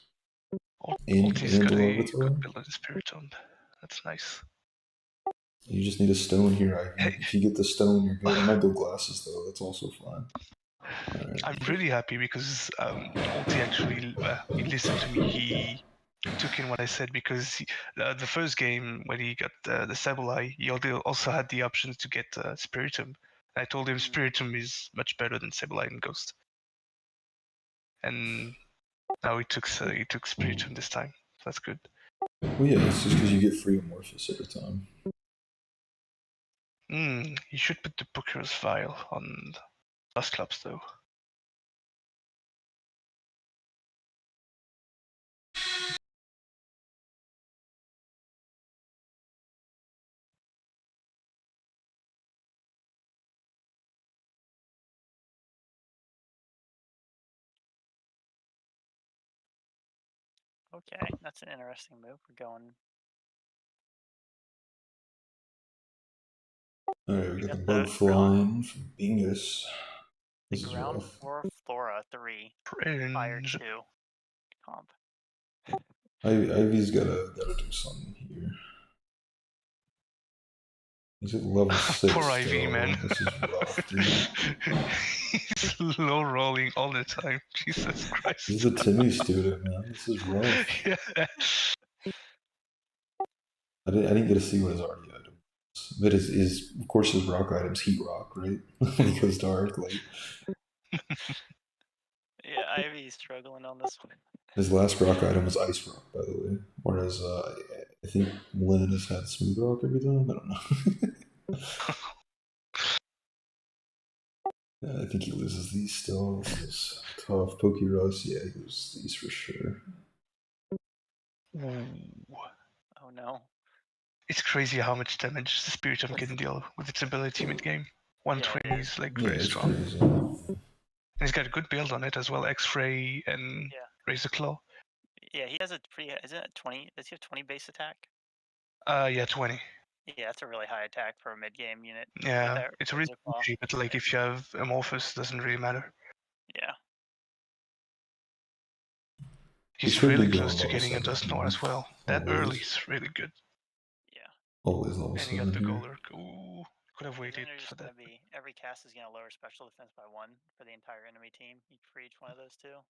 Ulti's got a Larvitar. good build of the Spiritomb. That's nice. You just need a stone here, Ivy. If you get the stone, you're good. I might go glasses though. That's also fine. Right. I'm really happy because Ulti actually he listened to me. He took in what I said because the first game when he got the Sableye, he also had the options to get Spiritomb. I told him Spiritomb is much better than Sableye and Ghost. And now he took Spiritomb this time. That's good. Well, yeah, it's just because you get free Amorphous every time. You should put the Booker's Vial on Dusclops though. Okay, that's an interesting move. We're going. Alright, we got the bug flying from Bingus. The This is ground rough. 4 Flora 3. Fire 2 comp. Ivy's gotta do something here. He's at level 6 Poor still. Ivy, man. This is rough, dude. He's low rolling all the time. Jesus Christ. He's a Timmy student, man. This is rough. Yeah. I didn't get to see what his already item was. But his of course his rock item's Heat Rock, right? When he goes dark, like Yeah, Ivy's struggling on this one. his last rock item was Ice Rock, by the way. Whereas I think Lynn has had Smooth Rock every time. I don't know. I think he loses these still. This is tough. Pokeruss, yeah, he loses these for sure. Oh no. It's crazy how much damage the Spiritomb can deal with its ability mid-game. 120 is like very strong. Crazy. And he's got a good build on it as well, X-Ray and Razor Claw. Yeah, he has a pretty. Isn't it 20? Does he have 20 base attack? Yeah, 20. Yeah, that's a really high attack for a mid-game unit. Yeah, it's really cheap, but like if you have Amorphous, doesn't really matter. Yeah. He's really close to getting a Dusknoir as well. That early is really good. Yeah. Always level And 7 he got the here. Golurk. Ooh, could have waited for that. Every cast is gonna lower special defense by 1 for the entire enemy team. For each one of those two.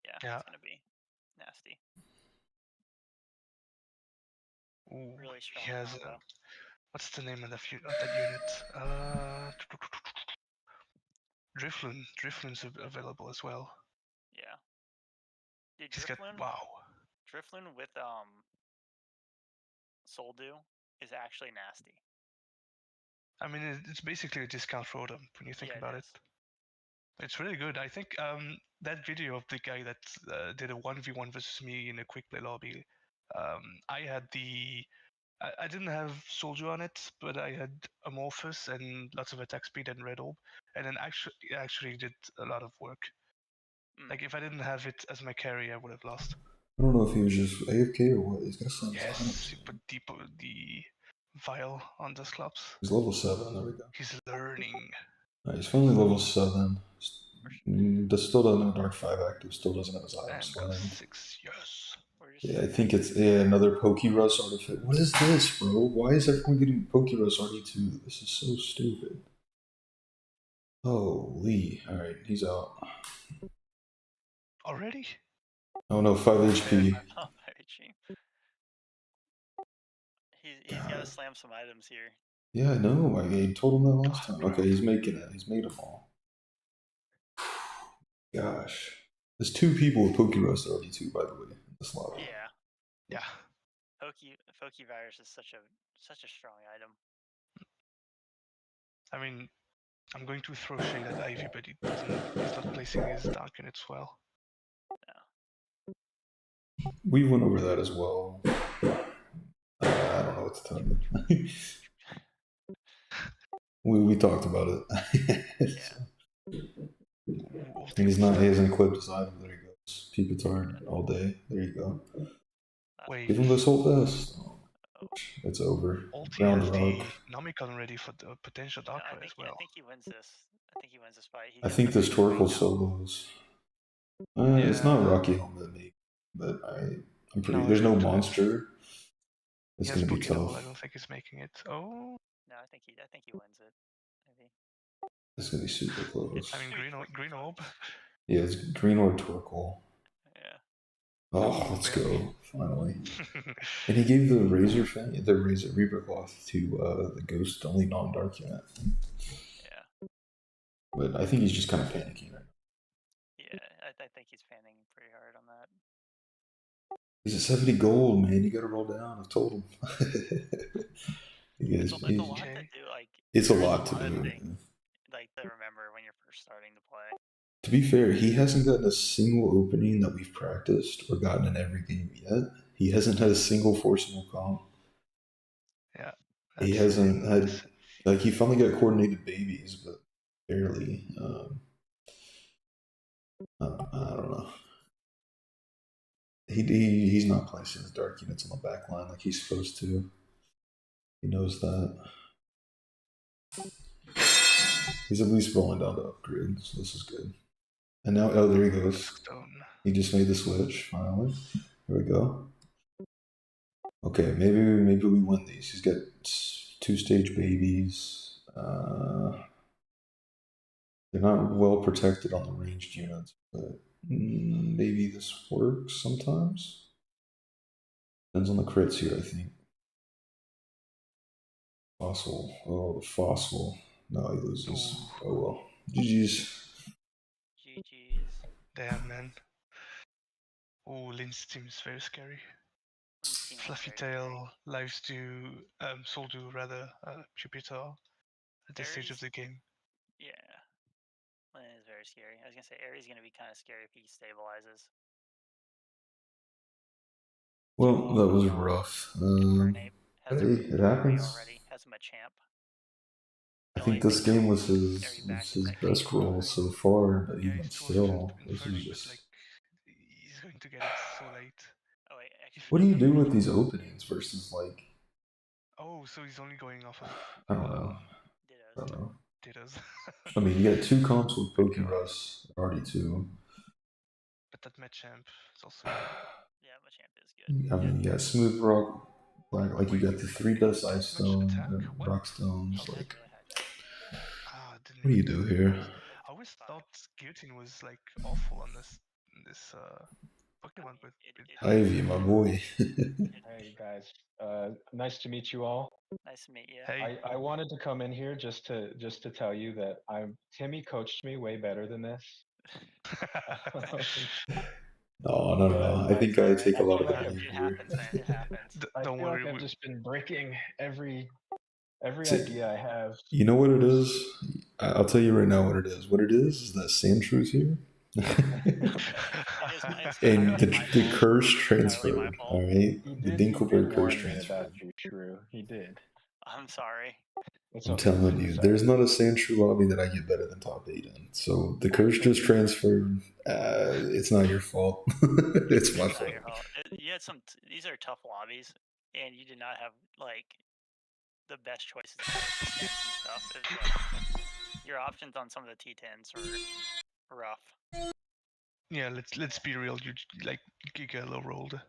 Yeah. It's gonna be nasty. Ooh, really strong he has combo. What's the name of that unit? Drifloon. Drifloon's available as well. Yeah. Dude, He's Drifloon, wow. Drifloon with Soul Dew is actually nasty. I mean, it's basically a discount rotom when you think Yeah, about it it. is. It's really good. I think that video of the guy that did a 1v1 versus me in a quick play lobby, I had I didn't have Soldier on it, but I had Amorphous and lots of attack speed and Red Orb, and then actually did a lot of work. Like if I didn't have it as my carry, I would have lost. I don't know if he was just AFK or what. He's got some Yes, he put the vial on the clubs. He's level 7. There we go. He's learning. He's finally level 7. Still doesn't have Dark 5 active. Still doesn't have his item And slam. 6, yes. Yeah, I think it's another Pokerus artifact. What is this, bro? Why is everyone getting Pokerus RD2? This is so stupid. Holy. Alright, he's out. Already? Oh no, 5 HP. Oh, he's got to slam some items here. Yeah, I know. I told him that last time. Okay, he's making it. He's made them all. Gosh. There's 2 people with Pokerus RD2, by the way, in this lobby. Yeah. Yeah. Pokevirus is such a strong item. I mean, I'm going to throw shade at Ivy, but he's not placing his dark units well. No. We went over that as well. I don't know what to tell you. we talked about it. Yeah. And he hasn't equipped his item. There he goes. Peepatard all day. There you go. Wait. Give him this whole vest. Oh, it's over. Ulti Round has rock. the Nomicon ready for the potential dark as well. I think he wins this. I think he wins this fight. I think this Torkoal solos. It's not Rocky Helmet, maybe, but I'm pretty. There's no monster. It's gonna be tough. I don't think he's making it. Oh. No, I think he wins it. Maybe. It's gonna be super close. I mean, green orb. Yeah, it's green orb Torkoal. Yeah. Oh, let's go! Finally. And he gave the Razor Reaper Cloth to the Ghost only non-dark unit. Yeah. But I think he's just kind of panicking right now. Yeah, I think he's panicking pretty hard on that. He's at 70 gold, man. You gotta roll down. I've told him. It's a lot to do. Like it's a lot to do. Like to remember when you're first starting to play. To be fair, he hasn't gotten a single opening that we've practiced or gotten in every game yet. He hasn't had a single forcible comp. Yeah. He hasn't had, like, he finally got coordinated babies, but barely. I don't know. He's not placing his dark units on the back line like he's supposed to. He knows that. He's at least rolling down to upgrade, so this is good. And now, oh, there he goes. He just made the switch, finally. Here we go. Okay, maybe we win these. He's got 2-stage babies. They're not well protected on the ranged units, but maybe this works sometimes. Depends on the crits here, I think. Fossil. Oh, the fossil. No, he loses. Oh well. GG's. Damn, man. Oh, Lynn's team is very scary. Fluffy Tail, Lives Do, Soldu rather, Jupiter at this stage of the game. Yeah. Lynn is very scary. I was gonna say Ares is gonna be kind of scary if he stabilizes. Well, that was rough. It happens. Already has him a champ. I think this game was his best role so far, but even still, this is just. He's going to get it so late. Oh wait, what do you do with these openings versus like? Oh, so he's only going off of. I don't know. Dittos. I mean, you got 2 comps with Pokerus, already 2. But that Machamp is also good. Yeah, Machamp is good. I mean, you got Smooth Rock, like you got the 3 dust Ice Stone, Rock Stones, like. What do you do here? I always thought Guillotine was like awful on this Pokemon with Ivy, my boy. Hey guys, nice to meet you all. Nice to meet you. Hey. I wanted to come in here just to tell you that Timmy coached me way better than this. No. I think I take a lot of the blame here. It happens, man. It happens. Don't worry. I've just been breaking every Every See, idea I have. You know what it is? I'll tell you right now what it is. What it is that Sandshrews here. It's And entirely my the fault. curse It is entirely my transferred, fault. all right? He The did Dinkleberg curse warn me about transferred. you, Shrew. He did. I'm sorry. It's I'm okay. telling you, It's there's not a Sandshrew lobby that I get better than top 8 in. So the curse just transferred. It's not your fault. It's my It's not fault. your fault. You had these are tough lobbies, and you did not have like the best choices to with T10s and stuff. It's like your options on some of the T10s were rough. Yeah, let's be real. You like Giga low rolled.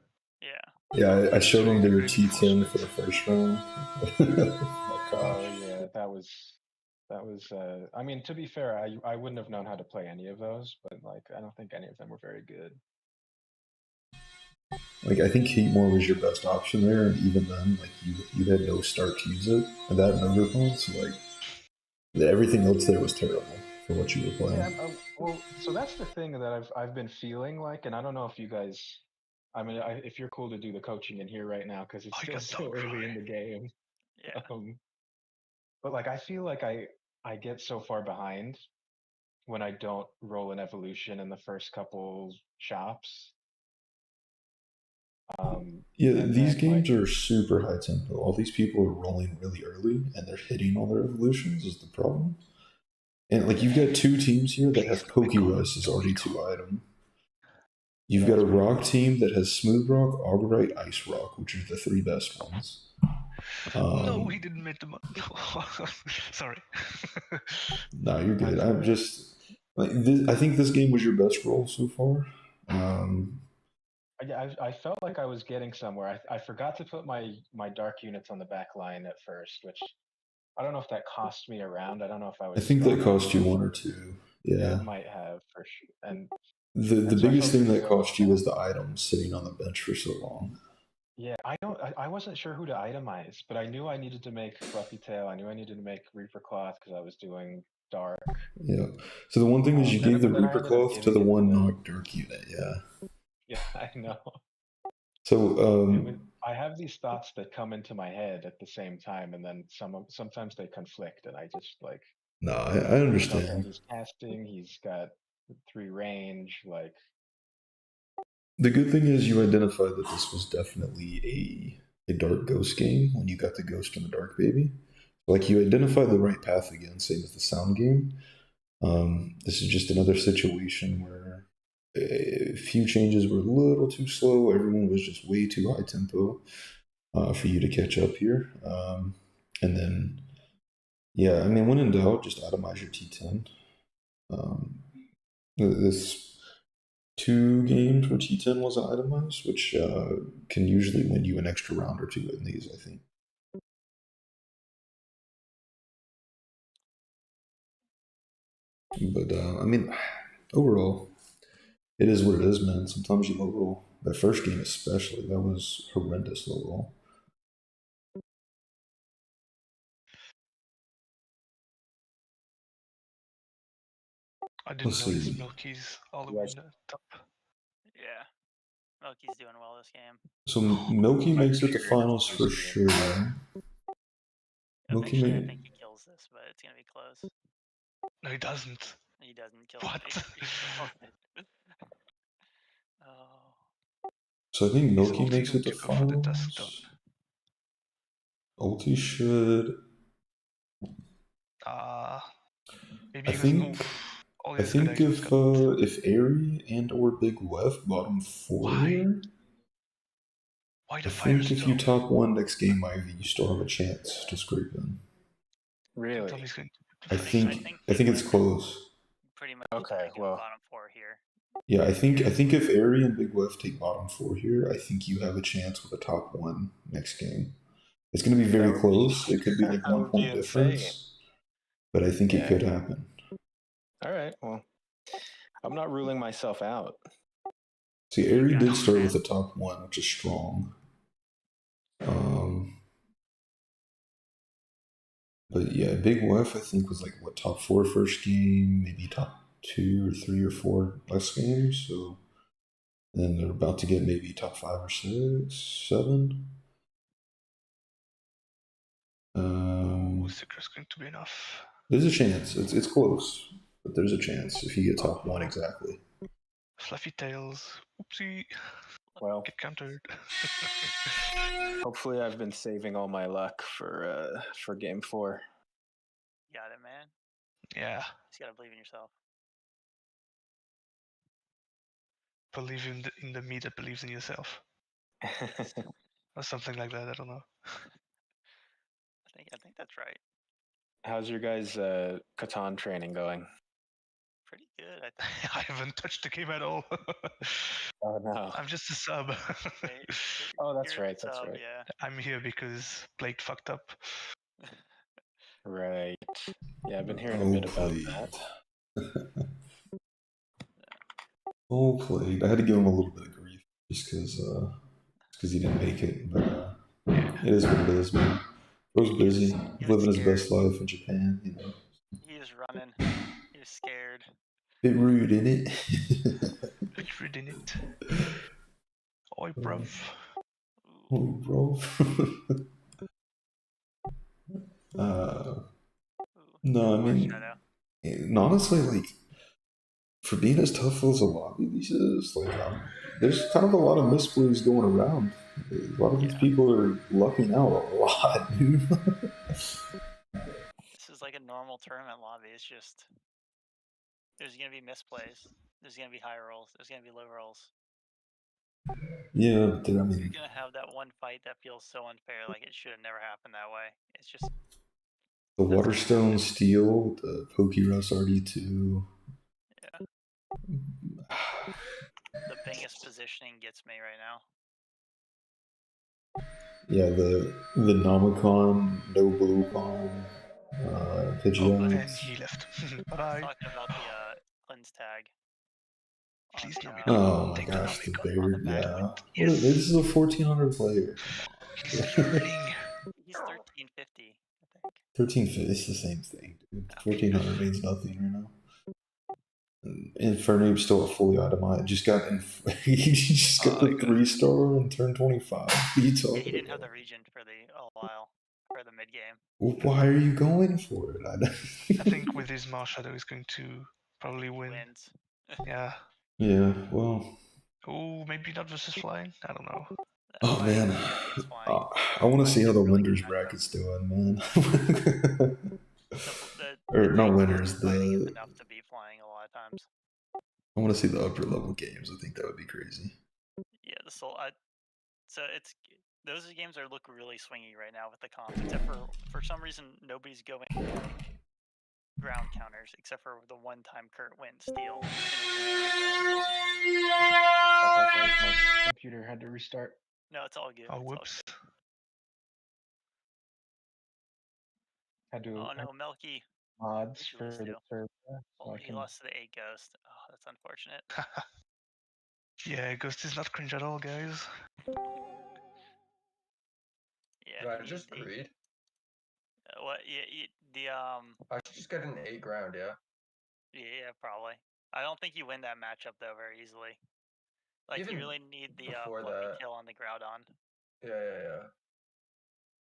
Yeah. Yeah, I showed them their Really T10 unfortunate. for the first round. Oh my Oh gosh. yeah, that was. I mean, to be fair, I wouldn't have known how to play any of those, but like, I don't think any of them were very good. Like I think Heatmore was your best option there, and even then, like you had no start to use it, and that Motor Pond, so like everything else there was terrible for what you were playing. Yeah, well, so that's the thing that I've been feeling like, and I don't know if you guys, I mean, if you're cool to do the coaching in here right now because it's I still got so dog early cry. in the game. Yeah. But like, I feel like I get so far behind when I don't roll an evolution in the first couple shops. Yeah, And these then, games like, are super high tempo. All these people are rolling really early, and they're hitting all their evolutions is the problem. And like you've got two teams here that have Pokerus as already 2 item. You've got a rock team that has Smooth Rock, Augurite, Ice Rock, which are the 3 best ones. No, he didn't make the Sorry. No, you're good. I'm just like this, I think this game was your best roll so far. I felt like I was getting somewhere. I forgot to put my dark units on the back line at first, which I don't know if that cost me a round. I don't know if I was. I think that strong cost you enough. 1 or 2. Yeah, Yeah. it might have for sure. And The so I biggest felt thing pretty that good. cost you was the items sitting on the bench for so long. Yeah, I wasn't sure who to itemize, but I knew I needed to make Fluffy Tail. I knew I needed to make Reaper Cloth because I was doing dark. Yeah. So the one thing is you gave the Then I Reaper ended up Cloth to giving the it one to- knock Dirk unit. Yeah. Yeah, I know. So I have these thoughts that come into my head at the same time, and then sometimes they conflict, and I just like. no, I Okay, understand. he's casting. He's got 3 range. Like, The good thing is you identified that this was definitely a dark ghost game when you got the ghost and the dark baby. Like you identified the right path again, same as the sound game. This is just another situation where a few changes were a little too slow. Everyone was just way too high tempo for you to catch up here. And then, yeah, I mean, when in doubt, just atomize your T10. This 2 games where T10 wasn't itemized, which can usually win you an extra round or 2 in these, I think. But, I mean, overall, it is what it is, man. Sometimes you low roll. That first game, especially, that was horrendous low roll. I didn't Let's notice see. Milky's all the way in the top. Yeah. Milky's doing well this game. So Milky makes it to finals for sure. Milky Eventually, I made. think he kills this, but it's gonna be close. No, he doesn't. He doesn't kill What? it. He kills it. Oh. So I think He's Milky ulti makes going it to to go for the Dusk Dawn. finals. Ulti should. Maybe I he goes. think. All I his good think actions got if Airy and or Big Wef bottom 4 Why? here, Why the I think if you Firestone? top 1 next game Ivy, you still have a chance to scrape in. Really? Tommy's going I to think it's close. Pretty much. Okay, well. Bottom 4 here. Yeah, I think if Airy and Big Wef take bottom 4 here, I think you have a chance with a top 1 next game. It's going to be very close. It could be like That 1 would be point difference, insane. but I think it Yeah. could happen. All right. Well, I'm not ruling myself out. See, Airy did start with a top 1, which is strong. But yeah, Big Wef I think was like what top 4 first game, maybe top 2 or 3 or 4 last games. So then they're about to get maybe top 5 or 6, 7. Seeker is going to be enough. There's a chance. It's close, but there's a chance if you get top one exactly. Fluffy tails. Oopsie. Well, Get countered. hopefully I've been saving all my luck for game 4. Got it, man. Yeah. Just gotta believe in yourself. Believe in the me that believes in yourself. Or something like that, I don't know. I think that's right. How's your guys' Catan training going? Pretty good, I think. I haven't touched the game at all. Oh no. I'm just a sub. Oh, that's You're right. the That's sub, right. yeah. I'm here because Blade fucked up. Right. Yeah, I've been hearing a Oh, bit about Blade. that. Oh, Blade. I had to give him a little bit of grief just because he didn't make it. But it is what it is, man. Bro's busy, He was living his scared. best life in Japan. You know, He was running. He was scared. bit rude, isn't it? Bit rude in it. Oi, bruv. Oh, bro. No, I mean, honestly, like, for being as tough as a lot of these is, like, there's kind of a lot of misplays going around. A lot of these people are lucking out a lot, dude. This is like a normal tournament lobby. It's just there's gonna be misplays. There's gonna be high rolls. There's gonna be low rolls. Yeah, but then, I You're mean, gonna have that one fight that feels so unfair, like it should have never happened that way. It's just the Waterstone Steel, the Pokerus RD2. yeah. The biggest positioning gets me right now. Yeah, the Nomicon, no blue con, Pidgeot. And he left. Bye-bye. Talking about the cleanse tag. Please, Nomicon. Oh my Take gosh, the Nomicon. bear, yeah. Yes. This is a 1400 player. He's learning. He's 1350, I think. 1350, it's the same thing, dude. 1400 means nothing right now. Infernape's still a fully automatic. He just got the 3-star and turned 25. What are you talking He didn't have about? the region for a while for the mid game. Well, why are you going for it? I think with his Marshadow, he's going to probably win. Wins. Yeah. Yeah, well. Oh, maybe not versus flying. I don't know. Oh man, I want to see how the winners bracket's doing, man. Or not winners, the Enough to be flying a lot of times. I want to see the upper level games. I think that would be crazy. Yeah, the soul. So it's those games are look really swingy right now with the comps, except for some reason nobody's going like ground counters except for the one time Kurt went steal. My computer had to restart. No, it's all good. Oh, whoops. Had to. Oh no, Melky. Mods for the server. Well, he lost to the 8 Ghost. Oh, that's unfortunate. Yeah, Ghost is not cringe at all, guys. Yeah. Did I just read? What? Yeah, the I should just get an 8 ground, yeah. Yeah, probably. I don't think you win that matchup though very easily. Like Even you really need the fluffy tail on the Groudon. Yeah.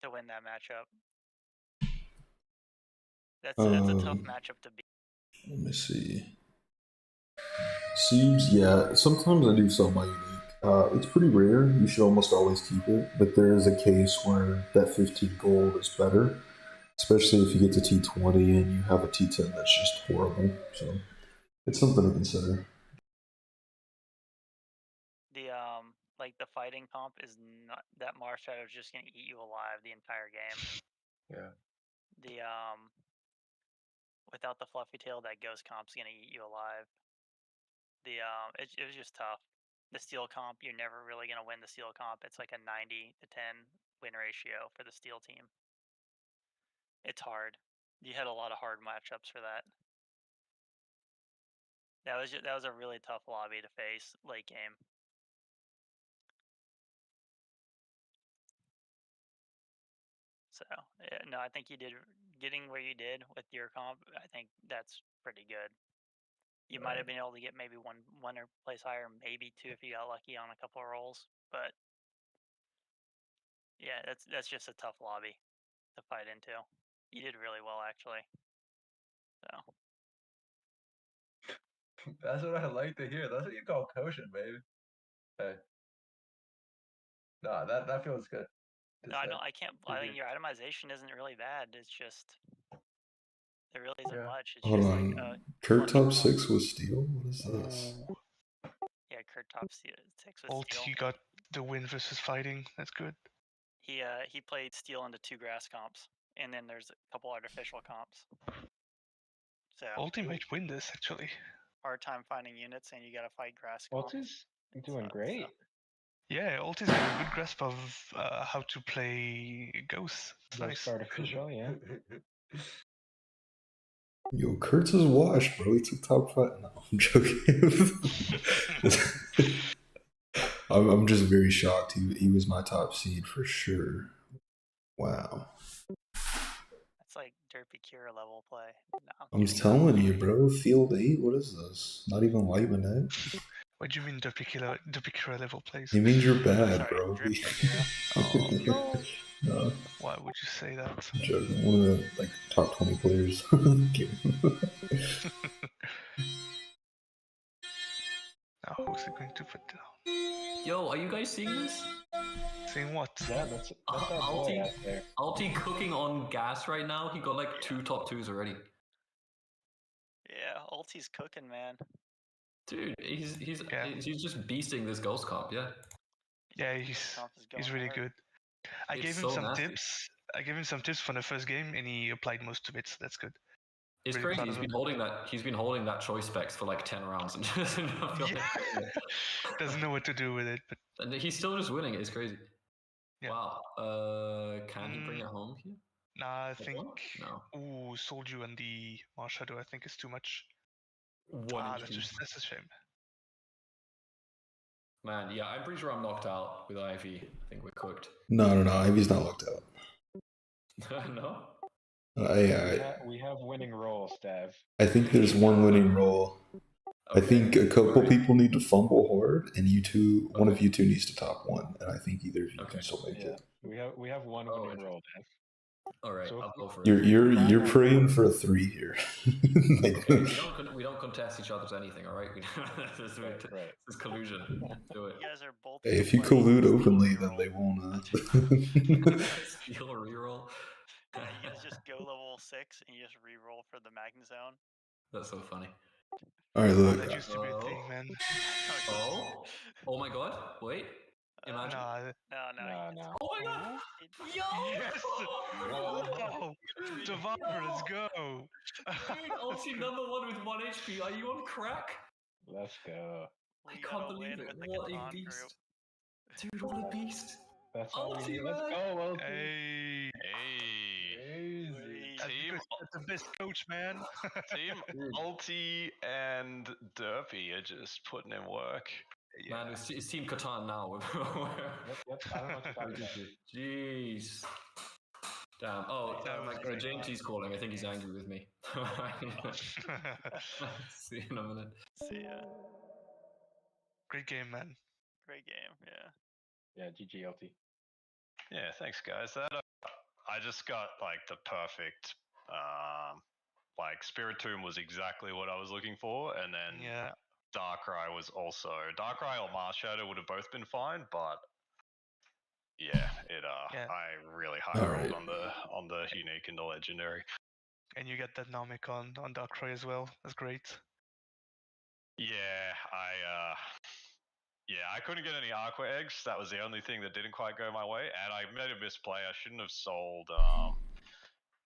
To win that matchup. That's a tough matchup to beat. Let me see. Seems, yeah. Sometimes I do sell my unique. It's pretty rare. You should almost always keep it. But there is a case where that 15 gold is better, especially if you get to T20 and you have a T10 that's just horrible. So it's something to consider. The like the fighting comp is not that Marshadow is just gonna eat you alive the entire game. Yeah. The without the fluffy tail, that ghost comp's gonna eat you alive. The it was just tough. The steel comp, you're never really gonna win the steel comp. It's like a 90 to 10 win ratio for the steel team. It's hard. You had a lot of hard matchups for that. That was a really tough lobby to face late game. So yeah, no, I think you did getting where you did with your comp. I think that's pretty good. You might have been able to get maybe one or place higher, maybe 2 if you got lucky on a couple of rolls. But yeah, that's just a tough lobby to fight into. He did really well, actually. So That's what I like to hear. That's what you call coaching, baby. Hey. No, that feels good. no, I don't. I can't. I think your itemization isn't really bad. It's just there really isn't much. It's Hold just on. like Kurt clutch top stuff. 6 with steel? What is this? Yeah, Kurt top 6 with Alt, steel. he got the win versus fighting. That's good. He played steel into 2 grass comps, and then there's a couple artificial comps. So Alti might win this actually. hard time finding units, and you got to fight grass comps. Alti's doing great. Yeah, Alti's got a good grasp of how to play ghosts. It's Ghost nice. artificial, yeah. Yo, Kurtz is washed, bro. He took top 5. No, I'm joking. I'm just very shocked. He was my top seed for sure. Wow. That's like Derpy Cure level play. No, I'm telling you, bro. Field 8? What is this? Not even light minute. What do you mean Dupicura level plays? He means you're bad, Sorry, bro. Drip Kira. Oh no! No, Why would you say that? I'm joking. One of the top 20 players. Now who's it going to put down? Yo, are you guys seeing this? Saying what? Yeah, that's our boy Alti, out there. Alti cooking on gas right now. He got like 2 top 2s already. Yeah, Ulti's cooking, man. Dude, he's Yeah. he's just beasting this ghost comp, yeah. Yeah, Comp is going he's really hard. good. I It's gave him so some nasty. tips. I gave him some tips for the first game, and he applied most of it. So that's good. It's Really crazy. proud He's of been him. holding that. He's been holding that choice specs for like 10 rounds and doesn't feel like playing it. Doesn't know what to do with it, but And he's still just winning. It's crazy. Yeah. Wow. Can he bring it home here? nah, I think. No. Ooh, Solju and the Mars Shadow, I think is too much. One That's a shame. Man, yeah, I'm pretty sure I'm knocked out with Ivy. I think we're cooked. No, Ivy's not looked out. No? We have winning roles, Dev. I think there's one winning role. I think a couple people need to fumble hard, and one of you two needs to top 1, and I think either of you can still make it. We have one winning role, Dev. All right, So I'll go for it. You're praying for a 3 here. Okay, we don't contest each other's anything, all right? This is collusion. Do it. You guys are both. If you collude openly, then they won't. Steal a reroll. You guys just go level 6 and you just reroll for the Magna Zone. That's so funny. All right, look. That used to be a thing, man. Oh? Oh my god! Wait. Imagine. No. Oh my god! Yo! Yes! Oh, Survivor, let's go! Dude, Ulti number 1 with 1 HP. Are you on crack? Let's go. I can't believe it. What a beast. Dude, what a beast. That's all we need. Man. Let's go, Ulti. Hey. Team, that's the best coach, man. Team Ulti and Derpy are just putting in work. Man, it's Team Catan now. Yep. I don't know what you're talking about. Jeez. Damn. Oh, James, he's calling. I think he's angry with me. See you in a minute. See ya. Great game, man. Great game, yeah. Yeah, GG Ulti. Yeah, thanks, guys. I just got like the perfect, Spirit Tomb was exactly what I was looking for, and then Darkrai was also Darkrai or Mars Shadow would have both been fine, but I really high rolled on the unique and the legendary. And you get that Namek on Darkrai as well. That's great. Yeah, I couldn't get any Aqua eggs. That was the only thing that didn't quite go my way, and I made a misplay. I shouldn't have sold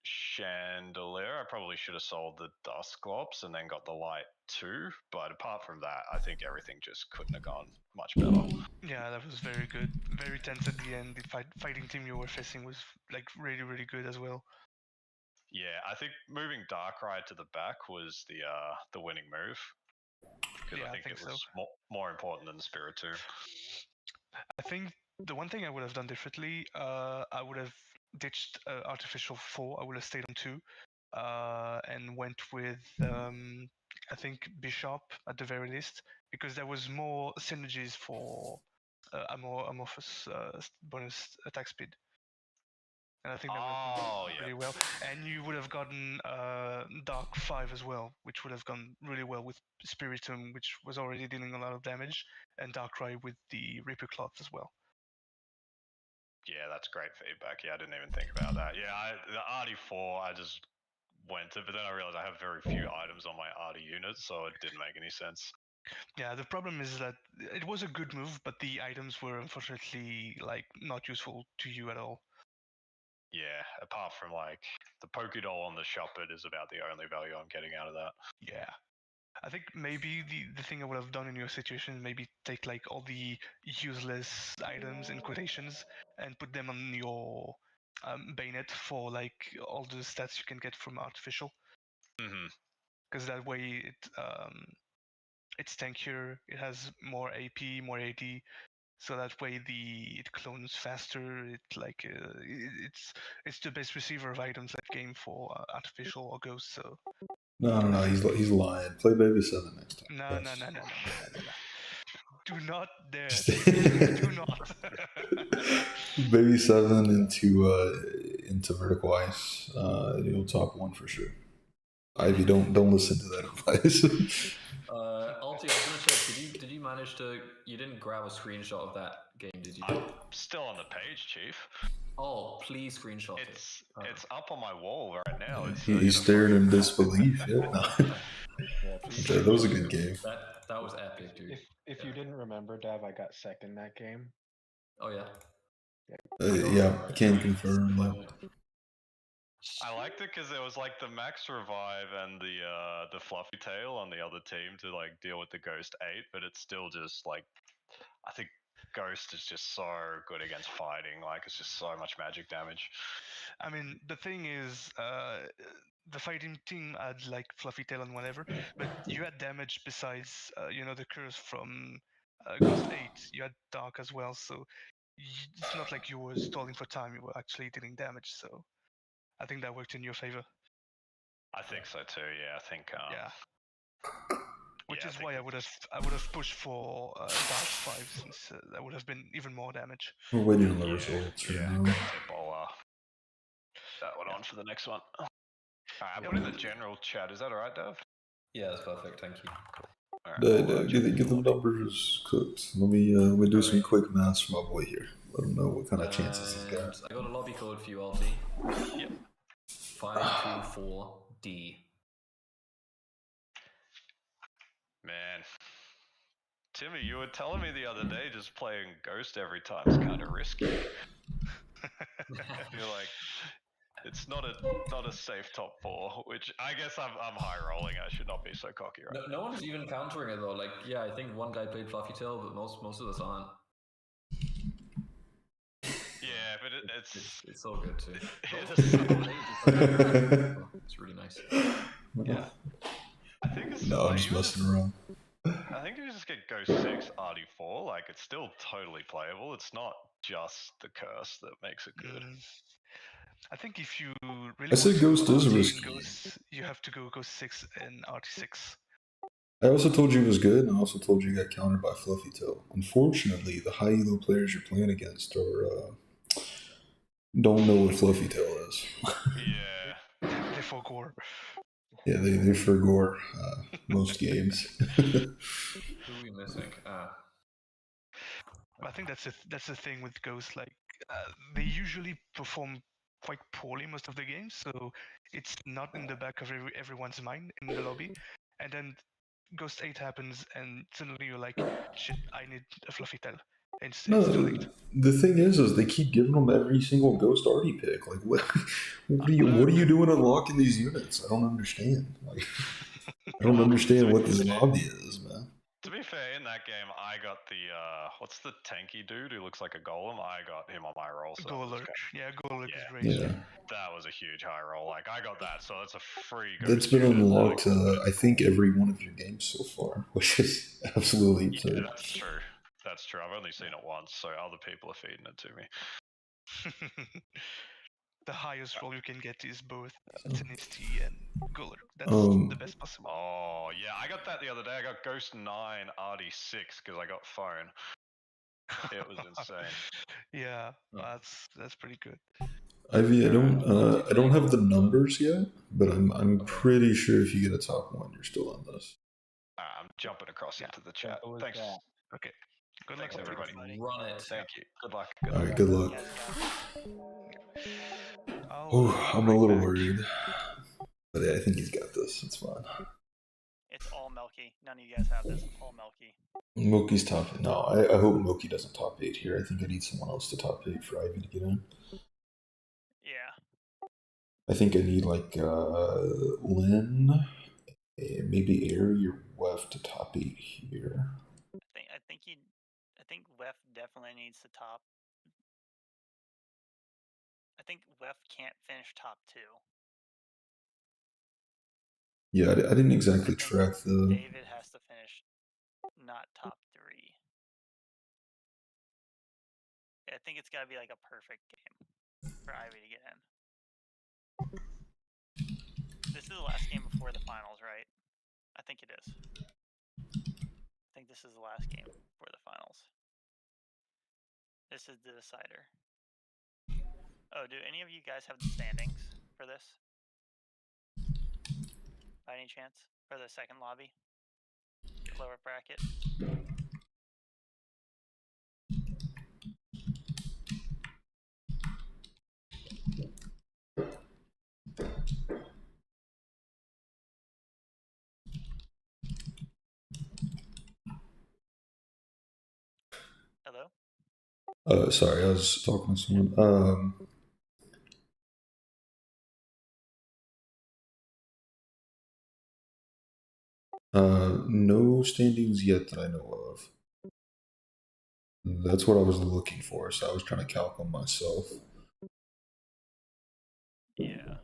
Chandelier. I probably should have sold the Dusclops and then got the Light too. But apart from that, I think everything just couldn't have gone much better. Yeah, that was very good. Very tense at the end. The fighting team you were facing was like really, really good as well. Yeah, I think moving Darkrai to the back was the winning move. Because I think it was more important than the Spirit Tomb. I think the one thing I would have done differently, I would have ditched Artificial 4. I would have stayed on 2 and went with, I think, Bishop at the very least, because there was more synergies for Amorphous bonus attack speed. and I think that would have gone really well. And you would have gotten Dark 5 as well, which would have gone really well with Spiritomb, which was already dealing a lot of damage, and Darkrai with the Reaper Cloth as well. Yeah, that's great feedback. Yeah, I didn't even think about that. Yeah, the RD4, I just went to, but then I realized I have very few items on my RD unit, so it didn't make any sense. Yeah, the problem is that it was a good move, but the items were unfortunately like not useful to you at all. Yeah, apart from like the Pokédoll on the Shuppet is about the only value I'm getting out of that. Yeah. I think maybe the thing I would have done in your situation, maybe take like all the useless items in quotations and put them on your Bayonet for like all the stats you can get from Artificial. Because that way it's tankier, it has more AP, more AD, so that way it clones faster. It's the best receiver of items that game for Artificial or Ghost. So No, he's lying. Play Baby 7 next time. no. Do not dare. Do not. Baby 7 into Vertical Ice. It'll top 1 for sure. Ivy, don't listen to that advice. Alti, I was gonna check. Did you manage to? You didn't grab a screenshot of that game, did you? I'm still on the page, Chief. Oh, please screenshot it. It's up on my wall right now. He's staring in disbelief. Yeah, that was a good game. That was epic, dude. If you didn't remember, Dav, I got second that game. Oh yeah. Yeah, can confirm. I liked it because it was like the max revive and the fluffy tail on the other team to like deal with the Ghost 8, but it's still just like, I think Ghost is just so good against fighting. Like it's just so much magic damage. I mean, the thing is, the fighting team had like fluffy tail and whatever, but you had damage besides, the curse from Ghost 8. You had Dark as well, so it's not like you were stalling for time. You were actually dealing damage, so I think that worked in your favor. I think so too. Yeah, I think. Yeah. Which is why I would have pushed for Dark 5, since that would have been even more damage. We're waiting on the results right now. That one on for the next one. Alright, put in the general chat. Is that alright, Dev? Yeah, that's perfect. Thank you. Get the numbers cooked. Let me do some quick maths for my boy here. Let him know what kind of chances he's got. I got a lobby code for you, Alti. Yep. 524D. Man. Timmy, you were telling me the other day just playing Ghost every time is kind of risky. You're like, it's not a safe top 4, which I guess I'm high rolling. I should not be so cocky right now. No one's even countering it though. Like, yeah, I think one guy played Fluffy Tail, but most of us aren't. Yeah, but it's so good too. It's really nice. Yeah. I think it's I'm just messing around. I think if you just get Ghost 6 RD4, like it's still totally playable. It's not just the curse that makes it good. I think if you really I said Ghost is risky. Ghost, you have to go Ghost 6 and RT6. I also told you it was good, and I also told you you got countered by Fluffy Tail. Unfortunately, the high elo players you're playing against don't know what Fluffy Tail is. Yeah. They forgore. Yeah, they forgore most games. Who are we missing? I think that's the thing with Ghost. Like they usually perform quite poorly most of the games, so it's not in the back of everyone's mind in the lobby. And then Ghost 8 happens, and suddenly you're like, shit, I need a Fluffy Tail. And it's too late. The thing is they keep giving them every single Ghost Artie pick. Like, what are you doing unlocking these units? I don't understand. Like, I don't understand what this lobby is, man. To be fair, in that game, I got the what's the tanky dude who looks like a golem? I got him on my roll. So Golurk. Yeah, Golurk is great. Yeah. That was a huge high roll. Like I got that, so that's a free. That's been unlocked. I think every one of your games so far, which is absolutely absurd. Yeah, that's true. That's true. I've only seen it once, so other people are feeding it to me. The highest roll you can get is both Tenacity and Golurk. That's the best possible. Oh, yeah. I got that the other day. I got Ghost 9 RD6 because I got phone. It was insane. Yeah, that's pretty good. Ivy, I don't have the numbers yet, but I'm pretty sure if you get a top 1, you're still on this. I'm jumping across into the chat. Simple as Thanks. that. Okay. Good Thanks, luck, everybody. Run it. Thank you. Good luck. Good All luck. right, good luck. Yes, go. Oh, I'll I'm be a right little back. worried, but yeah, I think he's got this. It's fine. It's all Milky. None of you guys have this. All Milky. Moki's top. No, I hope Moki doesn't top 8 here. I think I need someone else to top 8 for Ivy to get in. Yeah. I think I need like Lynn, maybe Airy or Wef to top 8 here. I think Wef definitely needs to top. I think Wef can't finish top 2. Yeah, I didn't I exactly think track the. David has to finish not top 3. I think it's got to be like a perfect game for Ivy to get in. This is the last game before the finals, right? I think it is. I think this is the last game before the finals. This is the decider. Oh, do any of you guys have the standings for this? By any chance? For the second lobby? The lower bracket? Hello? Sorry, I was talking to someone. No standings yet that I know of. That's what I was looking for, so I was trying to calc them myself. Yeah.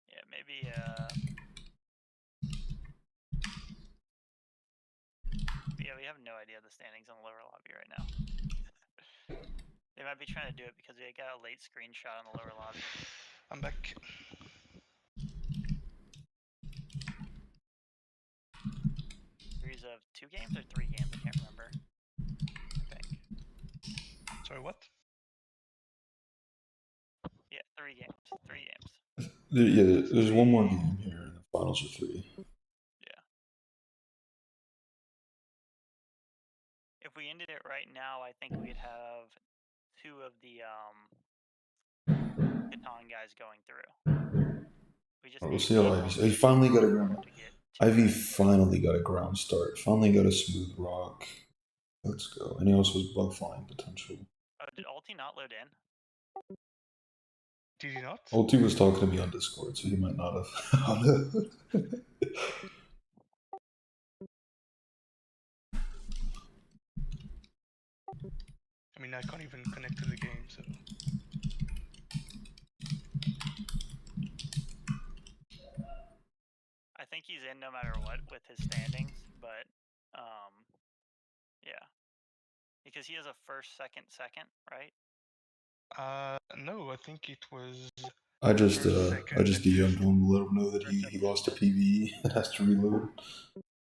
Yeah, maybe, yeah, we have no idea the standings on the lower lobby right now. They might be trying to do it because they got a late screenshot on the lower lobby. I'm back. Series of 2 games or 3 games? I can't remember. I think. Sorry, what? Yeah, 3 games. 3 games. Yeah, there's one more game here, and the finals are 3. Yeah. If we ended it right now, I think we'd have 2 of the Catan guys going through. We just We'll need see how Ivy. He finally got a ground. Ivy finally got a ground start. Finally got a smooth rock. Let's go. And he also has bug flying potential. Oh, did Ulti not load in? Did you not? Ulti was talking to me on Discord, so he might not have. I mean, I can't even connect to the game, so. I think he's in no matter what with his standings, but yeah, because he has a first, second, right? No, I think it was. I just second, DM'd him, let him know that he lost a PvE and has to reload.